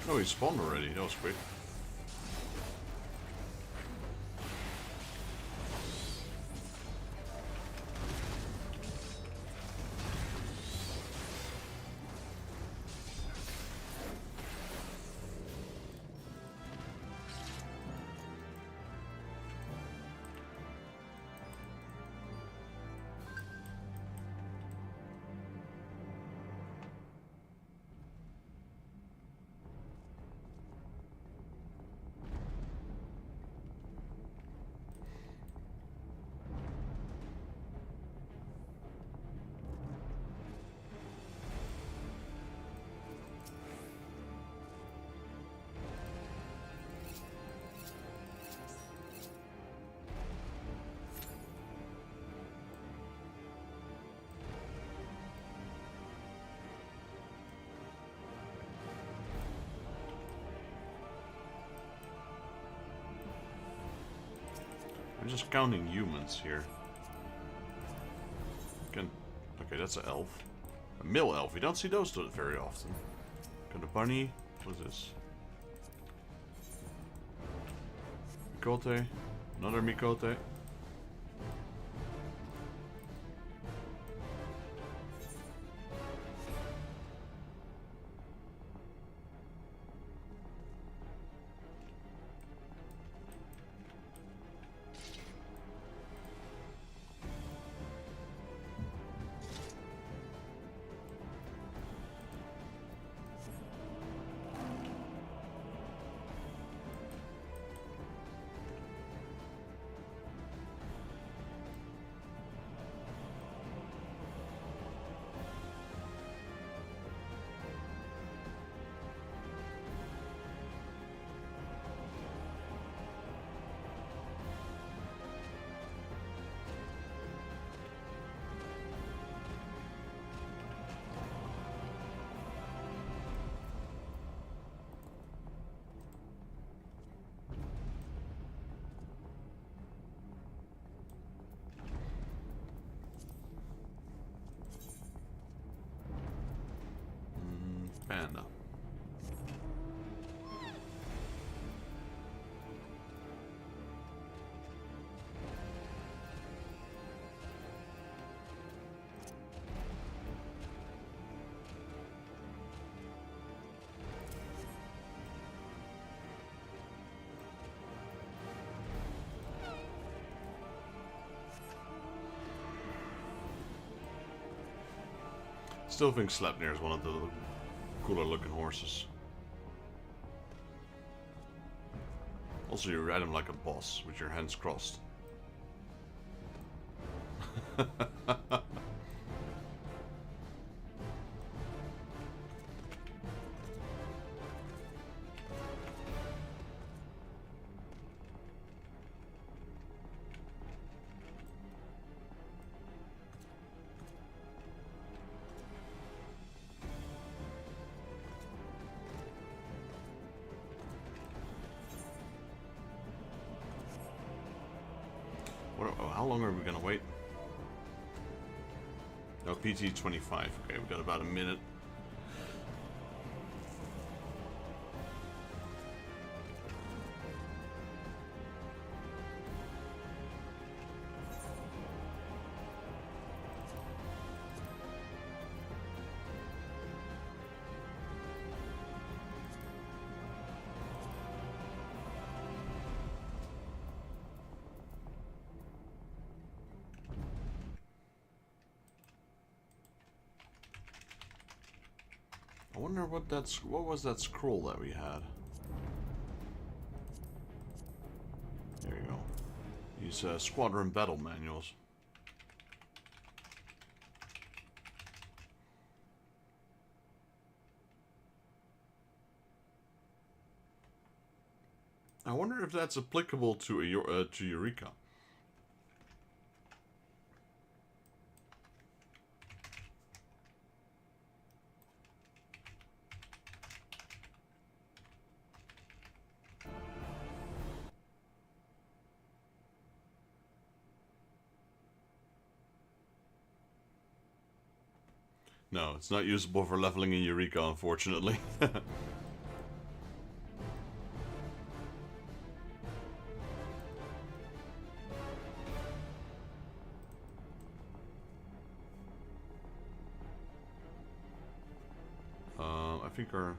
Oh, he spawned already. That was quick. I'm just counting humans here. Okay, that's an elf. A mill elf. You don't see those very often. Got a bunny. What is this? Mikote. Another Mikote. Panda. Still think Sleipnir is one of the cooler looking horses. Also, you ride him like a boss with your hands crossed. How long are we gonna wait? No, PT 25. Okay, we've got about a minute. I wonder what was that scroll that we had? There you go. These squadron battle manuals. I wonder if that's applicable to Eureka. No, it's not usable for leveling in Eureka, unfortunately. traffic or...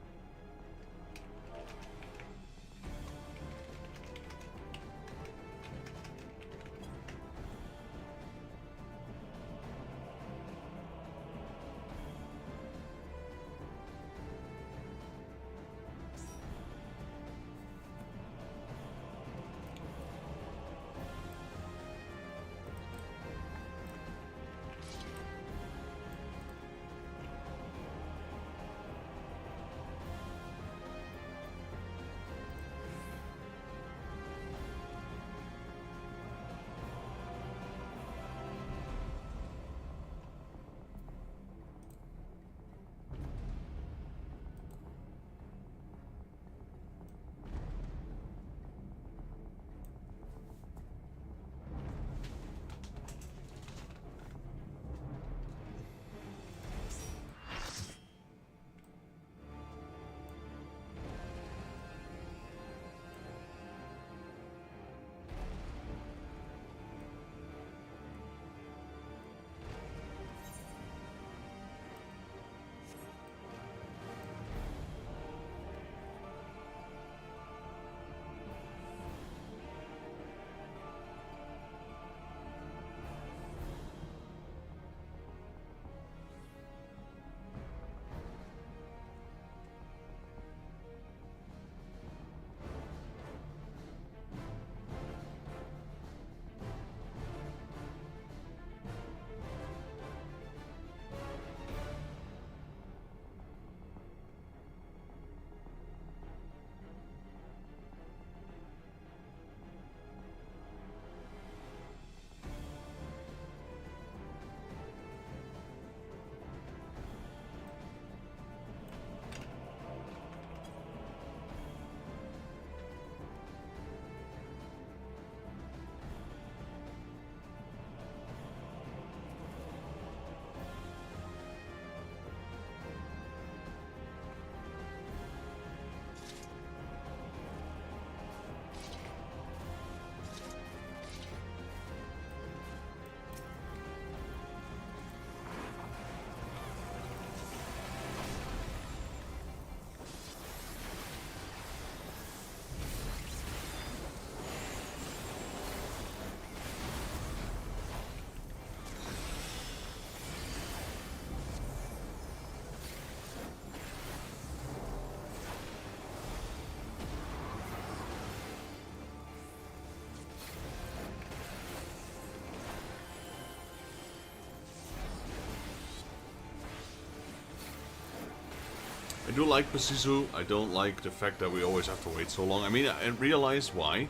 I do like Pasisu. I don't like the fact that we always have to wait so long. I mean, I realize why.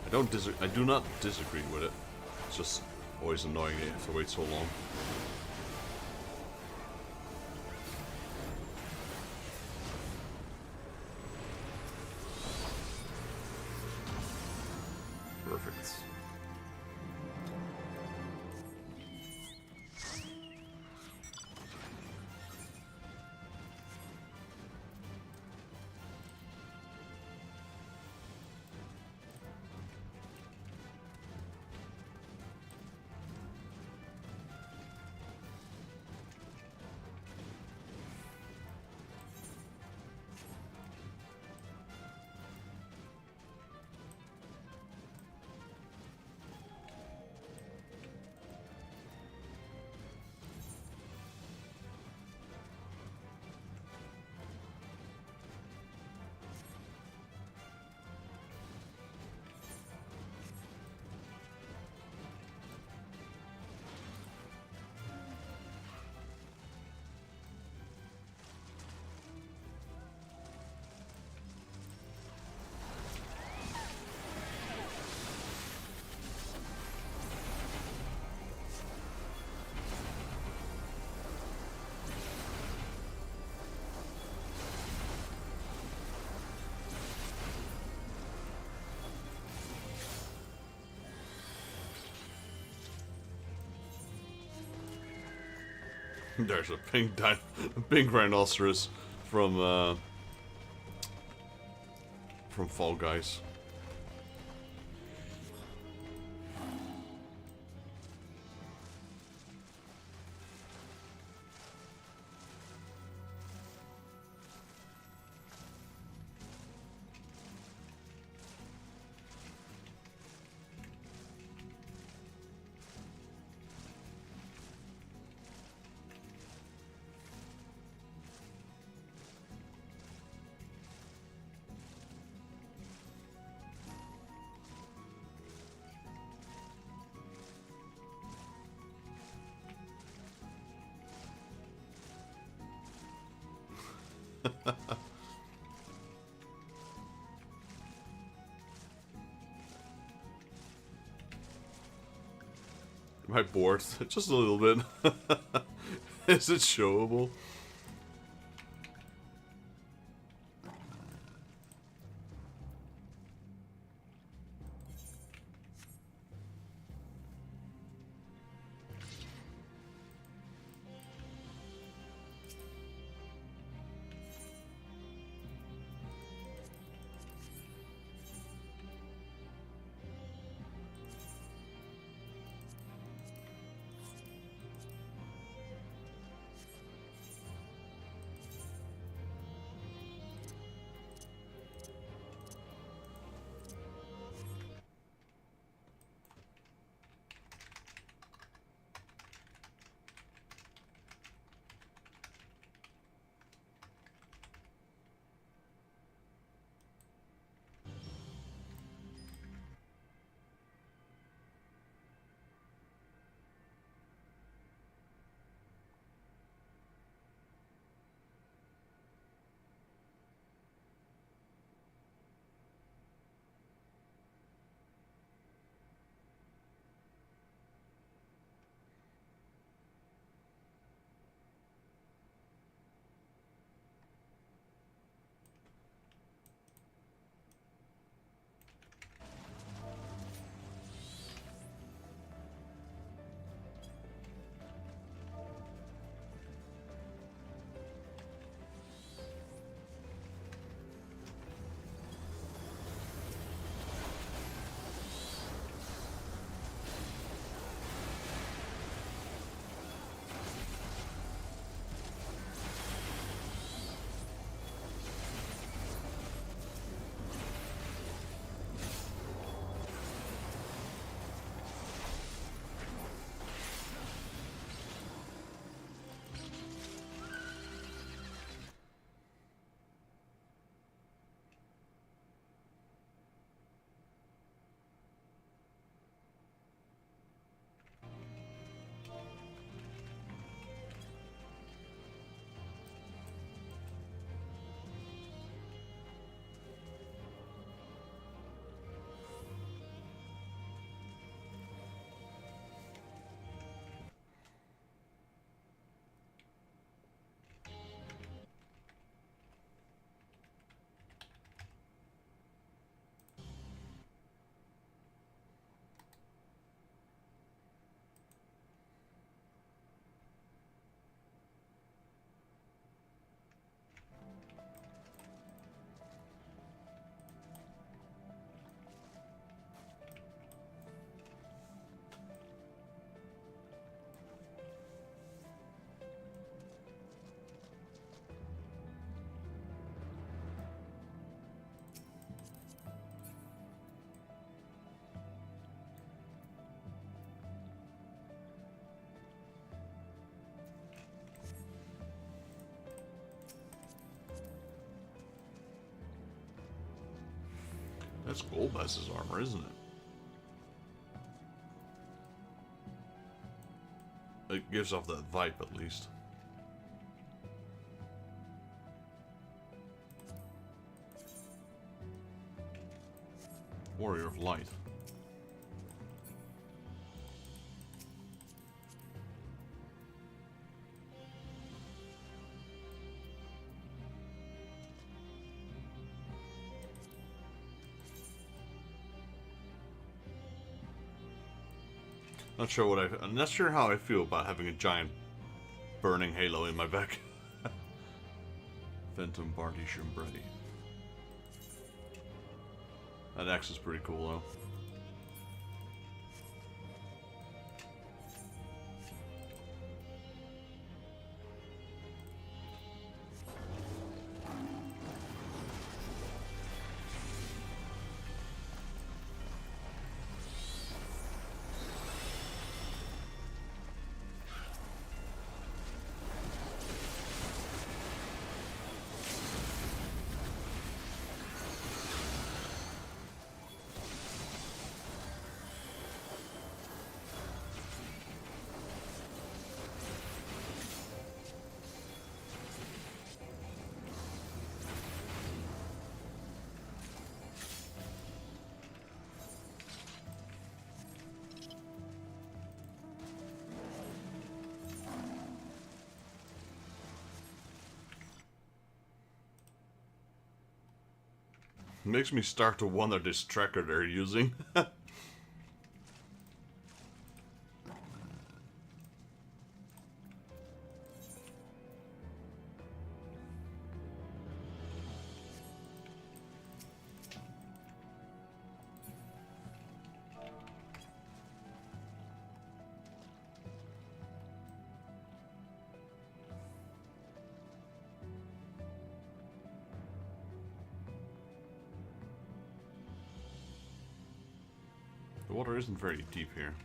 I do not disagree with it. It's just always annoying that you have to wait so long. Perfect. There's a pink rhinoceros from Fall Guys. Am I bored? Just a little bit. Is it showable? That's Golbez's armor, isn't it? It gives off that vibe, at least. Warrior of Light. I'm not sure how I feel about having a giant burning halo in my back. Phantom Barty Shumbredi. That axe is pretty cool though. Makes me start to wonder this tracker they're using. The water isn't very deep here.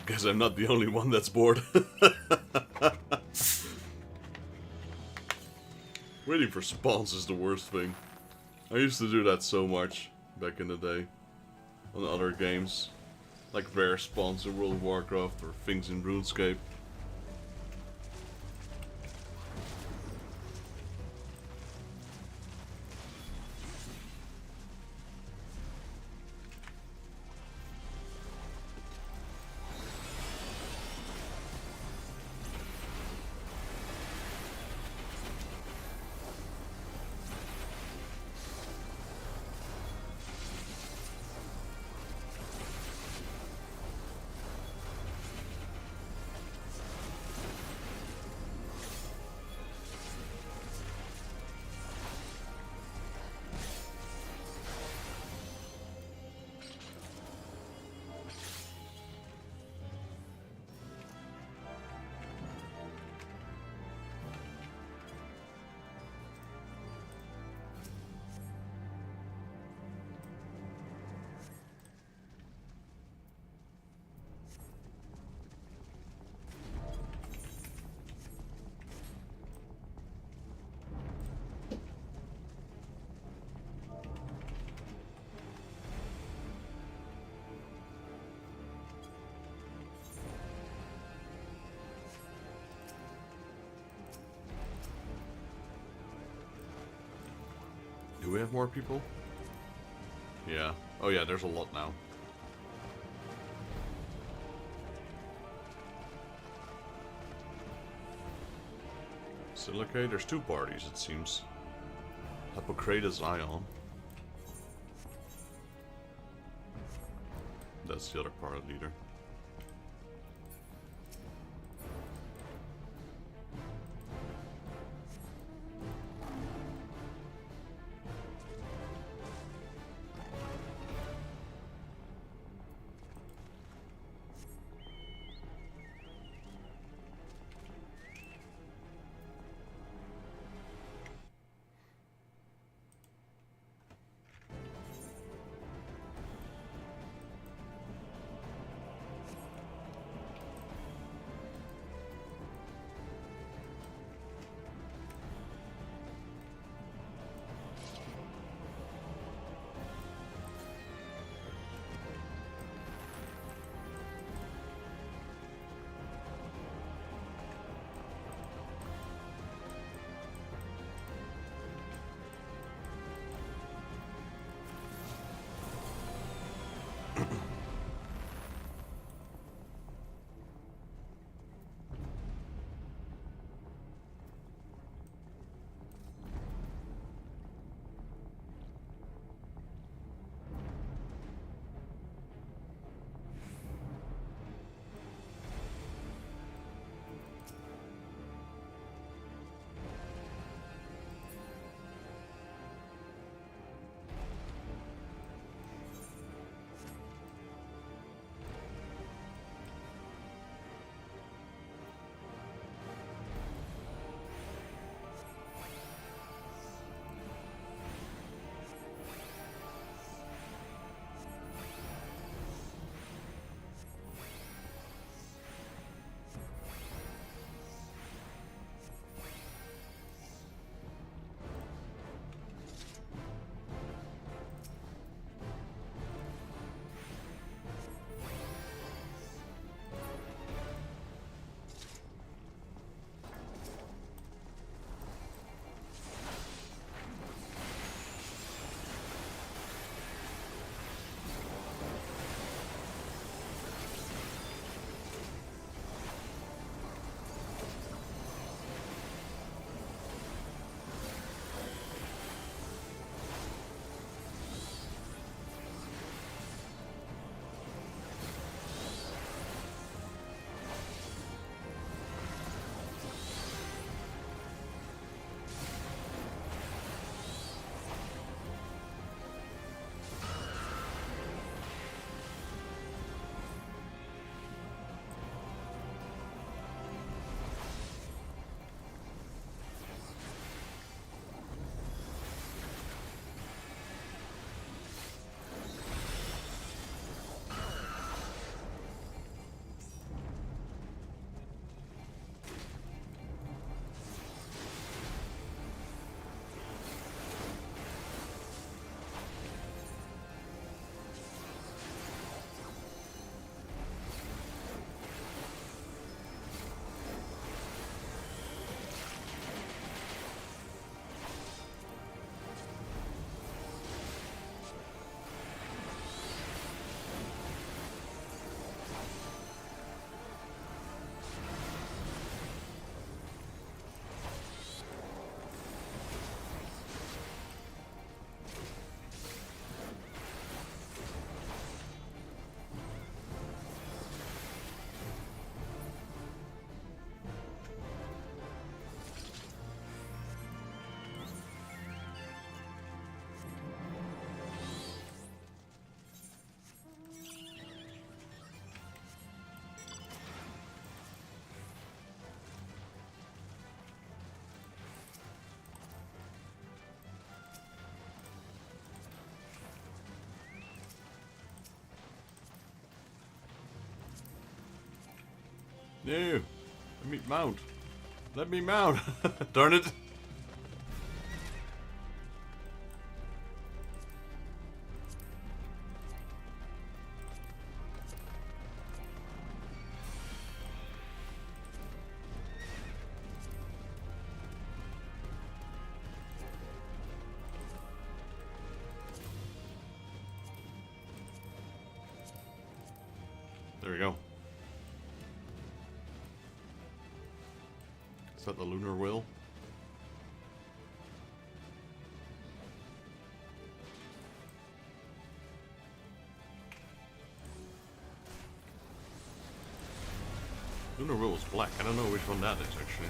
Guess I'm not the only one that's bored. Waiting for spawns is the worst thing. I used to do that so much back in the day on other games, like rare spawns in World of Warcraft or things in RuneScape. Do we have more people? Yeah. Oh yeah, there's a lot now. Silicate? There's two parties, it seems. Hippocrates Ion. That's the other party leader. No! Let me mount! Let me mount! Darn it! There we go. Is that the lunar wheel? Lunar wheel is black. I don't know which one that is actually.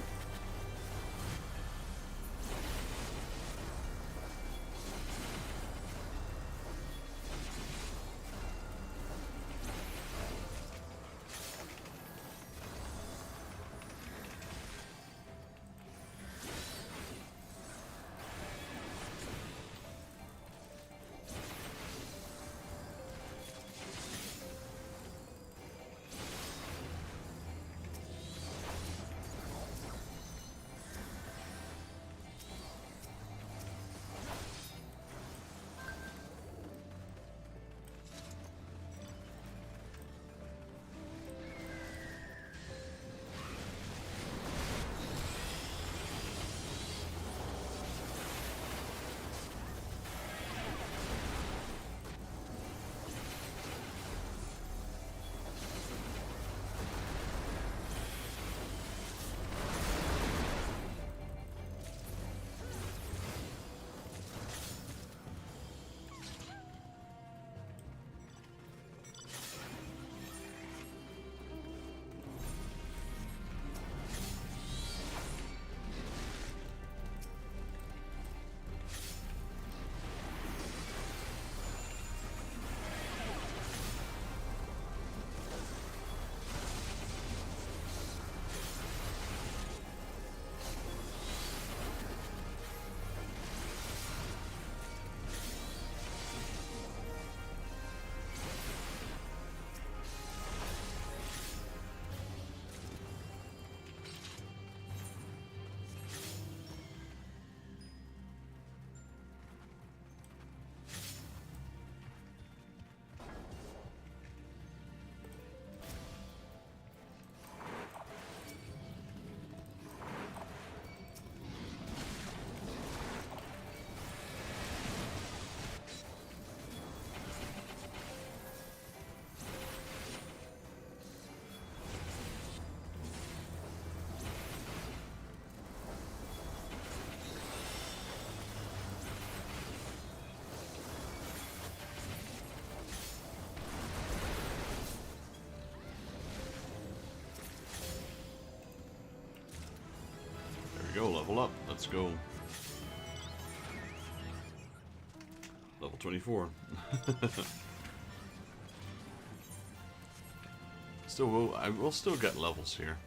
Go, level up. Let's go. Level 24. I will still get levels here.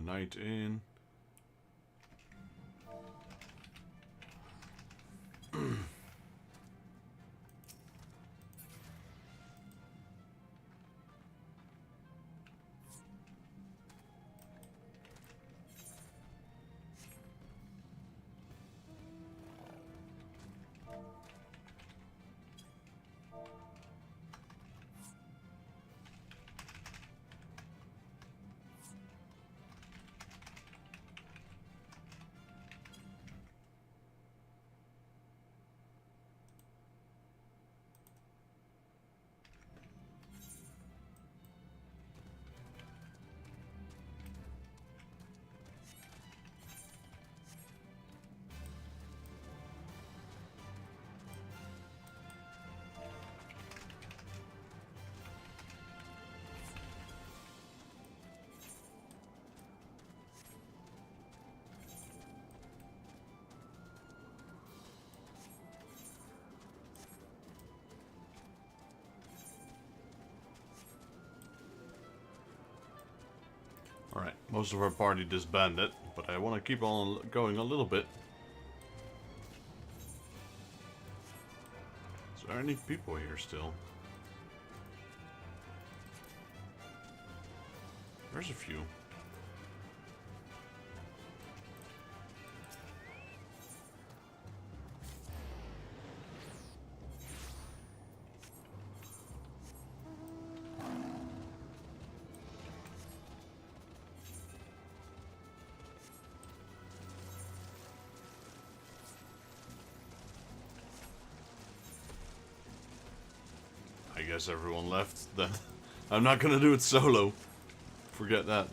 Night in. Alright, most of our party disbanded, but I want to keep on going a little bit. Is there any people here still? There's a few. I guess everyone left. Then I'm not gonna do it solo. Forget that.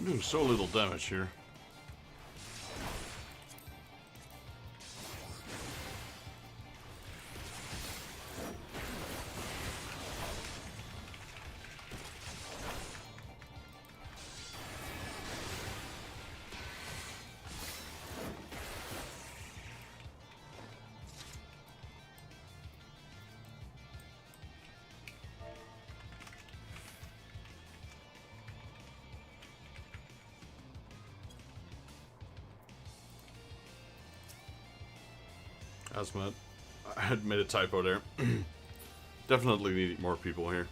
I'm doing so little damage here. Asmat. I had made a typo there. Definitely need more people here.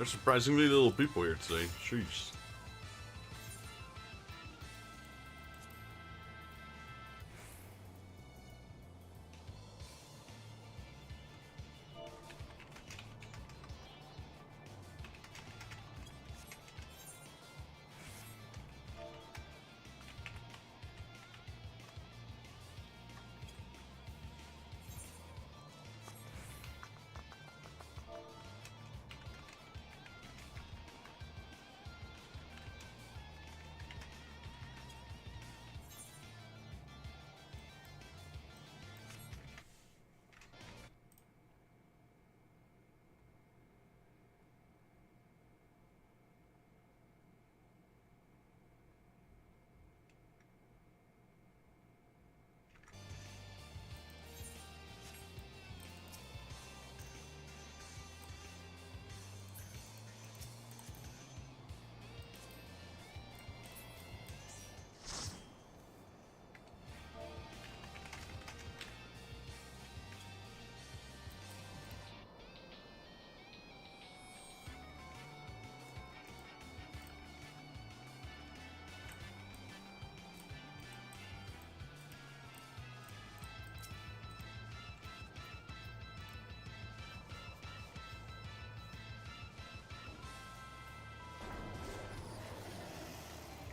There's surprisingly little people here today. Jeez.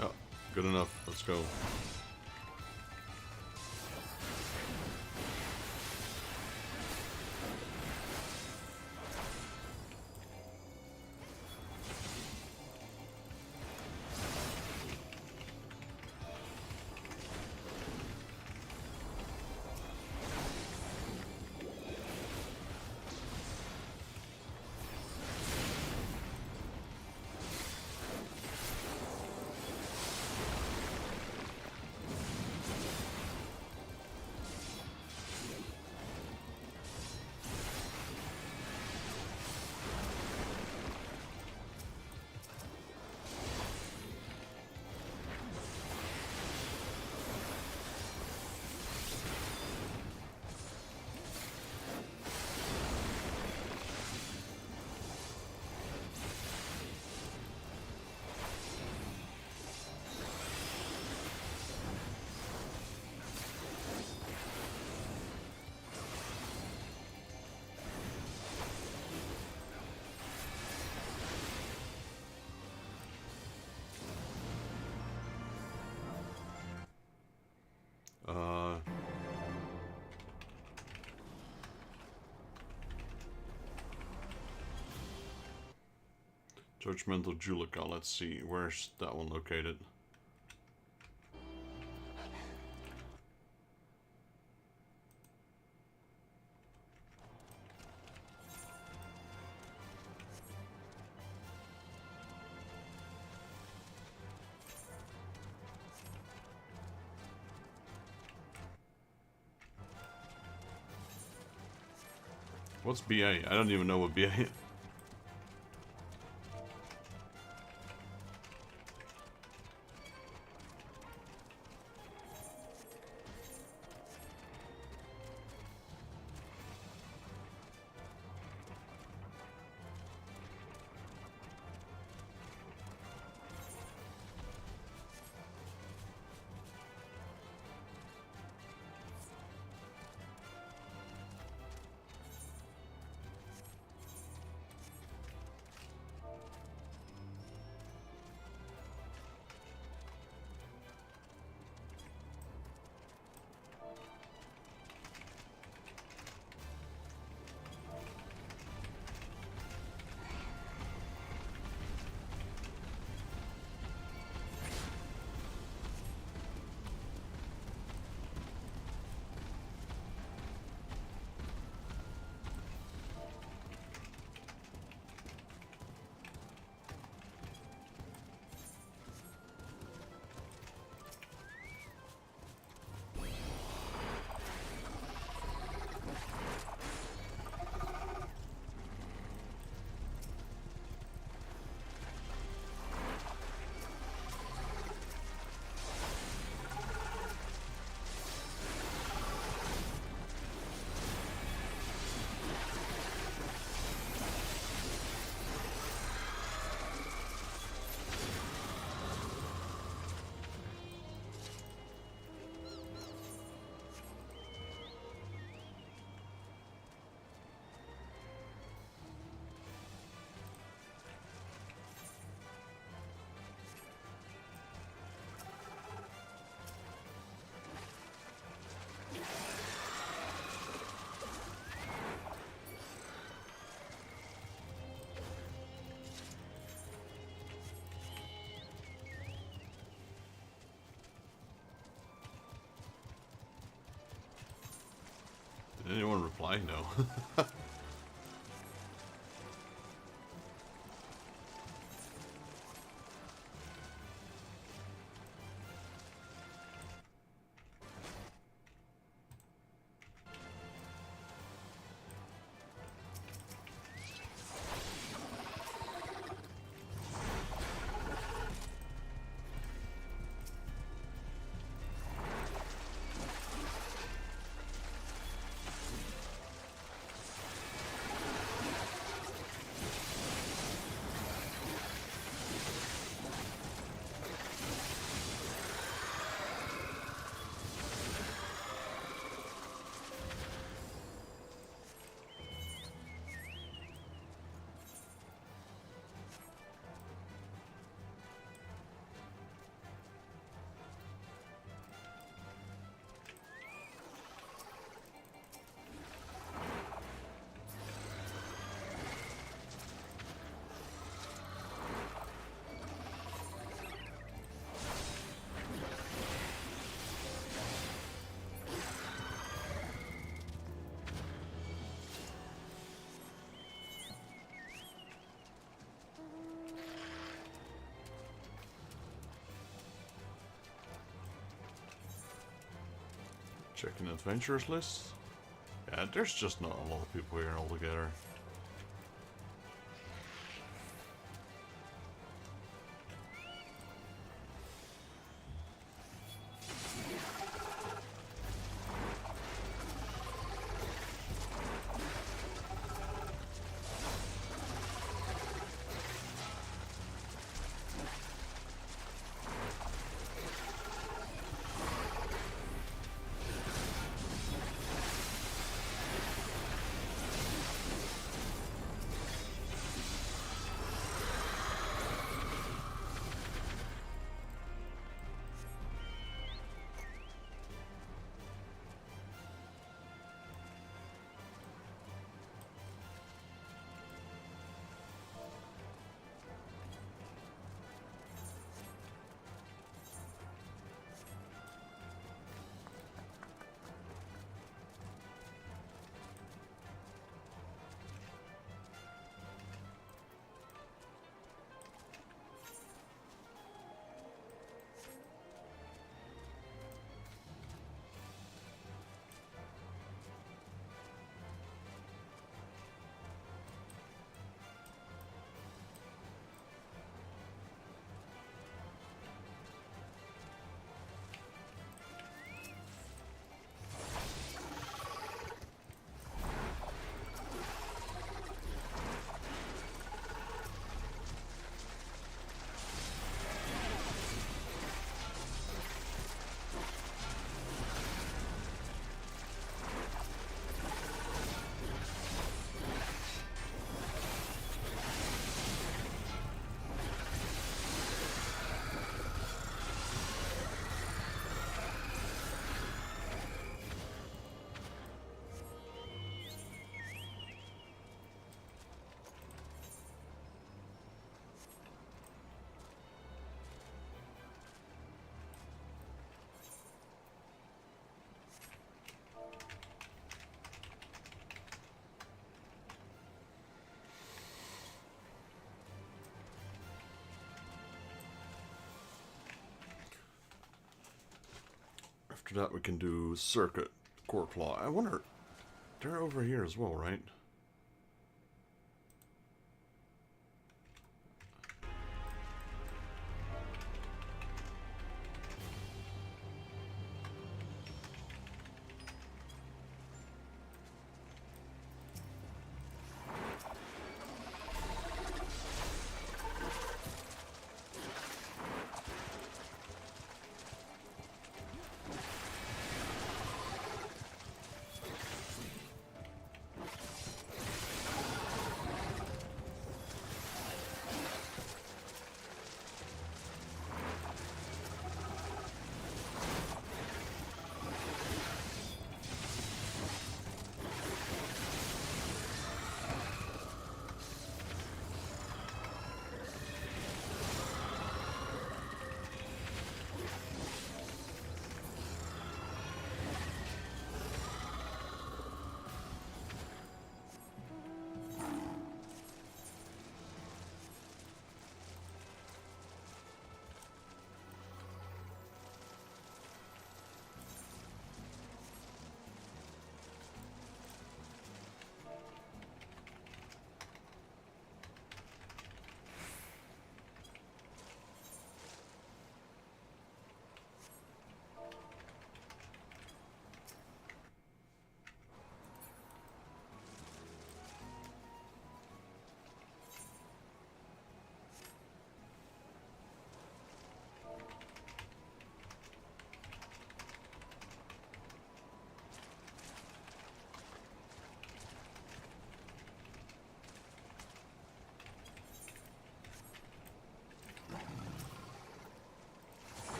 Oh, good enough. Let's go. Judgmental Julica, let's see, where's that one located? What's BA? I don't even know what BA is. Did anyone reply? No. Checking adventurers list. Yeah, there's just not a lot of people here altogether. After that we can do Circuit, Core Claw. I wonder, they're over here as well, right?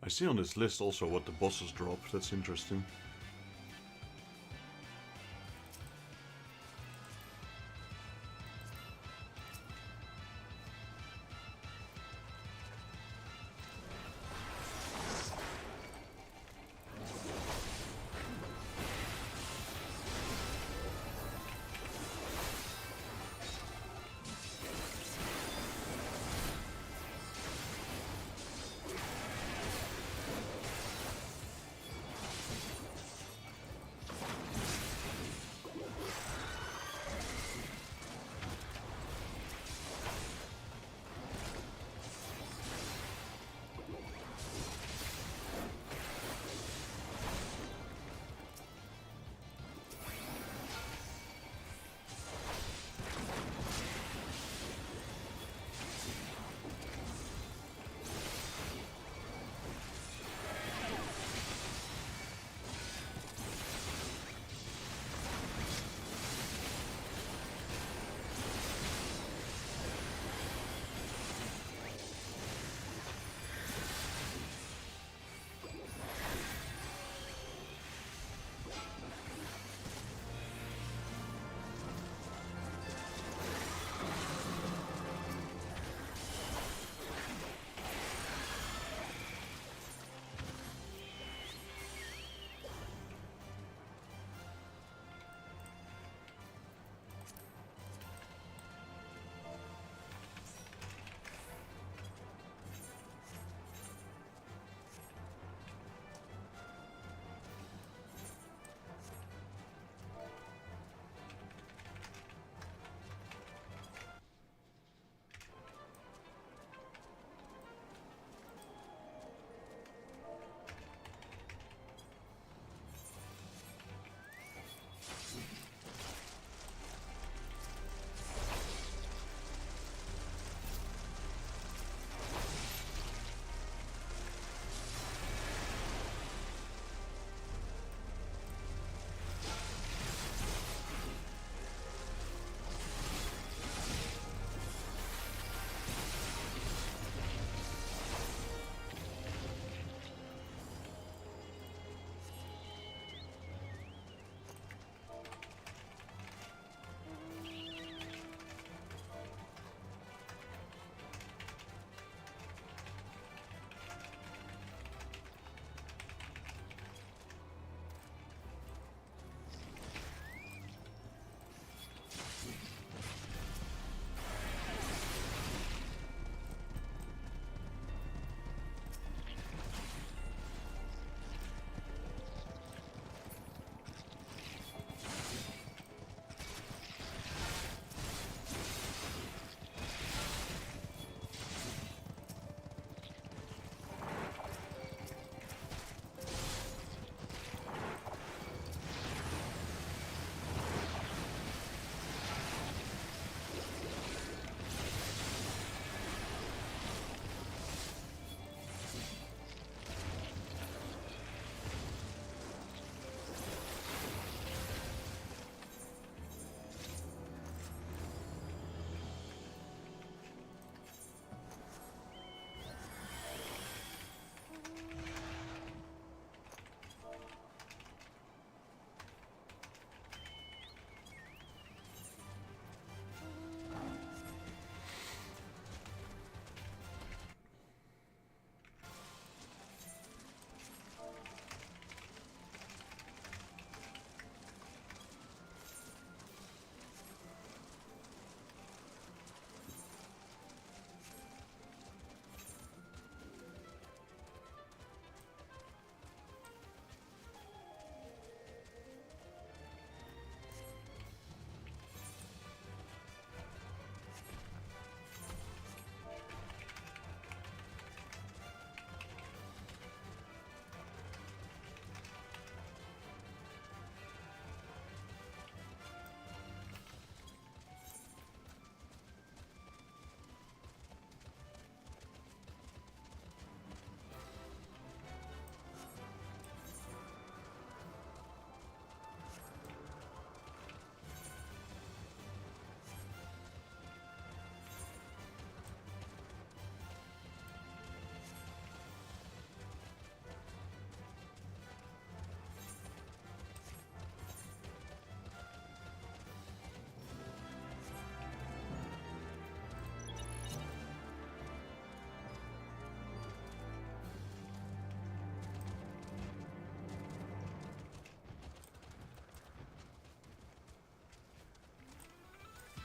I see on this list also what the bosses drop, that's interesting.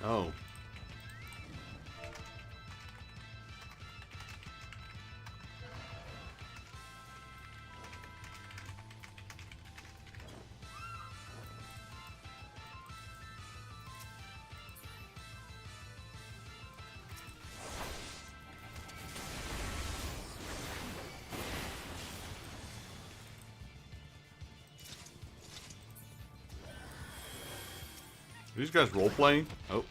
Oh. Are these guys role-playing? Oh.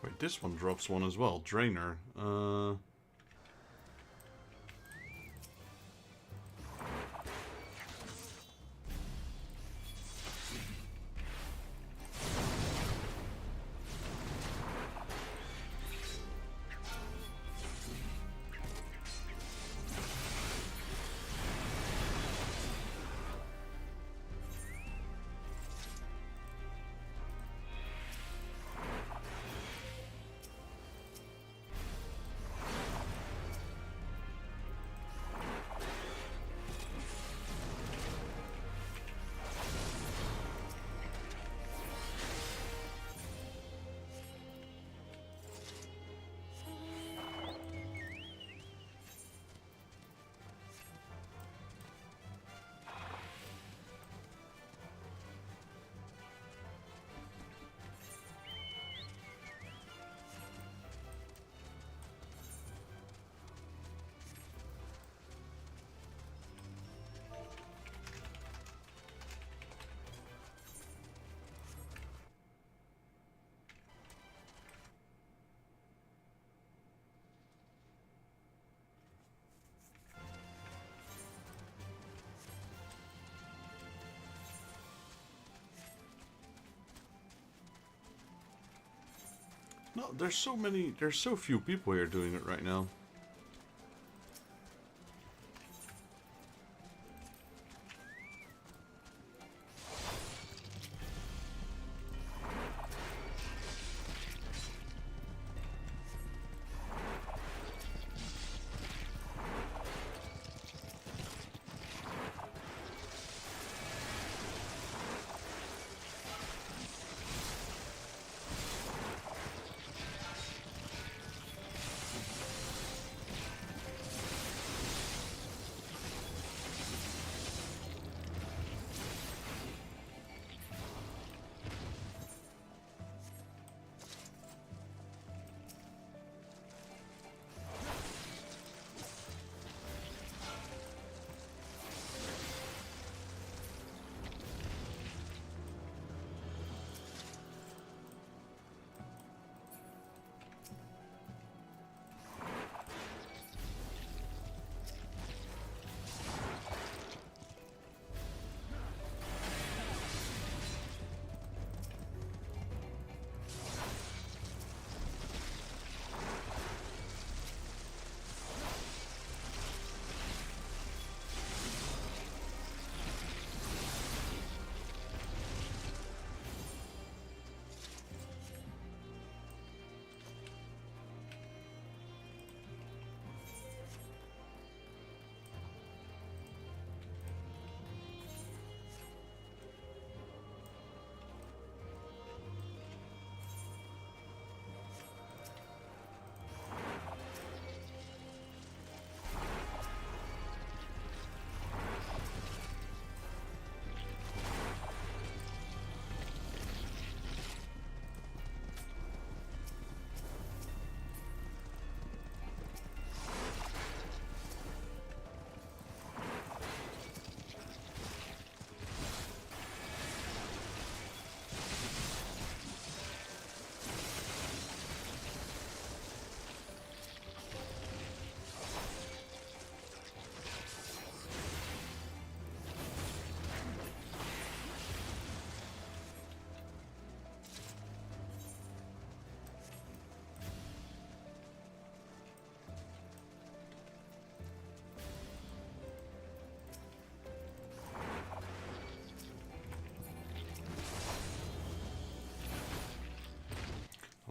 Wait, this one drops one as well. Drainer. No, there's so few people here doing it right now.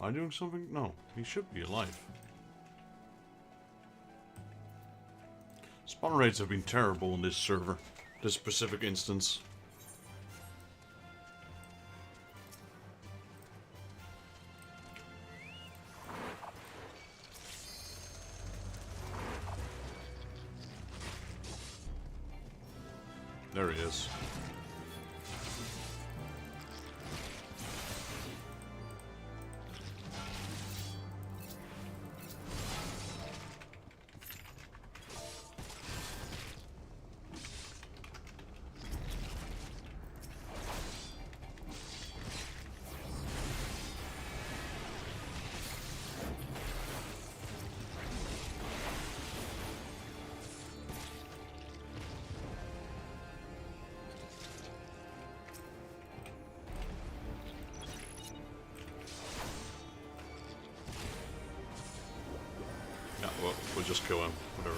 I doing something? No, he should be alive. Spawn rates have been terrible in this server, this specific instance. There he is. Yeah, well, we'll just kill him, whatever.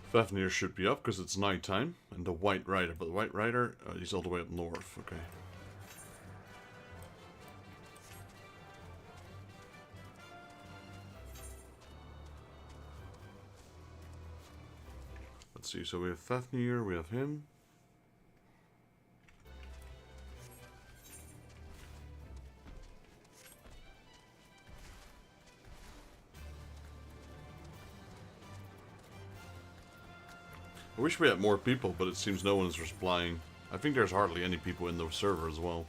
Fafnir should be up because it's nighttime, and the White Rider, but the White Rider, he's all the way up north, okay. Let's see, so we have Fafnir, we have him. I wish we had more people, but it seems no one is replying. I think there's hardly any people in the server as well.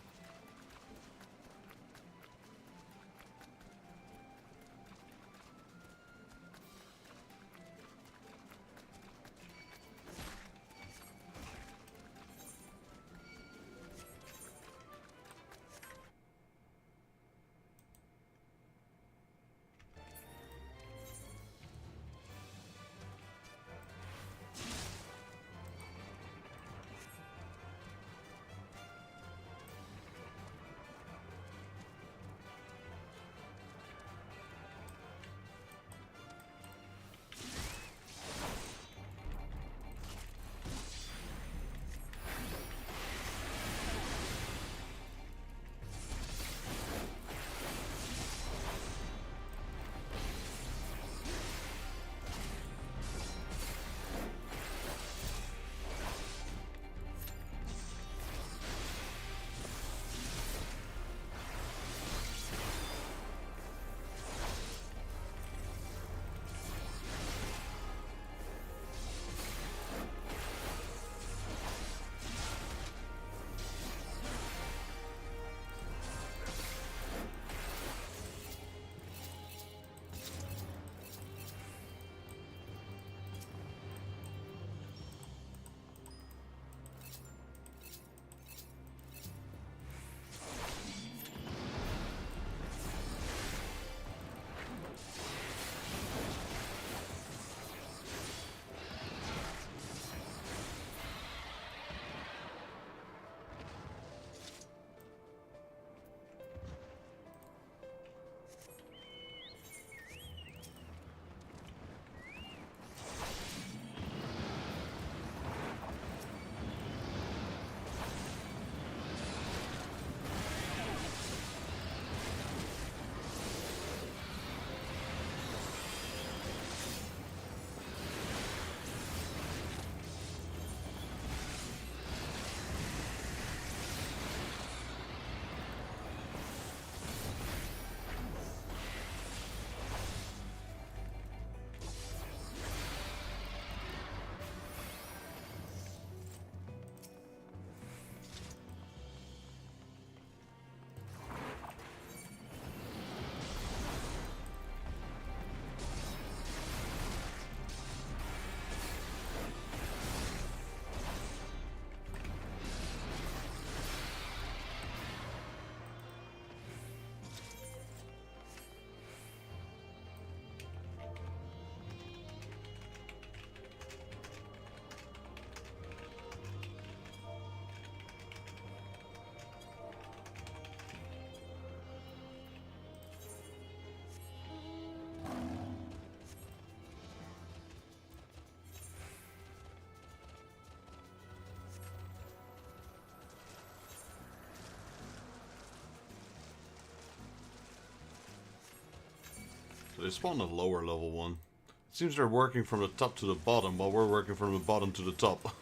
So they spawned a lower level one. It seems they're working from the top to the bottom, while we're working from the bottom to the top.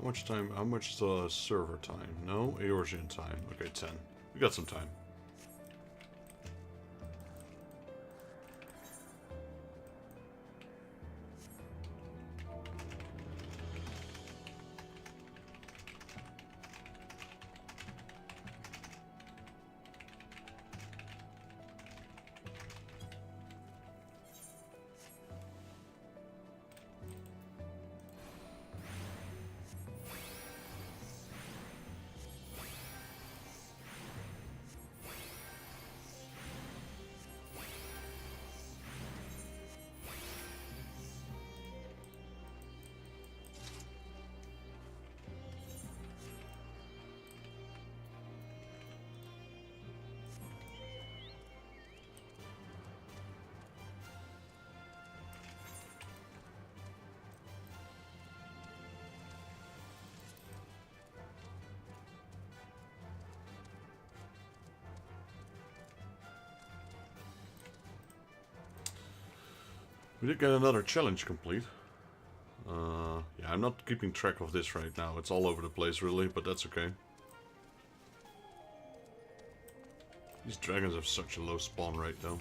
How much time? How much server time? No? Eorzean time. Okay, 10. We got some time. We did get another challenge complete. Yeah, I'm not keeping track of this right now. It's all over the place, really, but that's okay. These dragons have such a low spawn rate, though.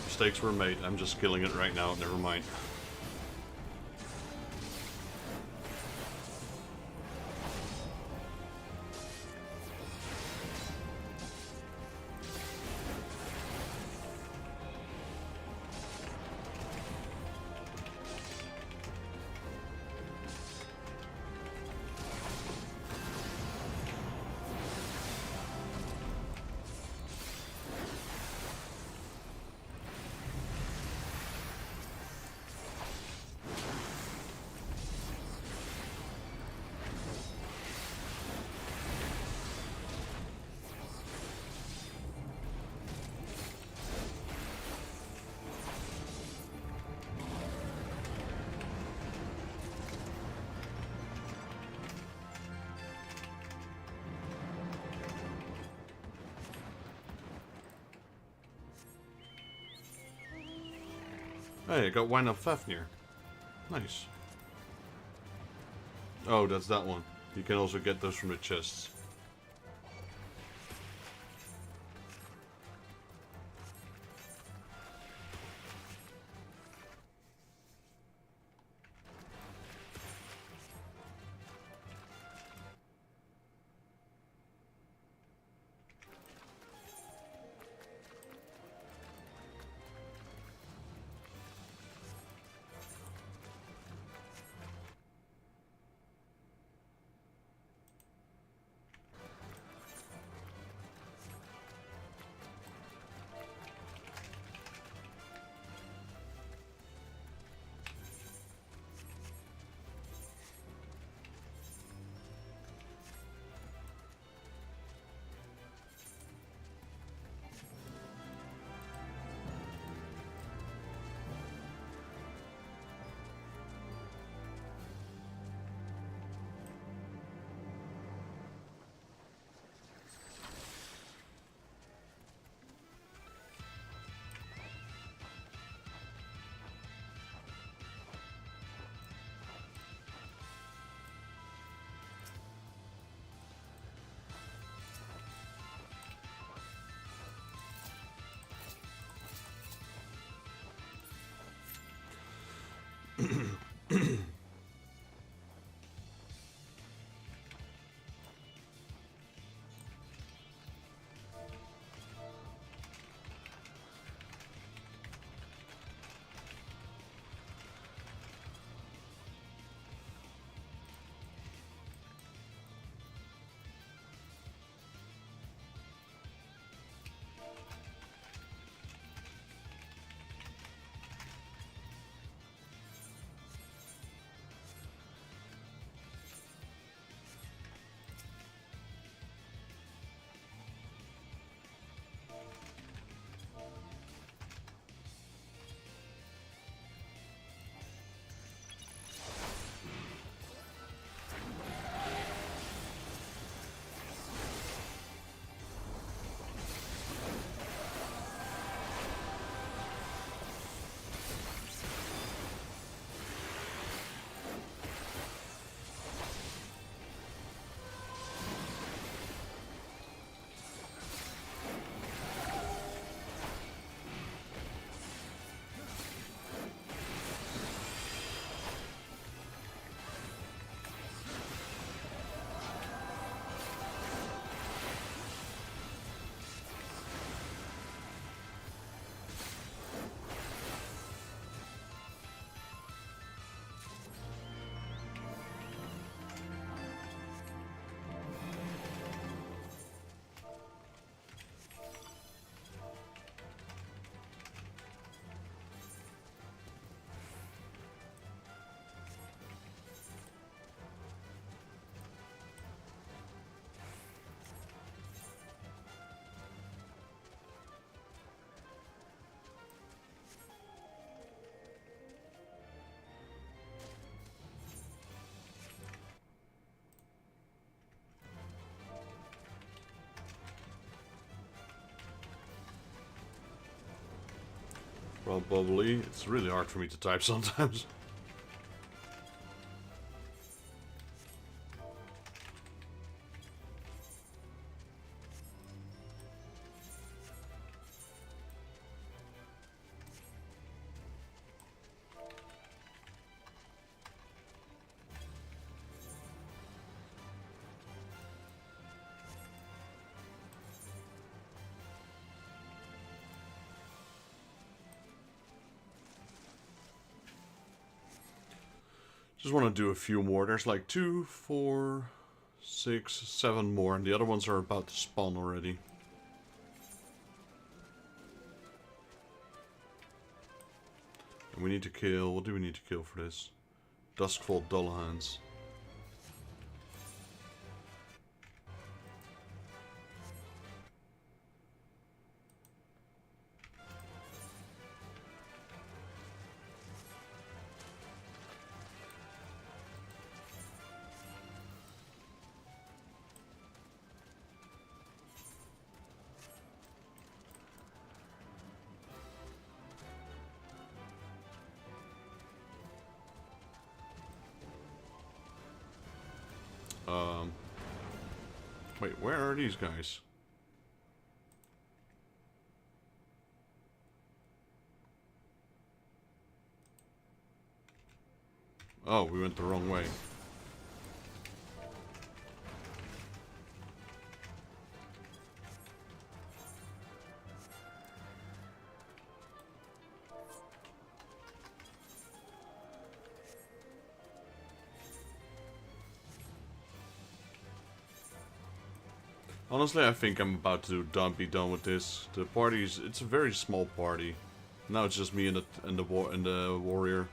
Mistakes were made. I'm just killing it right now. Never mind. Hey, I got Wine of Fafnir. Nice. Oh, that's that one. You can also get those from the chests. Probably. It's really hard for me to type sometimes. Just want to do a few more. There's like 2, 4, 6, 7 more, and the other ones are about to spawn already. And we need to kill... What do we need to kill for this? Duskfall Dullhands. Wait, where are these guys? Oh, we went the wrong way. Honestly, I think I'm about to be done with this. The party's... It's a very small party. Now it's just me and the warrior.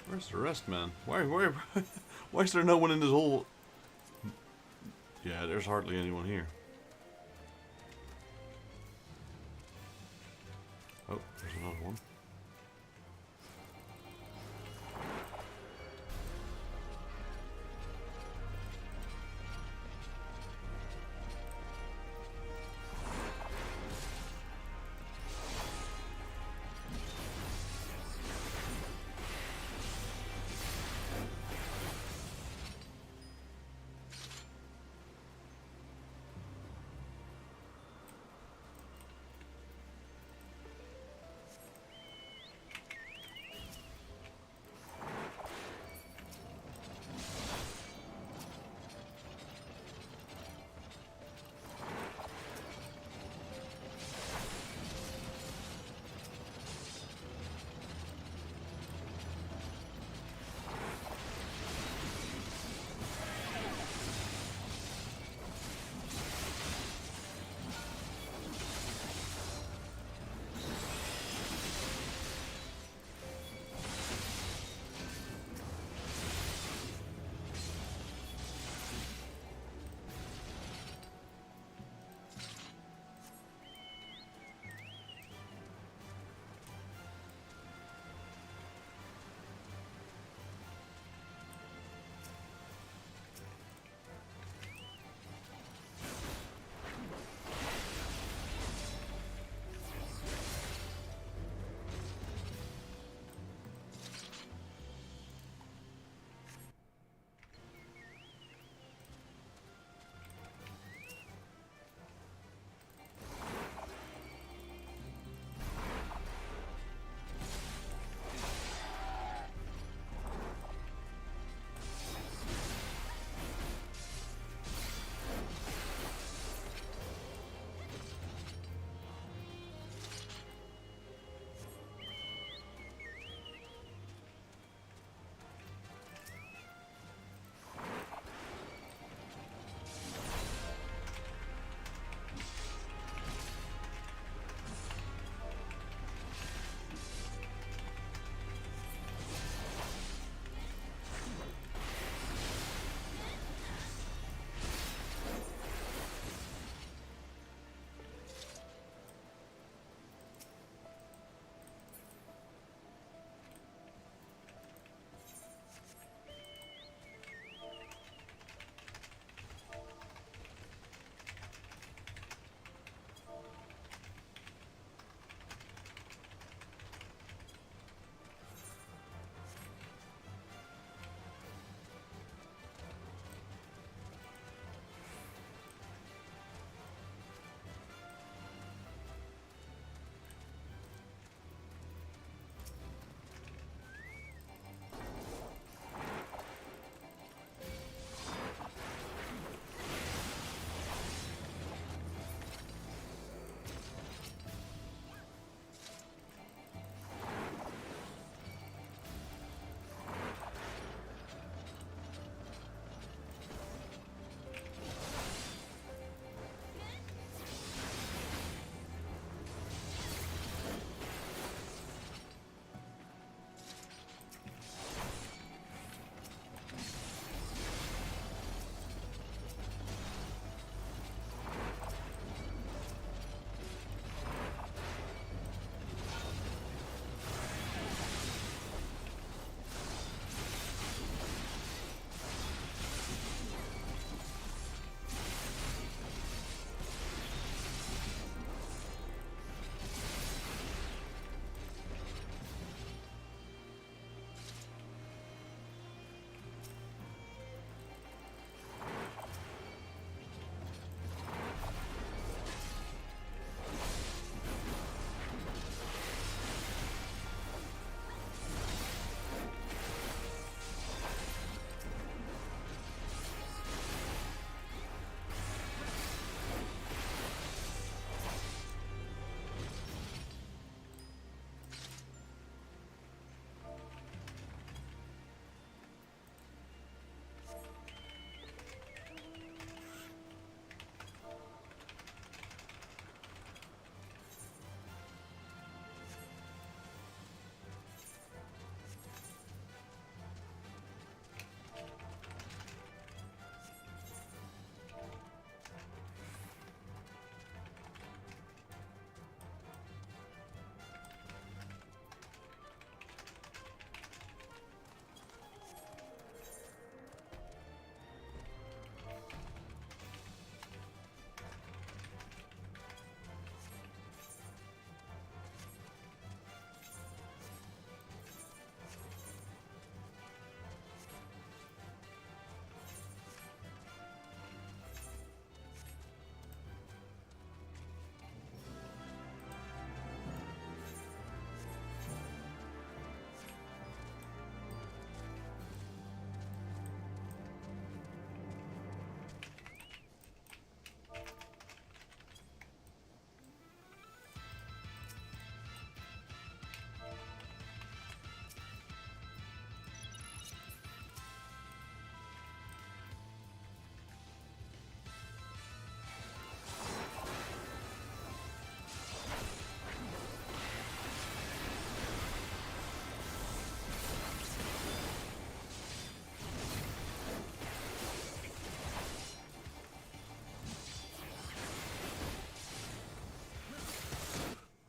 Where's the rest, man? Why is there no one in this whole... Yeah, there's hardly anyone here. Oh, there's another one.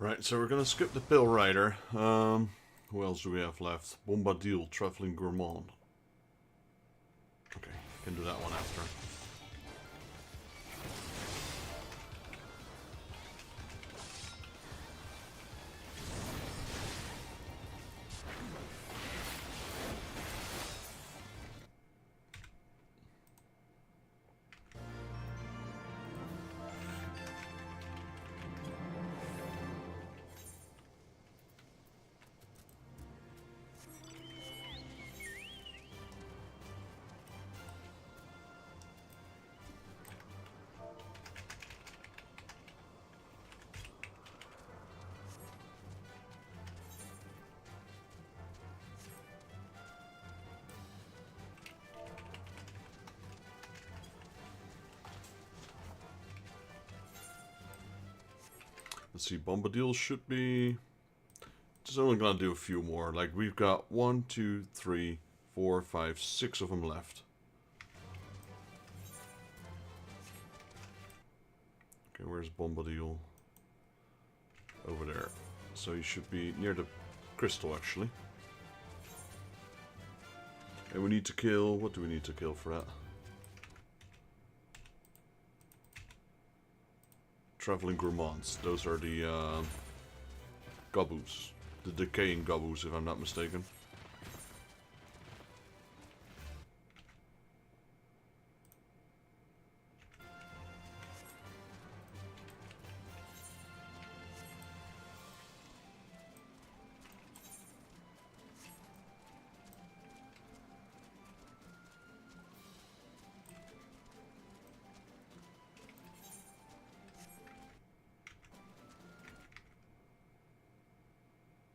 Right, so we're gonna skip the Pill Rider. Who else do we have left? Bombadil, Traveling Gourmand. Okay, can do that one after. Let's see, Bombadil should be... Just only gonna do a few more. Like, we've got 1, 2, 3, 4, 5, 6 of them left. Okay, where's Bombadil? Over there. So he should be near the crystal, actually. And we need to kill... What do we need to kill for that? Traveling Gourmands. Those are the Gobus. The decaying Gobus, if I'm not mistaken.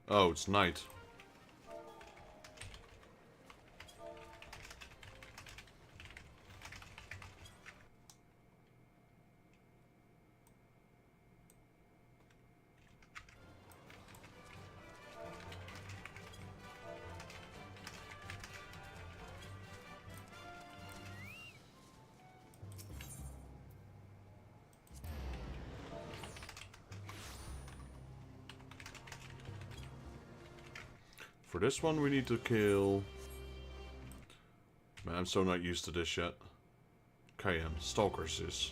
Oh, it's night. For this one, we need to kill... Man, I'm so not used to this yet. Cayenne. Stalkers is...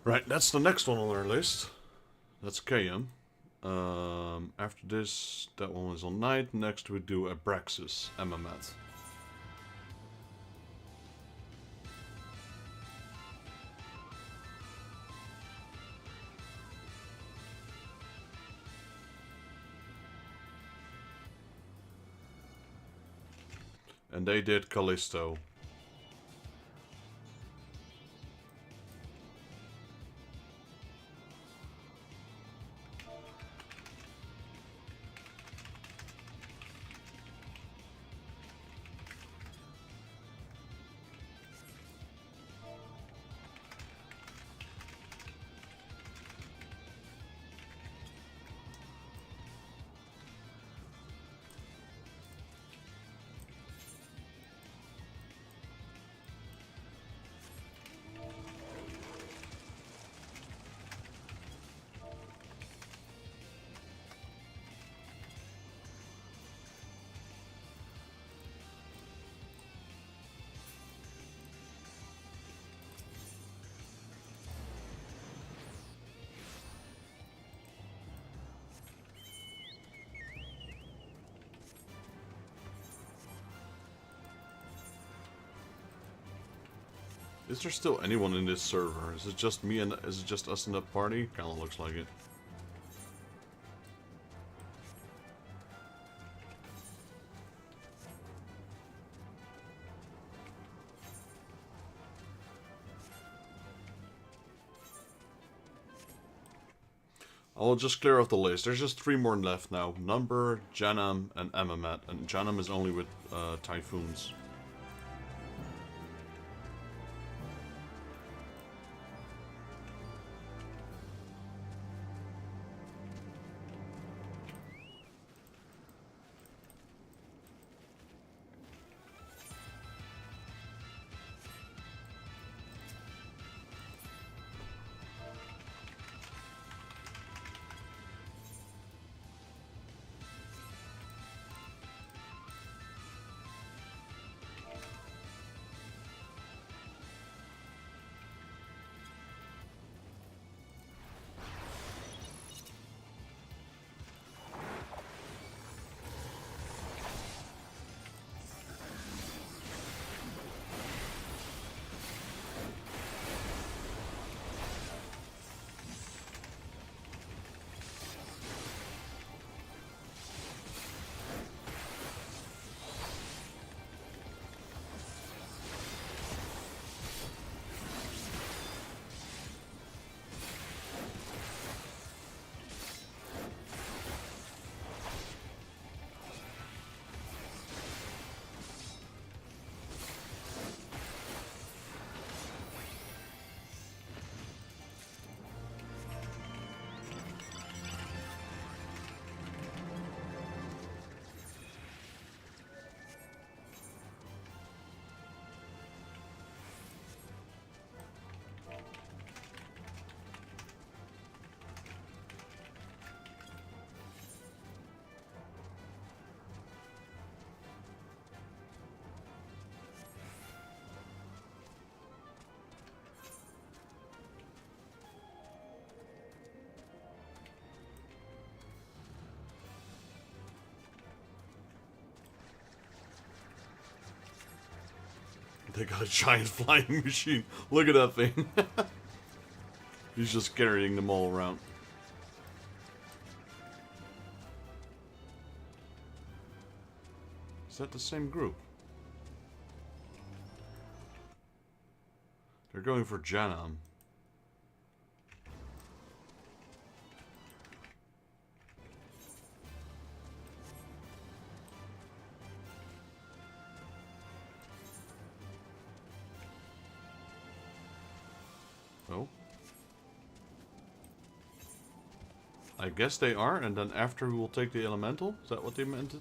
Right, that's the next one on our list. That's KM. After this, that one is on night. Next we do Abraxas, MMORPG. And they did Callisto. Is there still anyone in this server? Is it just me and is it just us in that party? Kinda looks like it. I'll just clear off the list. There's just 3 more left now. Number, Janam, and Amamat. And Janam is only with Typhoons. They got a giant flying machine. Look at that thing. He's just carrying them all around. Is that the same group? They're going for Janam. Oh. I guess they are, and then after we will take the elemental? Is that what they meant?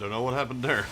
Don't know what happened there.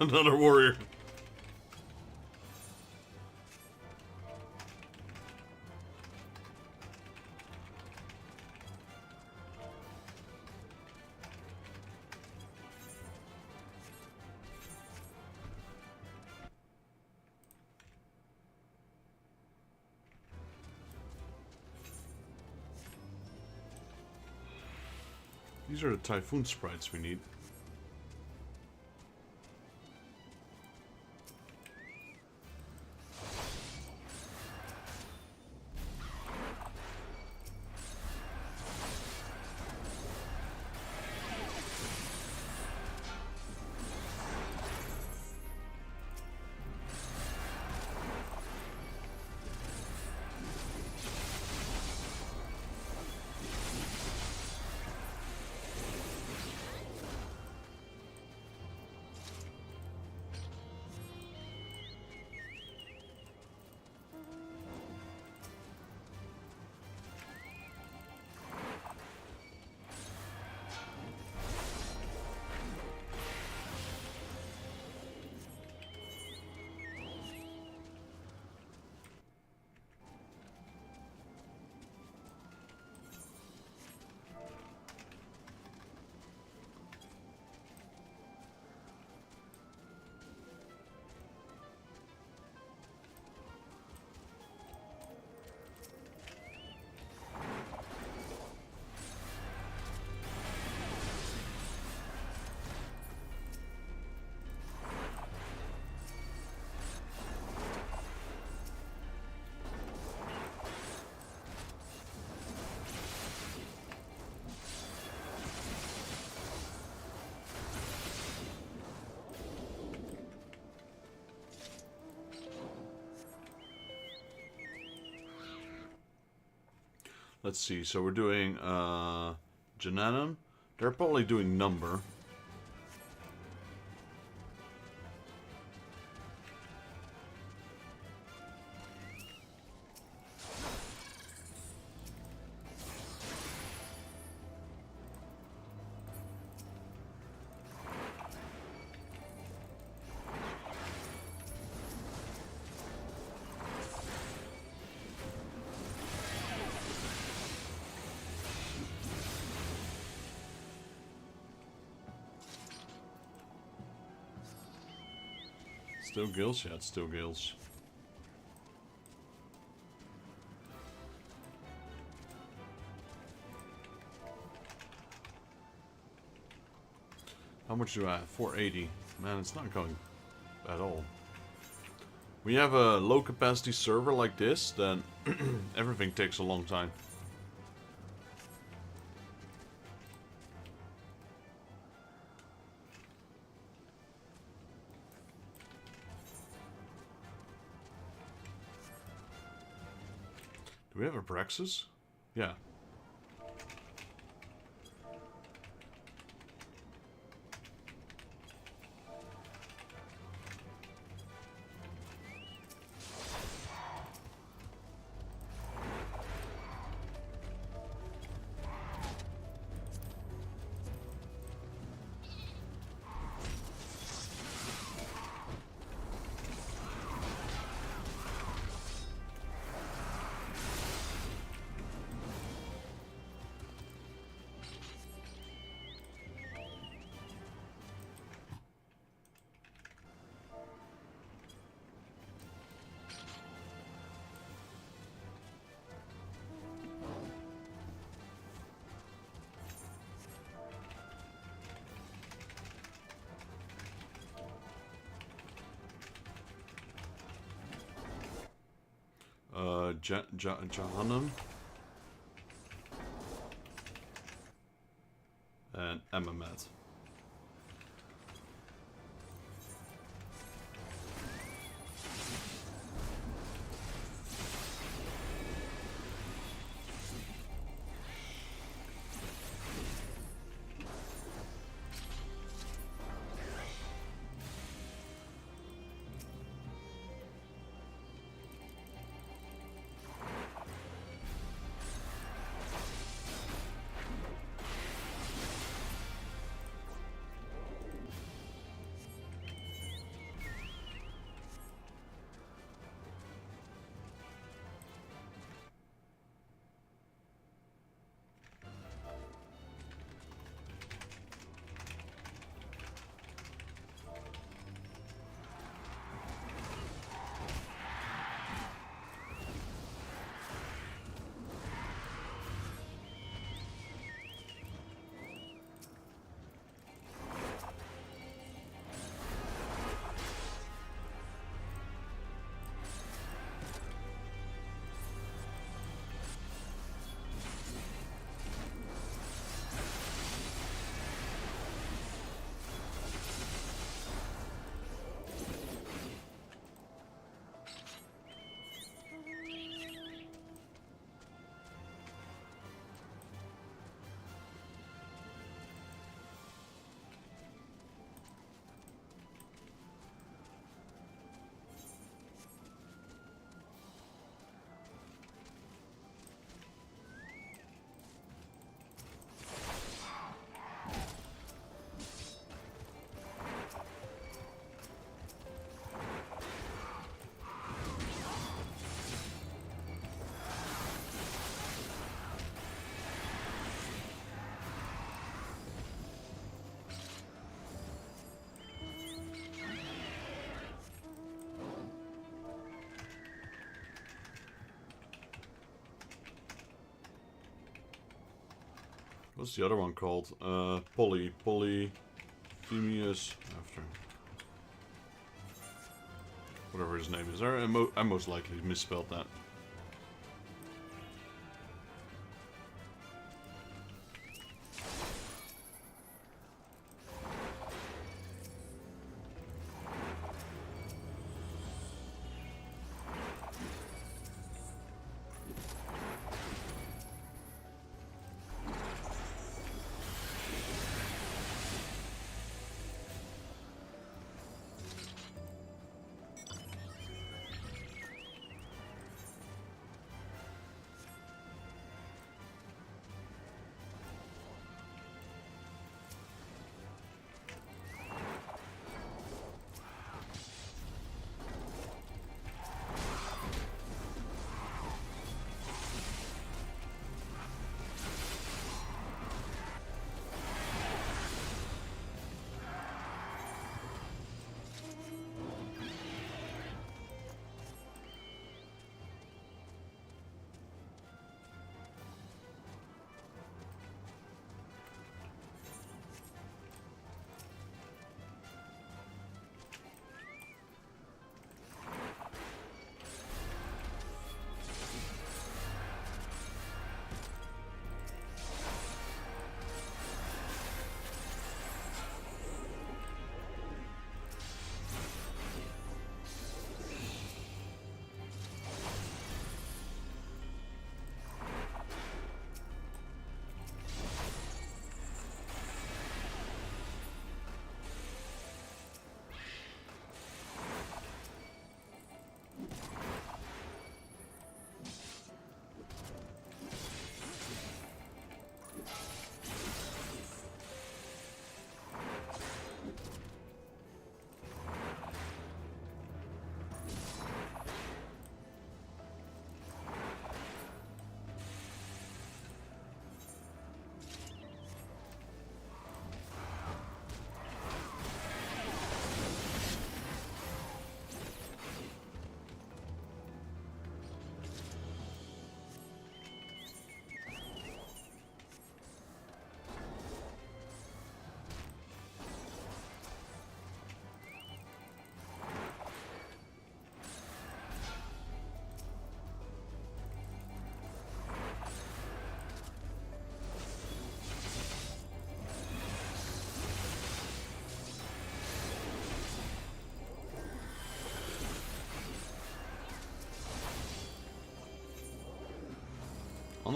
Another warrior. These are the typhoon sprites we need. Let's see, so we're doing Jananum. They're probably doing number. Still gills? Yeah, it's still gills. How much do I have? 480. Man, it's not going at all. When you have a low capacity server like this, then everything takes a long time. Do we have a Praxis? Yeah. Jahannam. And Emmamet. What's the other one called? Polyphemus after whatever his name is. I most likely misspelled that.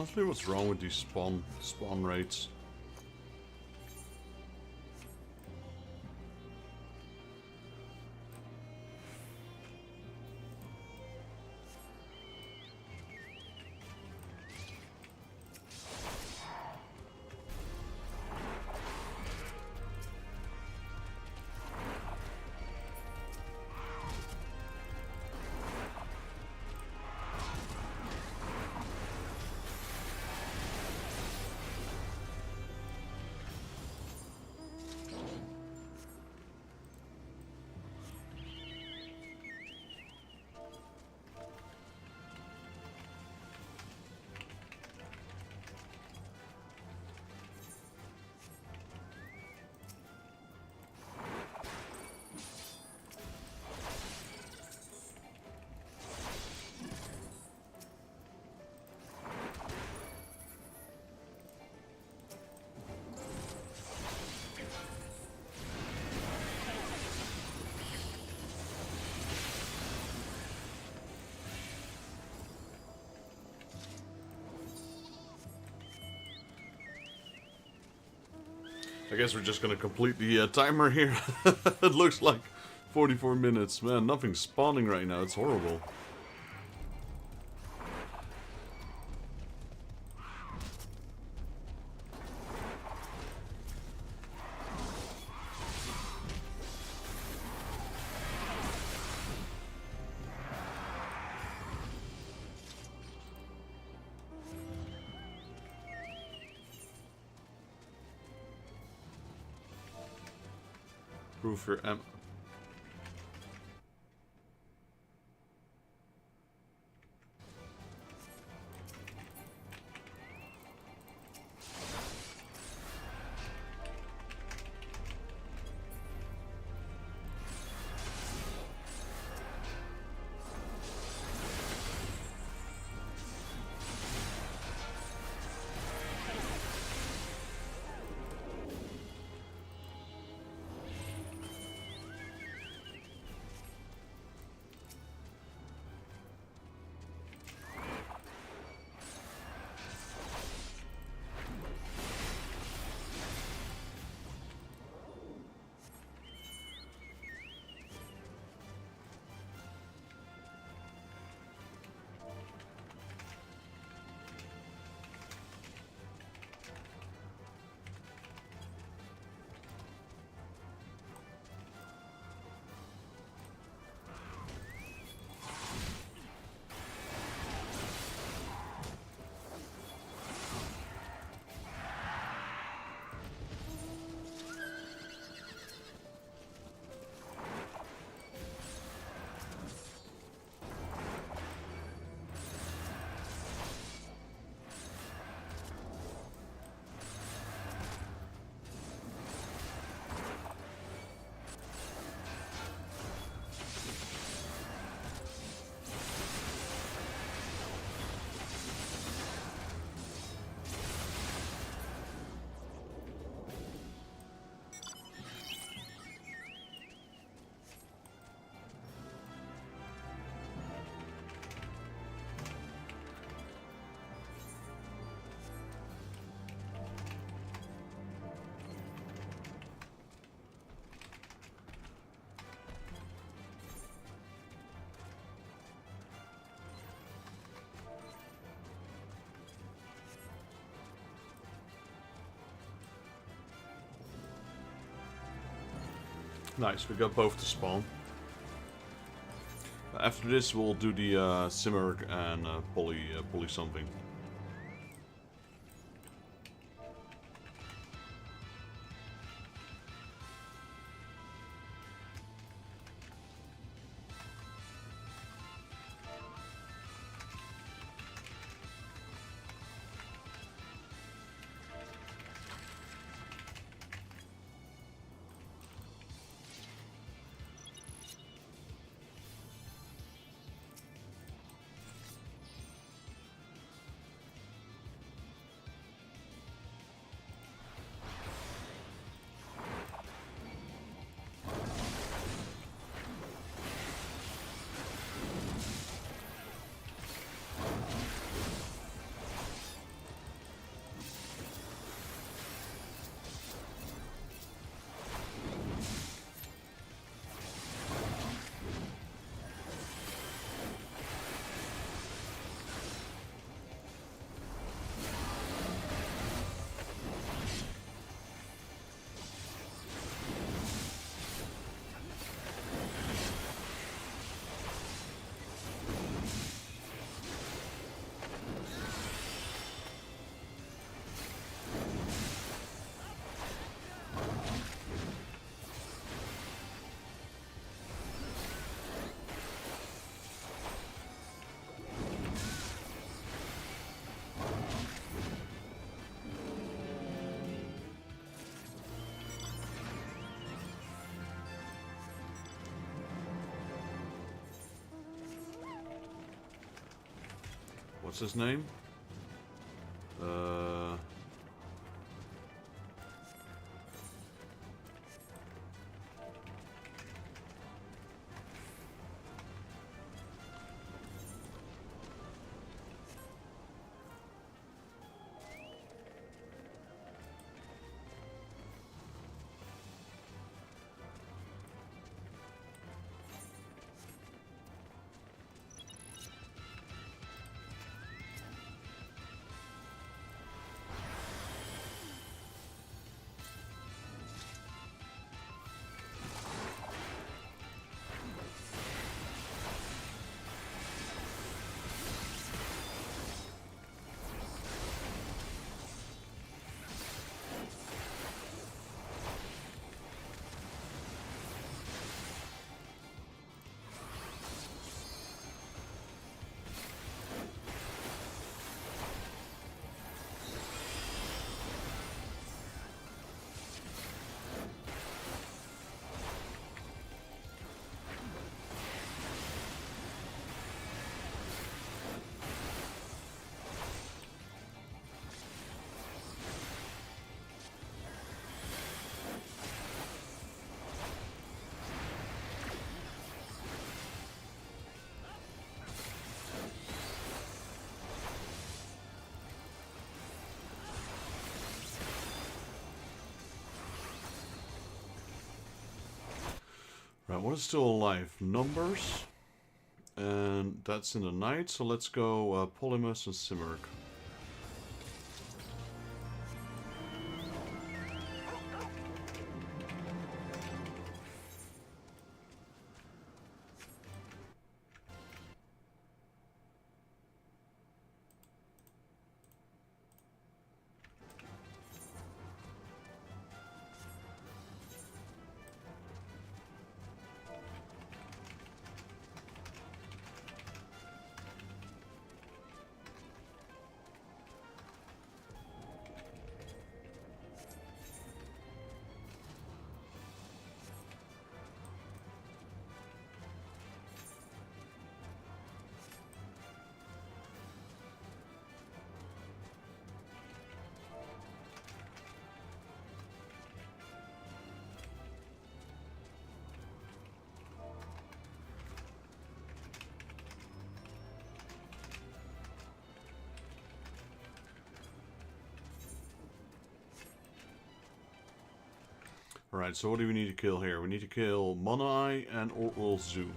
Honestly, what's wrong with these spawn rates? I guess we're just gonna complete the timer here. It looks like 44 minutes. Man, nothing's spawning right now. It's horrible. Proof your Nice, we got both to spawn. After this, we'll do the simmer and pulley something. What's his name? Right, what is still alive? Numbers. And that's in the night, so let's go Polymus and Simurg. Alright, so what do we need to kill here? We need to kill Monai and Eorzea.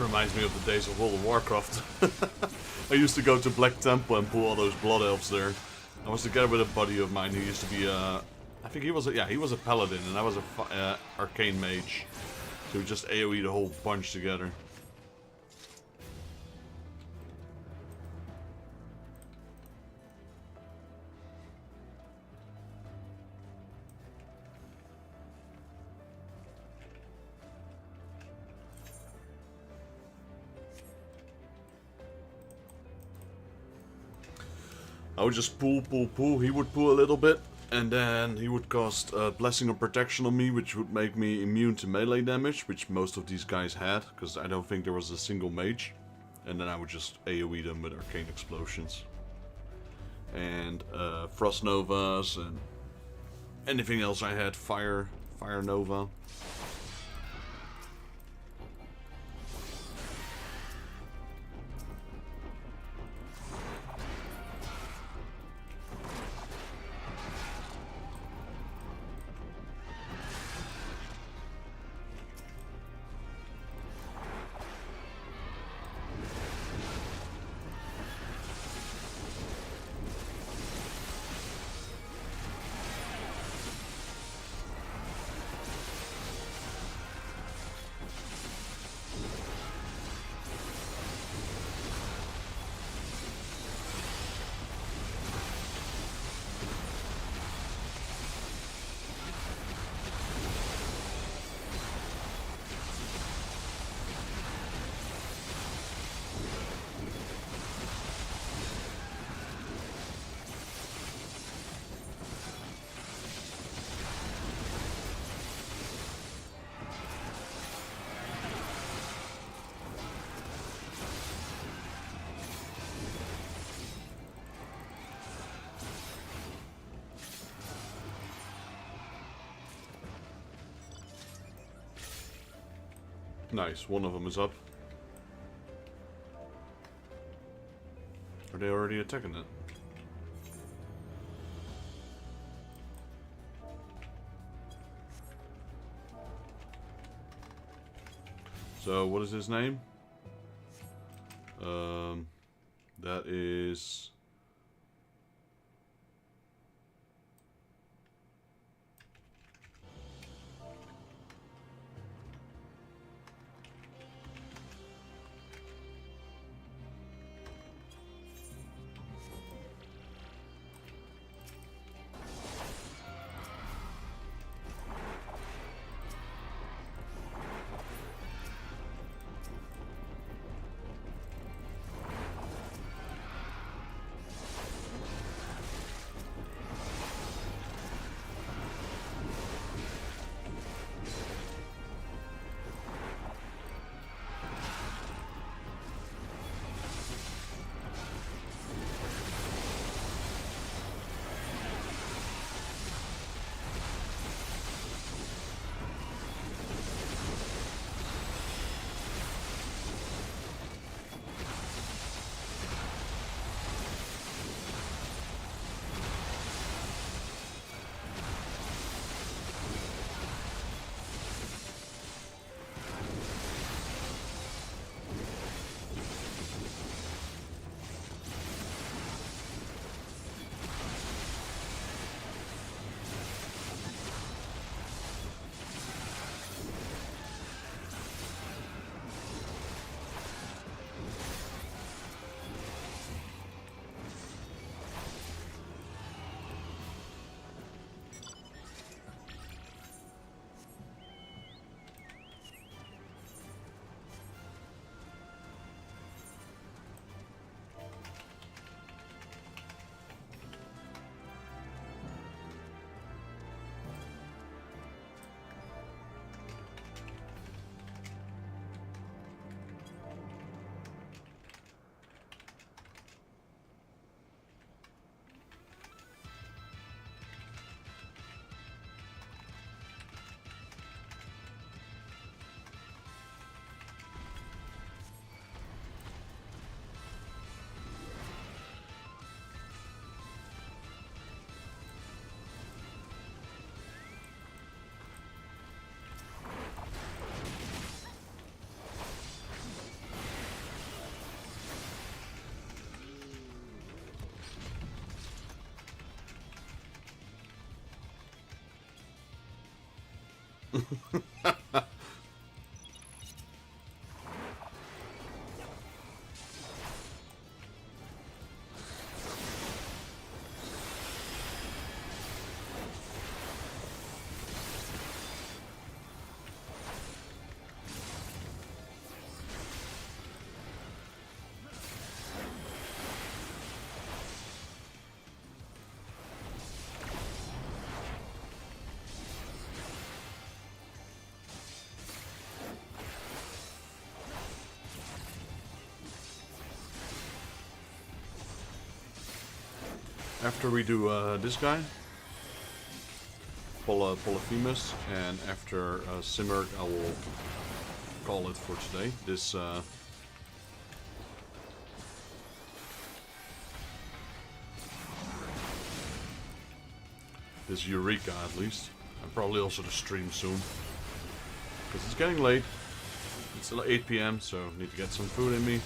reminds me of the days of World of Warcraft. I used to go to Black Temple and pull all those blood elves there. I was together with a buddy of mine who used to be I think he was a paladin and I was a arcane mage. So we just AoE the whole bunch together. I would just pull. He would pull a little bit, and then he would cast Blessing of Protection on me, which would make me immune to melee damage, which most of these guys had, because I don't think there was a single mage. And then I would just AoE them with Arcane Explosions. And Frost Novas, and anything else I had, Fire Nova. Nice, one of them is up. Are they already attacking it? So, what is his name? That is... After we do this guy, Polyphemus, and after Simurg, I will call it for today. This Eureka, at least. And probably also the stream soon. Because it's getting late. It's still 8 PM, so I need to get some food in me.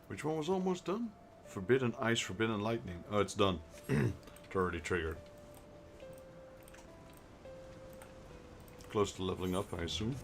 Which one was almost done? Forbidden Ice, Forbidden Lightning. Oh, it's done. It's already triggered. Close to leveling up, I assume.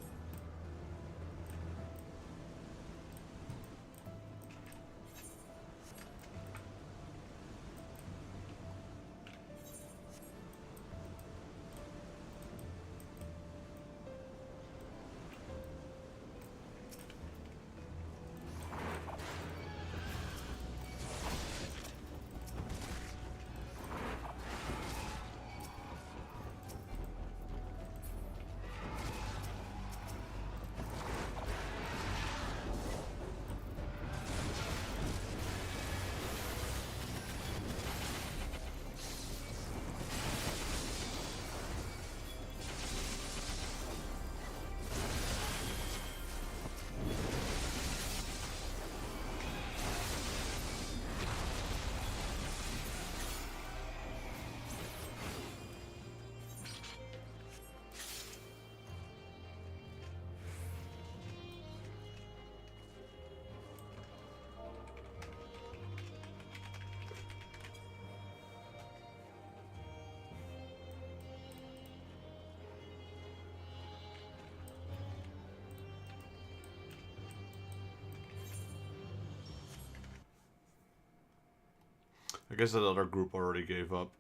I guess that other group already gave up.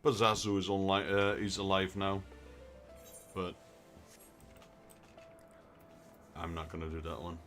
But Zazu is online. He's alive now. But I'm not gonna do that one.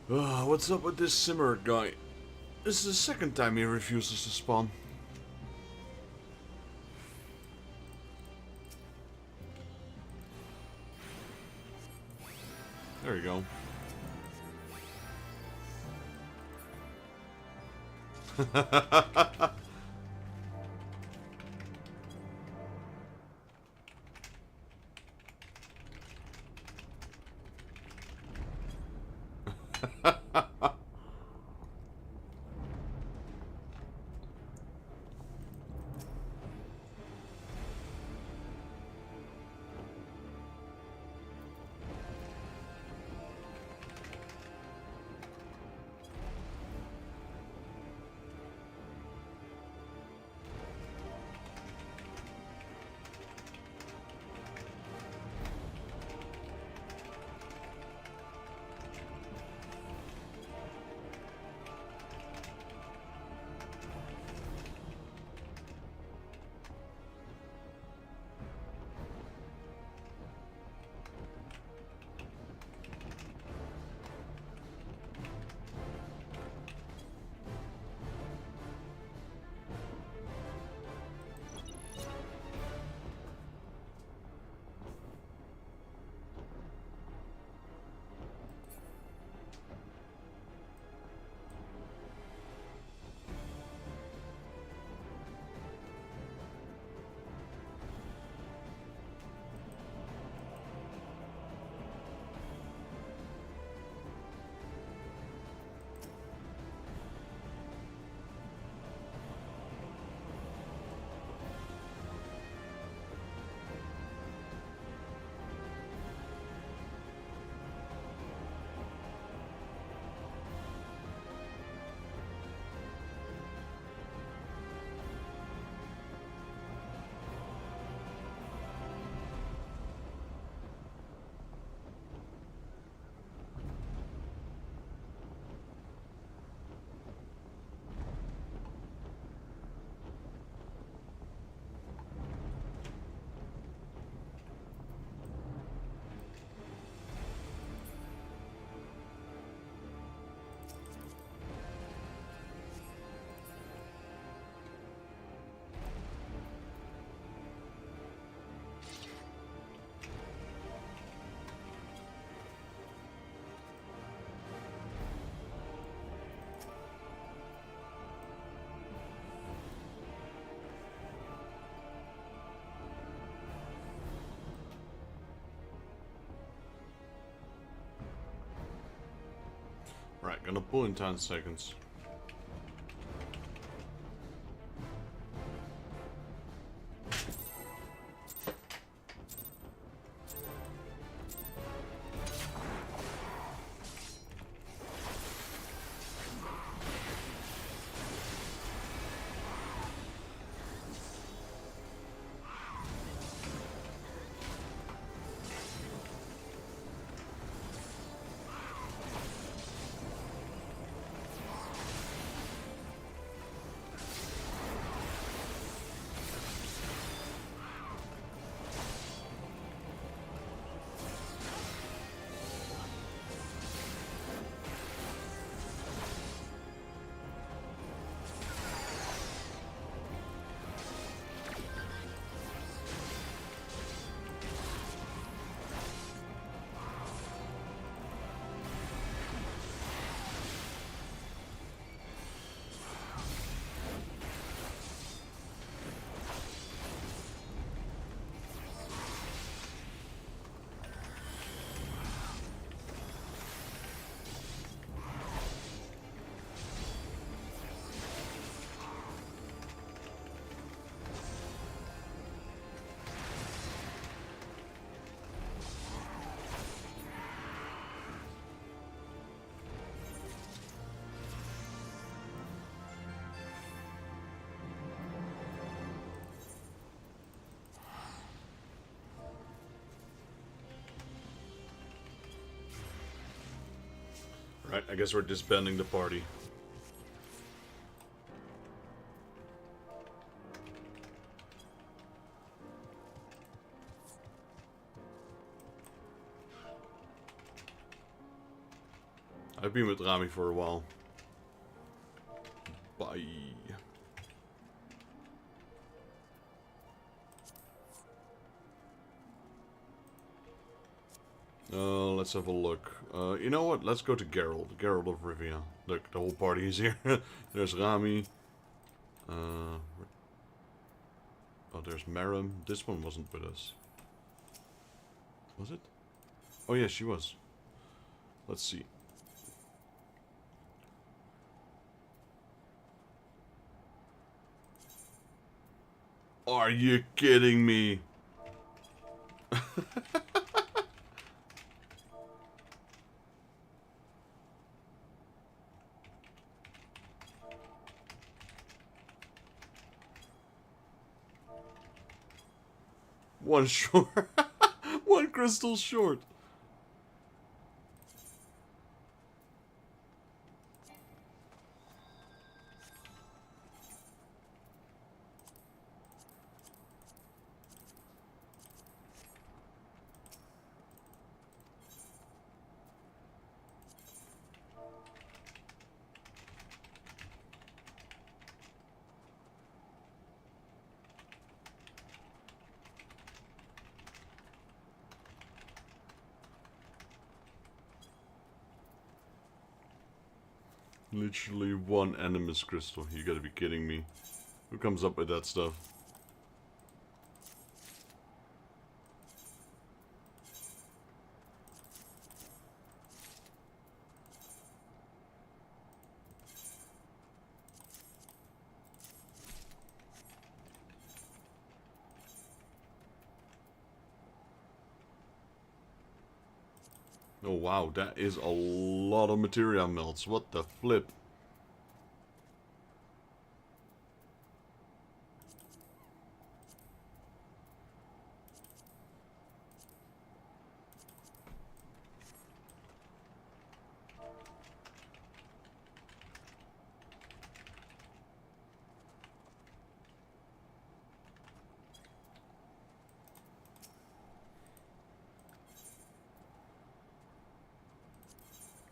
What's up with this Simmer guy? This is the second time he refuses to spawn. There you go. Right, gonna pull in 10 seconds. Right, I guess we're disbanding the party. I've been with Rami for a while. Bye. Let's have a look. You know what? Let's go to Geralt. Geralt of Rivia. Look, the whole party is here. There's Rami. Oh, there's Marim. This one wasn't with us. Was it? Oh yeah, she was. Let's see. Are you kidding me? One short. One crystal short. Literally one animus crystal. You gotta be kidding me. Who comes up with that stuff? Oh wow, that is a lot of materia melts. What the flip?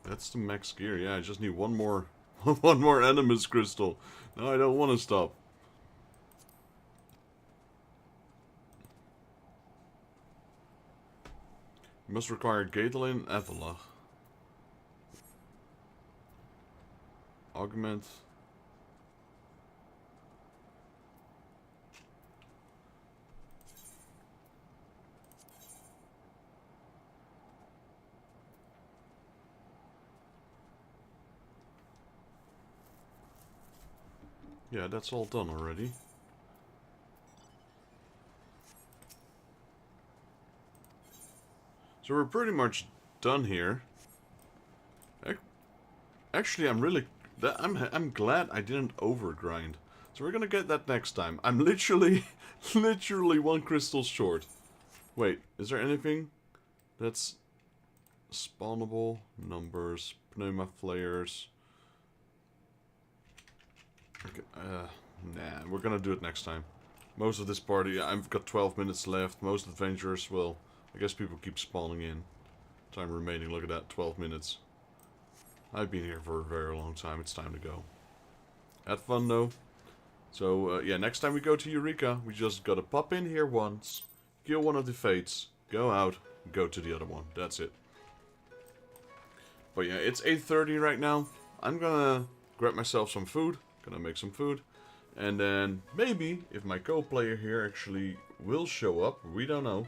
That's the max gear. Yeah, I just need one more one more animus crystal. No, I don't want to stop. You must require Garlean Empire. Augment. Yeah, that's all done already. So we're pretty much done here. Actually, I'm glad I didn't overgrind. So we're gonna get that next time. I'm literally literally one crystal short. Wait, is there anything that's spawnable? Numbers, pneuma flares. Okay, nah, we're gonna do it next time. Most of this party, I've got 12 minutes left. Most adventurers will, I guess people keep spawning in. Time remaining, look at that, 12 minutes. I've been here for a very long time, it's time to go. Had fun though. So, yeah, next time we go to Eureka, we just gotta pop in here once, kill one of the fates, go out, go to the other one. That's it. But yeah, it's 8:30 right now. I'm gonna grab myself some food. Gonna make some food. And then maybe, if my co-player here actually will show up, we don't know.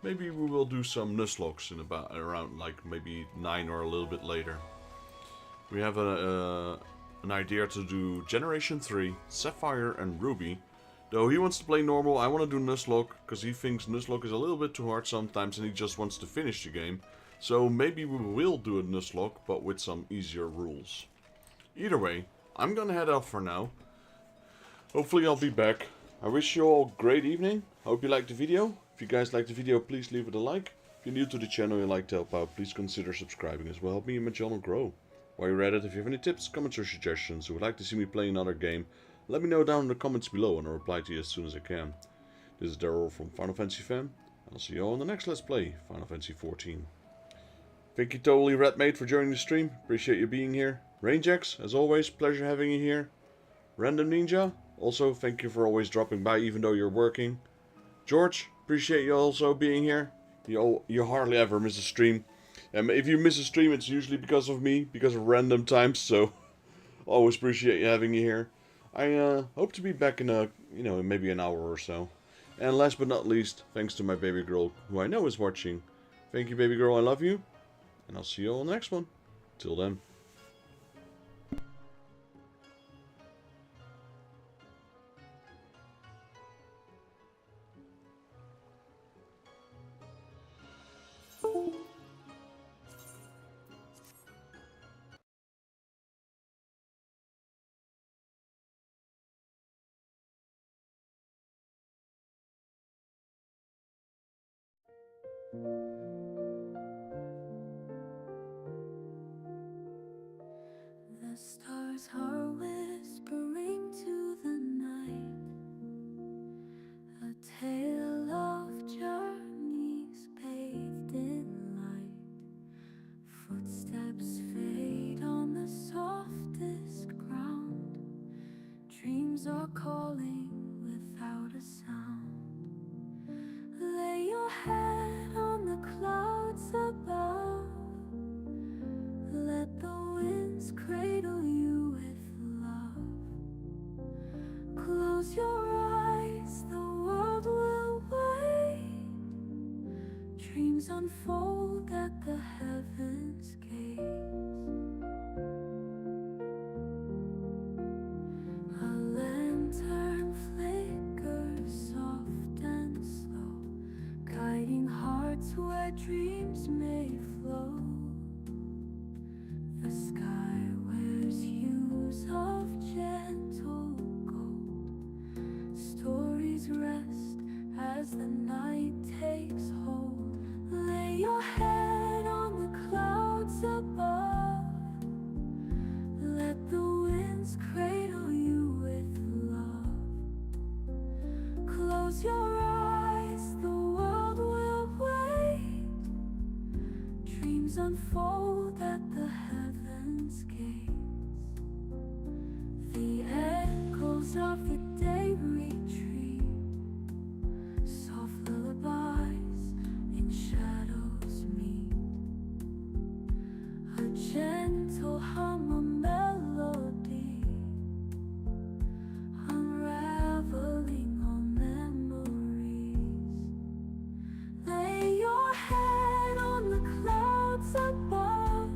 Maybe we will do some Nuzlockes in around like maybe 9 or a little bit later. We have an idea to do Generation 3, Sapphire and Ruby. Though he wants to play normal, I want to do Nuzlocke, because he thinks Nuzlocke is a little bit too hard sometimes and he just wants to finish the game. So maybe we will do a Nuzlocke, but with some easier rules. Either way, I'm gonna head off for now. Hopefully I'll be back. I wish you all a great evening. Hope you liked the video. If you guys liked the video, please leave it a like. If you're new to the channel and you'd like to help out, please consider subscribing as well. Help me and my channel grow. While you're at it, if you have any tips, comments or suggestions, or would like to see me play another game, let me know down in the comments below and I'll reply to you as soon as I can. This is Daryl from Final Fantasy Fan. I'll see you all in the next Let's Play, Final Fantasy XIV. Thank you totally Redmate for joining the stream. Appreciate you being here. Rangex, as always, pleasure having you here. Random Ninja, also thank you for always dropping by even though you're working. George, appreciate you also being here. You hardly ever miss a stream. If you miss a stream, it's usually because of me, because of random times, so always appreciate you having you here. I hope to be back in maybe an hour or so. And last but not least, thanks to my baby girl, who I know is watching. Thank you, baby girl, I love you. And I'll see you all next one. Till then. The stars are whispering to the night, a tale of journeys bathed in light. Footsteps fade on the softest ground. Dreams are calling without a sound. Lay your head on the clouds above. Let the winds cradle you with love. Close your eyes, the world will wait. Dreams unfold at the heavens' gates. A lantern flickers soft and slow, guiding hearts where dreams may flow. The sky wears hues of gentle gold. Stories rest as the night takes hold. Lay your head on the clouds above. Let the winds cradle you with love. Close your eyes, the world will wait. Dreams unfold at the heavens' gates. The echoes of the day retreat. Soft lullabies in shadows meet. A gentle hum, a melody, unraveling all memories. Lay your head on the clouds above.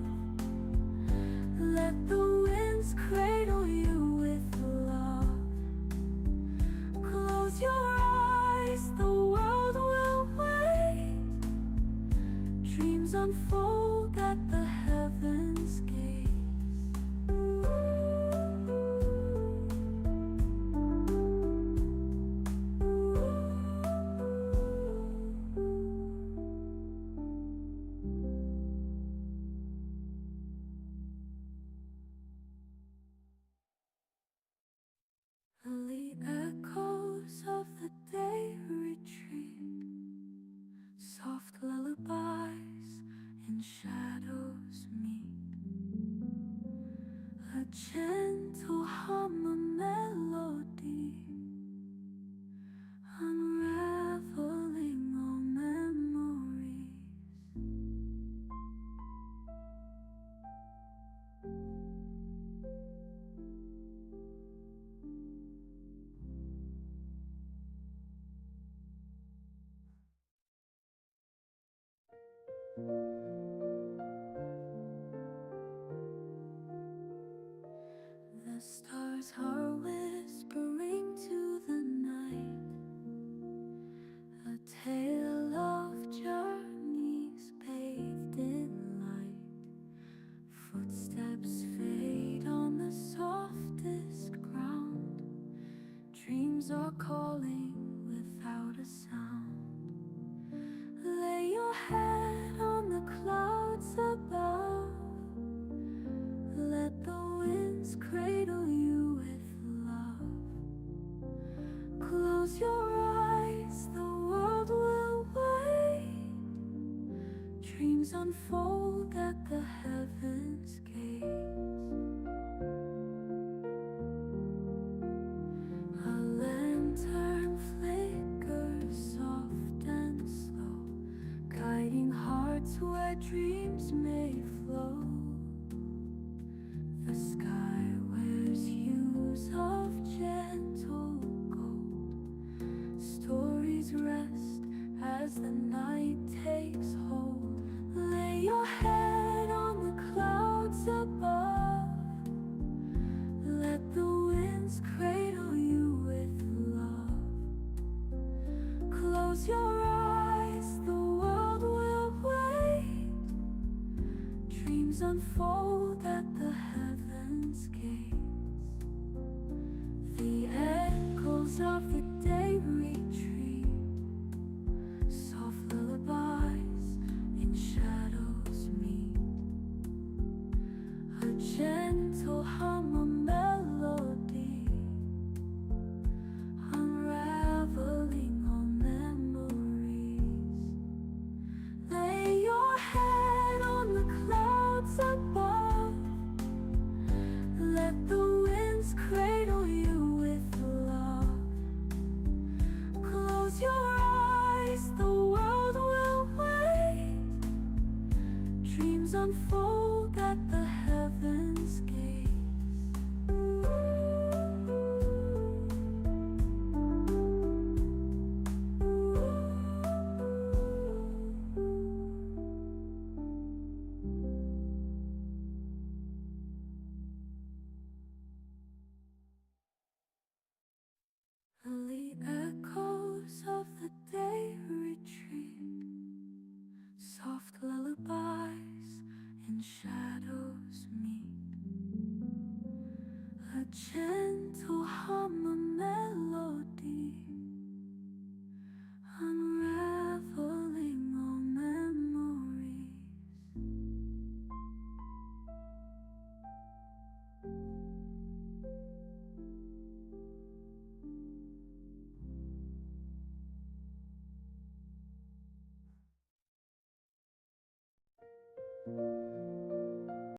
Let the winds cradle you with love. Close your eyes, the world will wait. Dreams unfold at the heavens' gates. The echoes of the day retreat. Soft lullabies in shadows meet. A gentle hum, a melody, unraveling all memories. The stars are whispering to the night, a tale of journeys bathed in light. Footsteps fade on the softest ground. Dreams are calling without a sound. Lay your head on the clouds above. Let the winds cradle you with love. Close your eyes, the world will wait. Dreams unfold heaven's gaze. A lantern flickers soft and slow, guiding hearts where dreams may flow. The sky wears hues of gentle gold. Stories rest as the night takes hold. Lay your head on the clouds above. Let the winds cradle you with love. Close your eyes, the world will wait. Dreams unfold at the heaven's gates. The echoes of the day retreat. Soft lullabies in shadows meet. A gentle hum, a melody, unraveling all memories. Lay your head on the clouds above. Let the winds cradle you with love. Close your eyes, the world will wait. Dreams unfold at the heaven's gates. The echoes of the day retreat. Soft lullabies in shadows meet. A gentle hum,